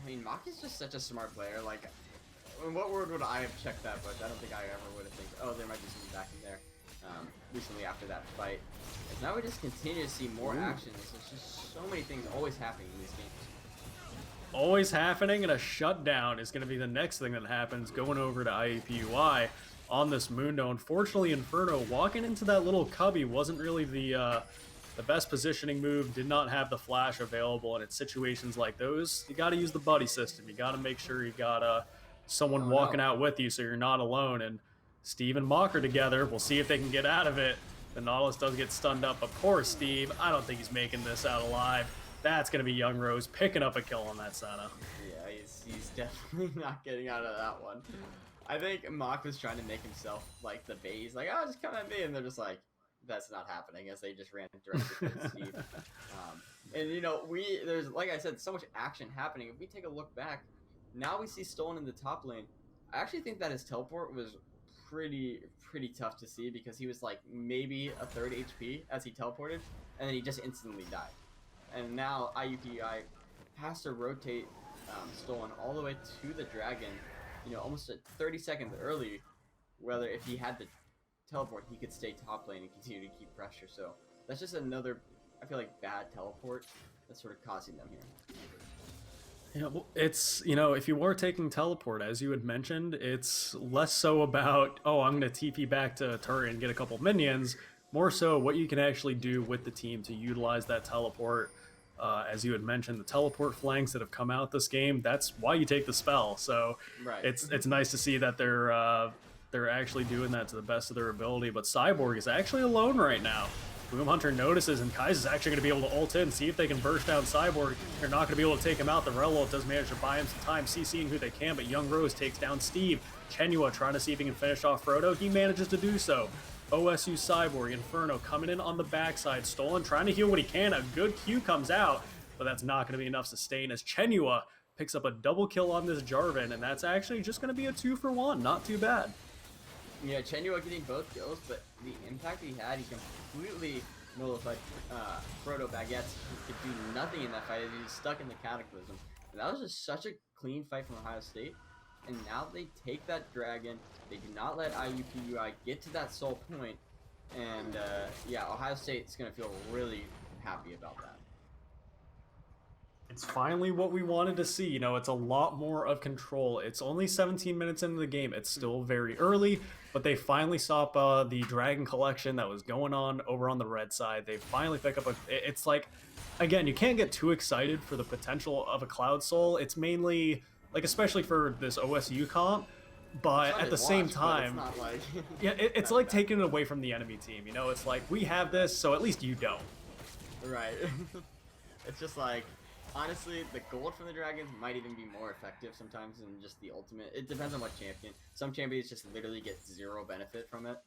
I mean, Mach is just such a smart player. Like, in what world would I have checked that, but I don't think I ever would have think, oh, there might be something back in there recently after that fight. And now we just continue to see more action. There's just so many things always happening in these games. Always happening, and a shutdown is going to be the next thing that happens going over to IUPUI on this Mundo. Unfortunately, Inferno walking into that little cubby wasn't really the best positioning move, did not have the flash available, and in situations like those, you got to use the buddy system. You got to make sure you got someone walking out with you so you're not alone, and Steve and Mach are together. We'll see if they can get out of it. The Nautilus does get stunned up, but poor Steve, I don't think he's making this out alive. That's going to be Young Rose picking up a kill on that Senna. Yeah, he's definitely not getting out of that one. I think Mach was trying to make himself like the bait. He's like, oh, just come at me. And they're just like, that's not happening, as they just ran directly to Steve. And, you know, there's, like I said, so much action happening. If we take a look back, now we see Stolen in the top lane. I actually think that his teleport was pretty tough to see because he was like maybe a third HP as he teleported, and then he just instantly died. And now IUPUI has to rotate Stolen all the way to the dragon, you know, almost 30 seconds early, whether if he had the teleport, he could stay top lane and continue to keep pressure. So that's just another, I feel like, bad teleport that's sort of causing them here. Yeah, well, it's, you know, if you were taking teleport, as you had mentioned, it's less so about, oh, I'm going to TP back to turret and get a couple minions, more so what you can actually do with the team to utilize that teleport. As you had mentioned, the teleport flanks that have come out this game, that's why you take the spell. So right. It's nice to see that they're actually doing that to the best of their ability. But Cyborg is actually alone right now. Boom Hunter notices, and Kai's is actually going to be able to ult in, see if they can burst down Cyborg. They're not going to be able to take him out. The Rel ult does manage to buy him some time, CCing who they can, but Young Rose takes down Steve. Chenua trying to see if he can finish off Frodo. He manages to do so. OSU Cyborg, Inferno coming in on the backside. Stolen trying to heal what he can. A good Q comes out, but that's not going to be enough sustain as Chenua picks up a double kill on this Jarvan, and that's actually just going to be a 2-for-1. Not too bad. Yeah, Chenua getting both kills, but the impact he had, he completely nullified Frodo Baguettes. He could do nothing in that fight as he was stuck in the Cataclysm. And that was just such a clean fight from Ohio State. And now they take that dragon. They do not let IUPUI get to that soul point. And yeah, Ohio State's going to feel really happy about that. It's finally what we wanted to see. You know, it's a lot more of control. It's only 17 minutes into the game. It's still very early, but they finally stop the Dragon Collection that was going on over on the red side. They finally pick up it's like, again, you can't get too excited for the potential of a Cloud Soul. It's mainly, like, especially for this OSU comp, but at the same time, it's not like yeah, it's like taking it away from the enemy team. You know, it's like, we have this, so at least you don't. Right. It's just like, honestly, the gold from the dragons might even be more effective sometimes than just the ultimate. It depends on what champion. Some champions just literally get zero benefit from it,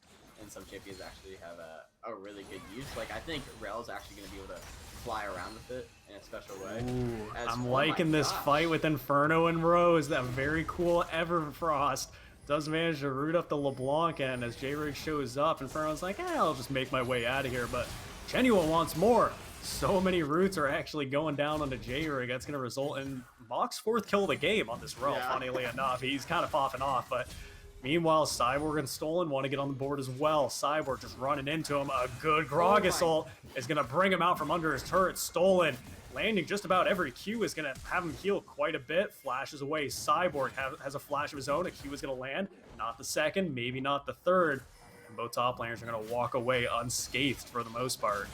and some champions actually have a really good use. Like, I think Rel's actually going to be able to fly around with it in a special way. Ooh, I'm liking this fight with Inferno and Rose. That very cool Everfrost does manage to root up the LeBlanc, and as J-Rig shows up, Inferno's like, I'll just make my way out of here, but Chenua wants more. So many roots are actually going down onto J-Rig. That's going to result in Mach's 4th kill of the game on this Rel, funnily enough. He's kind of popping off, but meanwhile, Cyborg and Stolen want to get on the board as well. Cyborg just running into him. A good Gragas ult is going to bring him out from under his turret. Stolen landing just about every Q is going to have him heal quite a bit. Flashes away. Cyborg has a flash of his own. A Q is going to land. Not the second, maybe not the third. And both top laners are going to walk away unscathed for the most part.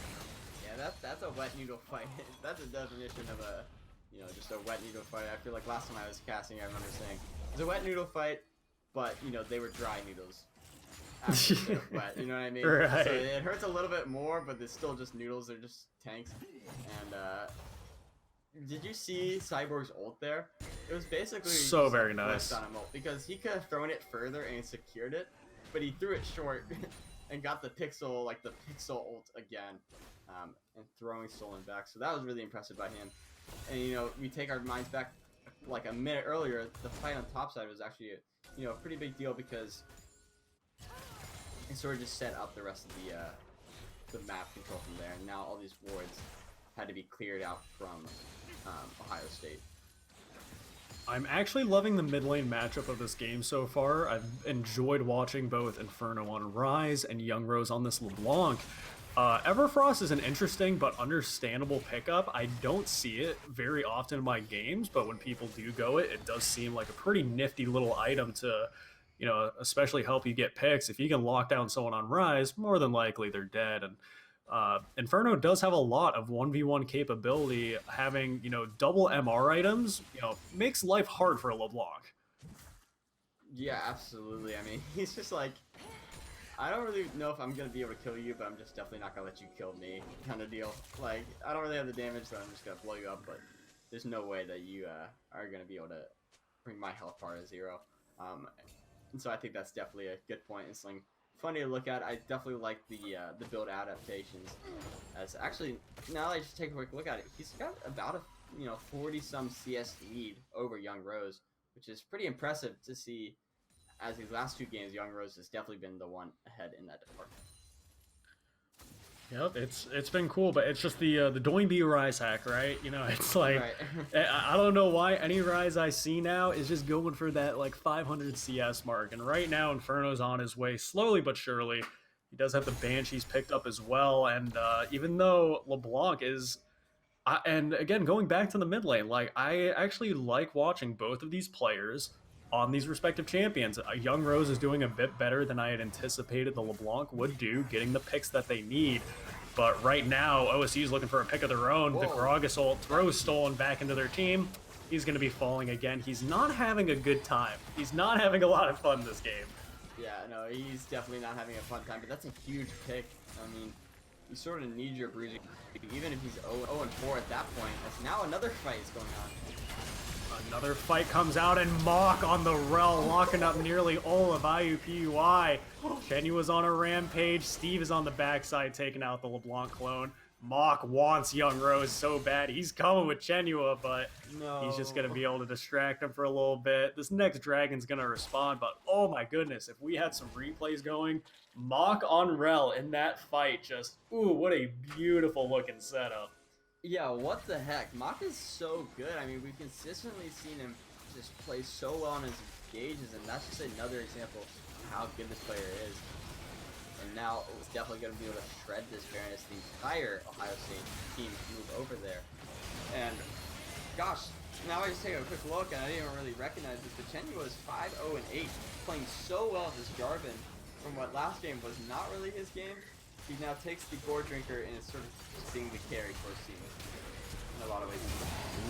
That's a wet needle fight. That's a definition of a, you know, just a wet needle fight. I feel like last time I was casting, I remember saying, was a wet noodle fight, but you know they were dry noodles. After they were wet, you know what I mean? Right. So it hurts a little bit more, but it's still just noodles. They're just tanks. And did you see Cyborg's ult there? It was basically so just very a nice twist on him ult, because he could have thrown it further and secured it, but he threw it short and got the pixel ult again, and throwing stolen back. So that was really impressive by him. And you know, we take our minds back like a minute earlier. The fight on top side was actually a pretty big deal, because it sort of just set up the rest of the map control from there. And now all these wards had to be cleared out from Ohio State. I'm actually loving the mid lane matchup of this game so far. I've enjoyed watching both Inferno on Ryze and Young Rose on this LeBlanc. Everfrost is an interesting but understandable pickup. I don't see it very often in my games, but when people do go it, it does seem like a pretty nifty little item to, you know, especially help you get picks. If you can lock down someone on Ryze, more than likely they're dead. And Inferno does have a lot of 1v1 capability. Having, you know, double MR items, you know, makes life hard for a LeBlanc. Yeah, absolutely. I mean, he's just like, I don't really know if I'm gonna be able to kill you, but I'm just definitely not gonna let you kill me, kind of deal. Like, I don't really have the damage, so I'm just gonna blow you up, but there's no way that you are gonna be able to bring my health bar to 0. And so I think that's definitely a good point. It's like funny to look at. I definitely like the build adaptations. As actually, now that I just take a quick look at it, he's got about a 40-some CS lead over Young Rose, which is pretty impressive to see. As these last 2 games, Young Rose has definitely been the one ahead in that department. Yep, it's been cool, but it's just the Doinby Ryze hack, right? You know, it's like, right. I don't know why any Ryze I see now is just going for that like 500 CS mark, and right now Inferno's on his way slowly but surely. He does have the Banshees picked up as well, and even though LeBlanc is, and again going back to the mid lane, like I actually like watching both of these players on these respective champions. Young Rose is doing a bit better than I had anticipated the LeBlanc would do, getting the picks that they need. But right now, OSU is looking for a pick of their own. Whoa. The Gragas ult throws stolen back into their team. He's going to be falling again. He's not having a good time. He's not having a lot of fun this game. Yeah, no, he's definitely not having a fun time, but that's a huge pick. I mean, you sort of need your bruising, even if he's 0-4 at that point. As now another fight is going on. Another fight comes out, and Mock on the Rel, locking up nearly all of IUPUI. Chenyu was on a rampage. Steve is on the backside, taking out the LeBlanc clone. Mock wants Young Rose so bad. He's coming with Chenua, but he's just going to be able to distract him for a little bit. This next dragon's going to respond, but oh my goodness, if we had some replays going, Mock on Rel in that fight, just, ooh, what a beautiful looking setup. Yeah, what the heck? Mock is so good. I mean, we've consistently seen him just play so well on his gauges, and that's just another example of how good this player is. And now it's definitely going to be able to shred this Baron as the entire Ohio State team move over there. And gosh, now I just take a quick look, and I didn't even really recognize this, but Chenyu was 5-0-8, playing so well as Jarvan from what last game was not really his game. He now takes the Gore Drinker and is sort of seeing the carry first team in a lot of ways.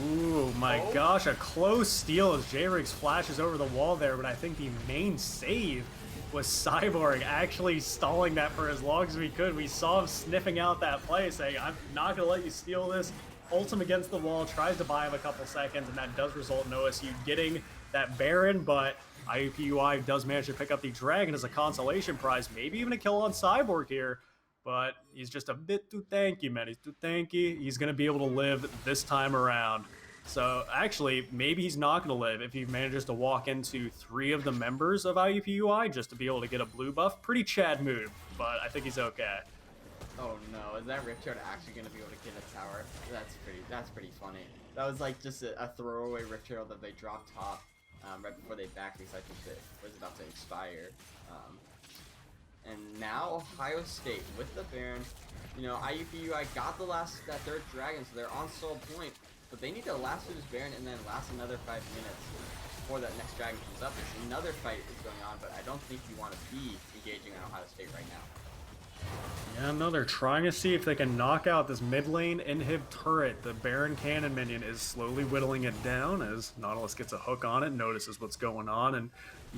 Ooh, my gosh, a close steal as J-Riggs flashes over the wall there, but I think the main save was Cyborg actually stalling that for as long as we could. We saw him sniffing out that play, saying, I'm not going to let you steal this. Ults him against the wall, tries to buy him a couple seconds, and that does result in OSU getting that Baron, but IUPUI does manage to pick up the Dragon as a consolation prize, maybe even a kill on Cyborg here. But he's just a bit too tanky, man. He's too tanky. He's going to be able to live this time around. So actually, maybe he's not going to live if he manages to walk into 3 of the members of IUPUI just to be able to get a blue buff. Pretty Chad move, but I think he's okay. Oh no, is that Riftshard actually going to be able to get a tower? That's pretty funny. That was like just a throwaway Riftshard that they dropped top right before they backed because I think it was about to expire. And now Ohio State with the Baron. You know, IUPUI got that 3rd dragon, so they're on sole point. But they need to last through this Baron and then last another 5 minutes before that next dragon comes up. There's another fight is going on, but I don't think you want to be engaging on Ohio State right now. And no, they're trying to see if they can knock out this mid lane inhib turret. The Baron Cannon minion is slowly whittling it down as Nautilus gets a hook on it, notices what's going on, and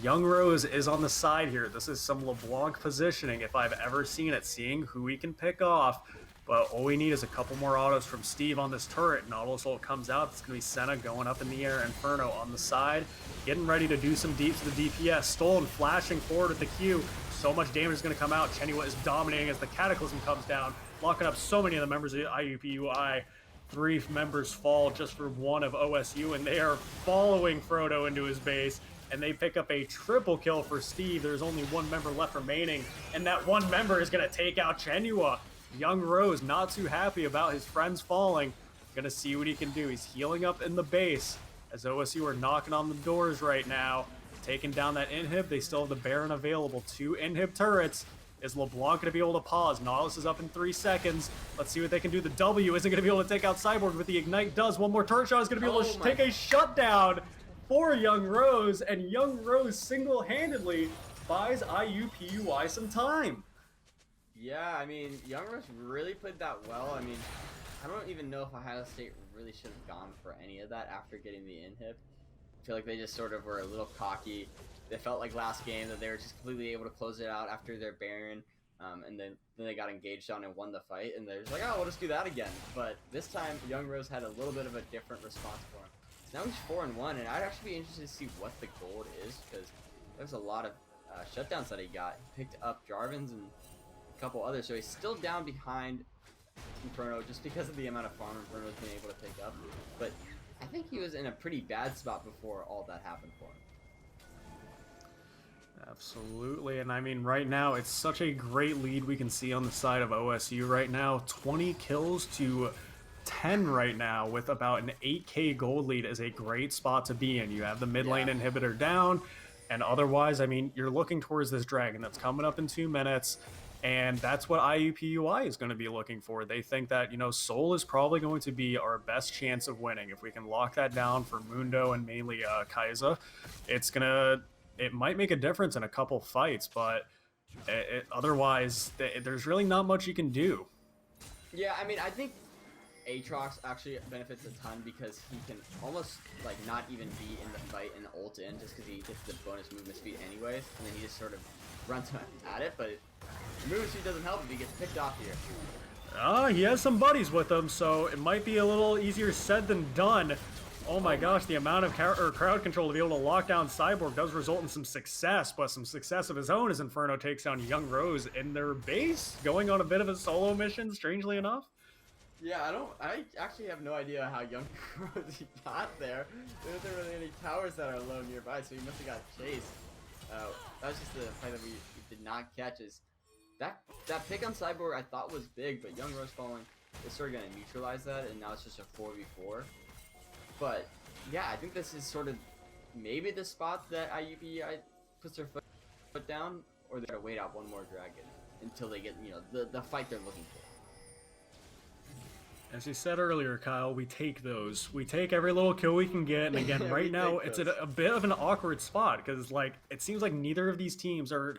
Young Rose is on the side here. This is some LeBlanc positioning if I've ever seen it, seeing who he can pick off. But all we need is a couple more autos from Steve on this turret. Nautilus ult comes out. It's going to be Senna going up in the air. Inferno on the side, getting ready to do some deep to the DPS. Stolen flashing forward with the Q. So much damage is going to come out. Chenua is dominating as the Cataclysm comes down, locking up so many of the members of the IUPUI. 3 members fall just for 1 of OSU, and they are following Frodo into his base. And they pick up a triple kill for Steve. There's only 1 member left remaining, and that 1 member is going to take out Chenua. Young Rose not too happy about his friends falling. Gonna see what he can do. He's healing up in the base as OSU are knocking on the doors right now, taking down that inhib. They still have the Baron available. 2 inhib turrets. Is LeBlanc gonna be able to pause? Nautilus is up in 3 seconds. Let's see what they can do. The W isn't gonna be able to take out Cyborg, but the Ignite does. 1 more turret shot is gonna be able to take a shutdown for Young Rose, and Young Rose single-handedly buys IUPUI some time. Yeah, I mean, Young Rose really played that well. I mean, I don't even know if Ohio State really should have gone for any of that after getting the inhib. I feel like they just sort of were a little cocky. They felt like last game that they were just completely able to close it out after their Baron, and then they got engaged on and won the fight, and they're just like, oh, we'll just do that again. But this time, Young Rose had a little bit of a different response for him. So now he's 4-1, and I'd actually be interested to see what the gold is, because there's a lot of shutdowns that he got. He picked up Jarvan's and couple others, so he's still down behind Inferno just because of the amount of farm Inferno's been able to pick up. But I think he was in a pretty bad spot before all that happened for him. Absolutely, and I mean right now it's such a great lead we can see on the side of OSU right now. 20 kills to 10 right now with about an 8k gold lead is a great spot to be in. You have the mid lane inhibitor down, and otherwise, I mean, you're looking towards this dragon that's coming up in 2 minutes. And that's what IUPUI is going to be looking for. They think that, you know, Soul is probably going to be our best chance of winning. If we can lock that down for Mundo and mainly Kai'Sa, it might make a difference in a couple fights, but otherwise, there's really not much you can do. Yeah, I mean, I think Aatrox actually benefits a ton because he can almost, like, not even be in the fight and ult in just because he gets the bonus movement speed anyways, and then he just sort of runs at it, but movement speed doesn't help if he gets picked off here. He has some buddies with him, so it might be a little easier said than done. Oh my gosh, the amount of crowd control to be able to lock down Cyborg does result in some success, but some success of his own as Inferno takes down Young Rose in their base, going on a bit of a solo mission, strangely enough. Yeah, I actually have no idea how Young Rose got there. There wasn't really any towers that are low nearby, so he must have got chased. That was just the fight that we did not catch. Is that pick on Cyborg I thought was big, but Young Rose falling is sort of going to neutralize that, and now it's just a 4v4. But yeah, I think this is sort of maybe the spot that IUPUI puts their foot down, or they're going to wait out 1 more dragon until they get, you know, the fight they're looking for. As you said earlier, Kyle, we take those. We take every little kill we can get, and again, right now, it's at a bit of an awkward spot, because, like, it seems like neither of these teams are...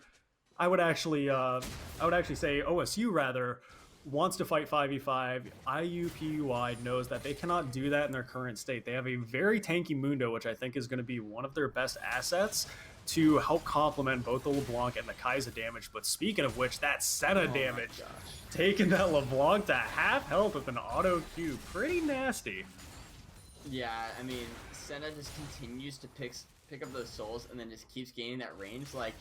I would actually say OSU, rather, wants to fight 5v5. IUPUI knows that they cannot do that in their current state. They have a very tanky Mundo, which I think is going to be one of their best assets to help complement both the LeBlanc and the Kai'Sa damage. But speaking of which, that Senna damage, taking that LeBlanc to half health with an auto Q, pretty nasty. Yeah, I mean, Senna just continues to pick up those souls and then just keeps gaining that range. Like,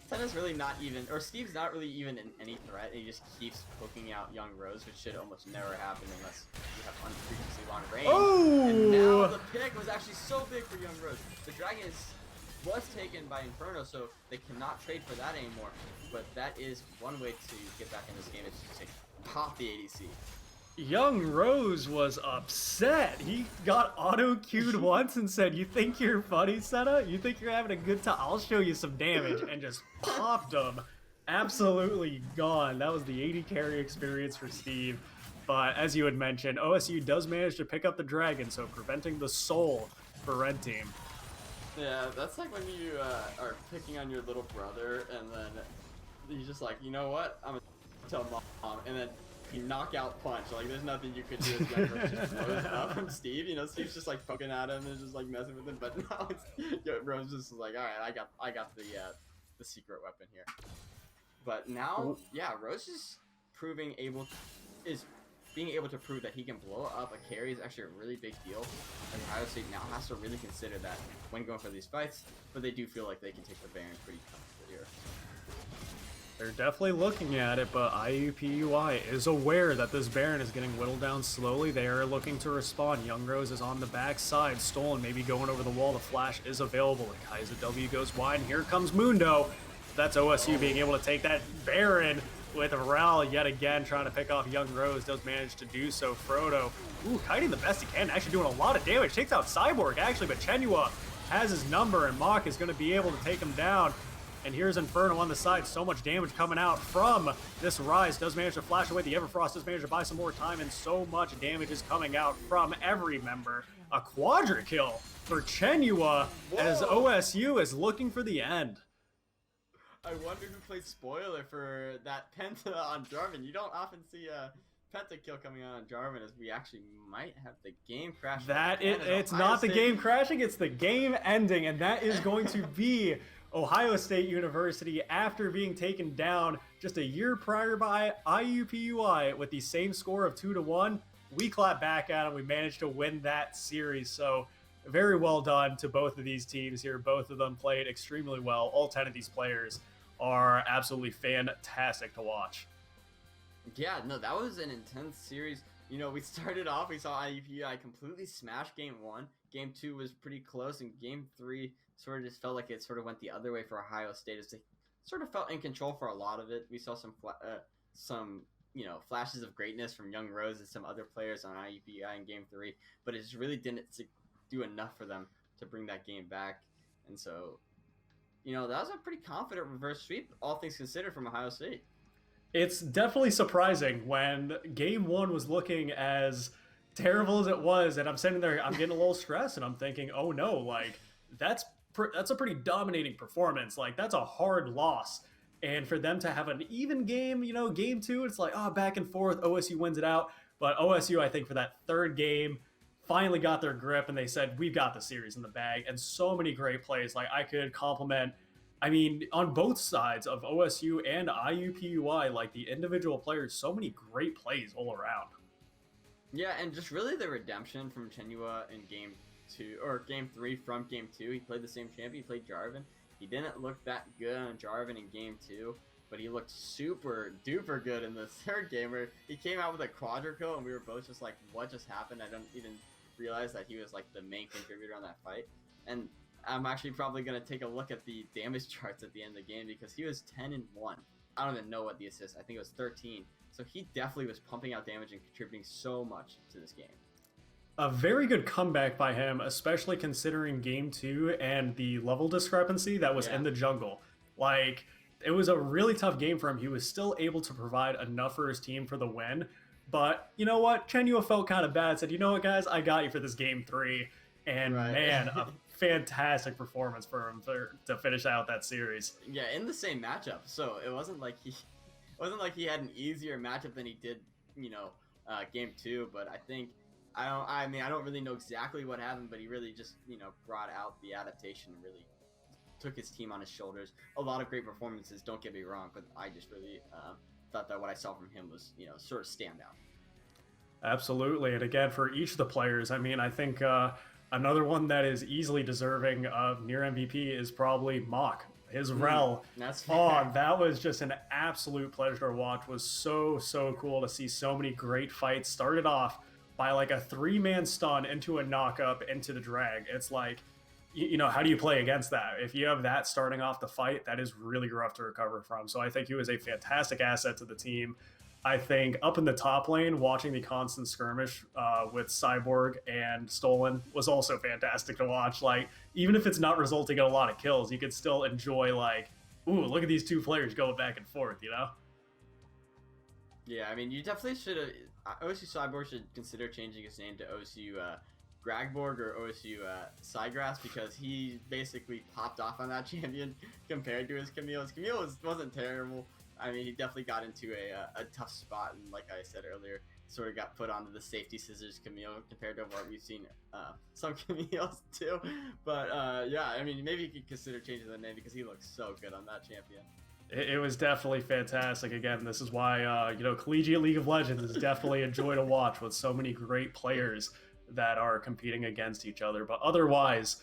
Senna's really not even, or Steve's not really even in any threat. He just keeps poking out Young Rose, which should almost never happen unless you have unfrequently long range. Oh! And now the pick was actually so big for Young Rose. The dragon was taken by Inferno, so they cannot trade for that anymore. But that is one way to get back in this game, is just to pop the ADC. Young Rose was upset. He got auto-queued once and said, "You think you're funny, Senna? You think you're having a good time? I'll show you some damage," and just popped him. Absolutely gone. That was the AD carry experience for Steve. But as you had mentioned, OSU does manage to pick up the dragon, so preventing the soul for Red Team. Yeah, that's like when you are picking on your little brother, and then he's just like, you know what? I'm gonna to Mom, and then he knockout punch. Like, there's nothing you could do as Young Rose just blows up from Steve. You know, Steve's just like poking at him and just like messing with him. But now Rose just like, all right, I got the secret weapon here. But now, yeah, Rose is being able to prove that he can blow up a carry is actually a really big deal. And Ohio State now has to really consider that when going for these fights, but they do feel like they can take the Baron pretty comfortably here. They're definitely looking at it, but IUPUI is aware that this Baron is getting whittled down slowly. They are looking to respond. Young Rose is on the backside. Stolen, maybe going over the wall. The flash is available. The Kaiser W goes wide, and here comes Mundo. That's OSU being able to take that Baron with Rel yet again trying to pick off Young Rose. Does manage to do so. Frodo, kiting the best he can, actually doing a lot of damage. Takes out Cyborg, actually, but Chenua has his number, and Mach is going to be able to take him down. And here's Inferno on the side. So much damage coming out from this Rise. Does manage to flash away. The Everfrost does manage to buy some more time, and so much damage is coming out from every member. A quadra kill for Chenua as OSU is looking for the end. I wonder who played spoiler for that Penta on Jarvan. You don't often see a Penta kill coming out on Jarvan, as we actually might have the game crash. It's not the game crashing, it's the game ending, and that is going to be Ohio State University after being taken down just a year prior by IUPUI with the same score of 2-1. We clap back at them. We managed to win that series. So very well done to both of these teams here. Both of them played extremely well. All 10 of these players are absolutely fantastic to watch. Yeah, no, that was an intense series. You know, we started off, we saw IUPUI completely smash game 1. Game 2 was pretty close, and game 3 sort of just felt like it sort of went the other way for Ohio State, as they sort of felt in control for a lot of it. We saw some flashes of greatness from Young Rose and some other players on IUPUI in game 3, but it just really didn't do enough for them to bring that game back. And so, you know, that was a pretty confident reverse sweep, all things considered, from Ohio State. It's definitely surprising when game 1 was looking as terrible as it was, and I'm sitting there, I'm getting a little stressed, and I'm thinking, oh no, like, that's a pretty dominating performance. Like, that's a hard loss. And for them to have an even game, you know, game 2, it's like, back and forth, OSU wins it out. But OSU, I think, for that third game, finally got their grip, and they said, we've got the series in the bag. And so many great plays. Like, I could compliment, I mean, on both sides of OSU and IUPUI, like, the individual players, so many great plays all around. Yeah, and just really the redemption from Chenua in game 2, or game 3 from game 2. He played the same champion, he played Jarvan. He didn't look that good on Jarvan in game 2, but he looked super duper good in the third game, where he came out with a quadra kill, and we were both just like, what just happened? I don't even realize that he was like the main contributor on that fight. And I'm actually probably going to take a look at the damage charts at the end of the game, because he was 10-1. I don't even know what the assist, I think it was 13. So he definitely was pumping out damage and contributing so much to this game. A very good comeback by him, especially considering game 2 and the level discrepancy that was in the jungle. Like, it was a really tough game for him. He was still able to provide enough for his team for the win. But you know what? Chenua felt kind of bad, said, you know what, guys, I got you for this game 3. And man, a fantastic performance for him to finish out that series. Yeah, in the same matchup. So it wasn't like he had an easier matchup than he did, you know, game 2. But I don't really know exactly what happened, but he really just, you know, brought out the adaptation and really took his team on his shoulders. A lot of great performances, don't get me wrong, but I just really thought that what I saw from him was, you know, sort of standout. Absolutely. And again, for each of the players, I mean, I think another one that is easily deserving of near MVP is probably Mach. His Rel. That's fair. That was just an absolute pleasure to watch. Was so cool to see so many great fights. Started off by like a 3-man stun into a knock-up into the drag. It's like, you know, how do you play against that? If you have that starting off the fight, that is really rough to recover from. So I think he was a fantastic asset to the team. I think up in the top lane, watching the constant skirmish with Cyborg and Stolen was also fantastic to watch. Like, even if it's not resulting in a lot of kills, you could still enjoy, like, ooh, look at these two players going back and forth, you know? Yeah, I mean, you definitely should have... OSU Cyborg should consider changing his name to OSU Gragborg or OSU Psygrass, because he basically popped off on that champion compared to his Camille. His Camille wasn't terrible. I mean, he definitely got into a tough spot, and like I said earlier, sort of got put onto the safety scissors Camille compared to what we've seen some Camille's do. But yeah, I mean, maybe you could consider changing the name because he looks so good on that champion. It was definitely fantastic. Again, this is why Collegiate League of Legends is definitely a joy to watch with so many great players that are competing against each other. But otherwise,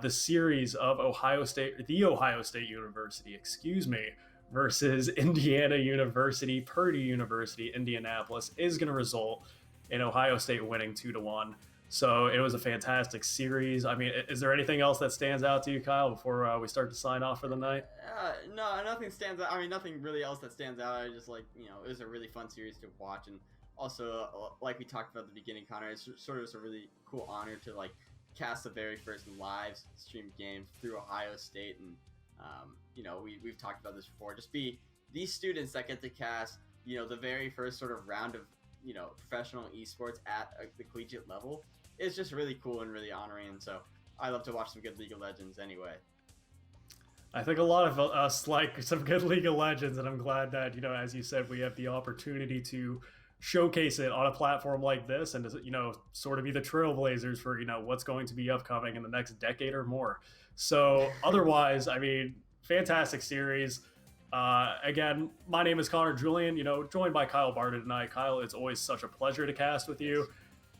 the series of the Ohio State University, excuse me, versus Indiana University, Purdue University, Indianapolis is going to result in Ohio State winning 2-1. So it was a fantastic series. I mean, is there anything else that stands out to you, Kyle, before we start to sign off for the night? No, nothing stands out. I mean, nothing really else that stands out. I just it was a really fun series to watch, and also like we talked about at the beginning, Connor, it's sort of a really cool honor to cast the very first live streamed game through Ohio State, and we've talked about this before. Just be these students that get to cast the very first sort of round of professional esports at the collegiate level. It's just really cool and really honoring, and so I love to watch some good League of Legends anyway. I think a lot of us like some good League of Legends, and I'm glad that, as you said, we have the opportunity to showcase it on a platform like this and to, sort of be the trailblazers for, what's going to be upcoming in the next decade or more. So otherwise, I mean, fantastic series. Again, my name is Connor Julian, joined by Kyle Barta tonight. Kyle, it's always such a pleasure to cast with you.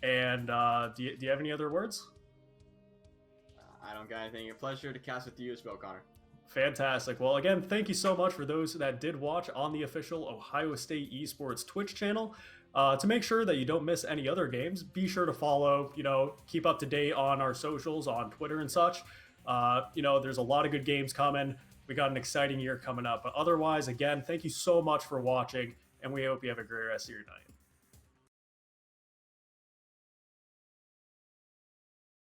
And do you have any other words? I don't got anything. A pleasure to cast with you as well, Connor. Fantastic. Well, again, thank you so much for those that did watch on the official Ohio State Esports Twitch channel. To make sure that you don't miss any other games, be sure to follow, keep up to date on our socials, on Twitter and such. There's a lot of good games coming. We got an exciting year coming up. But otherwise, again, thank you so much for watching, and we hope you have a great rest of your night.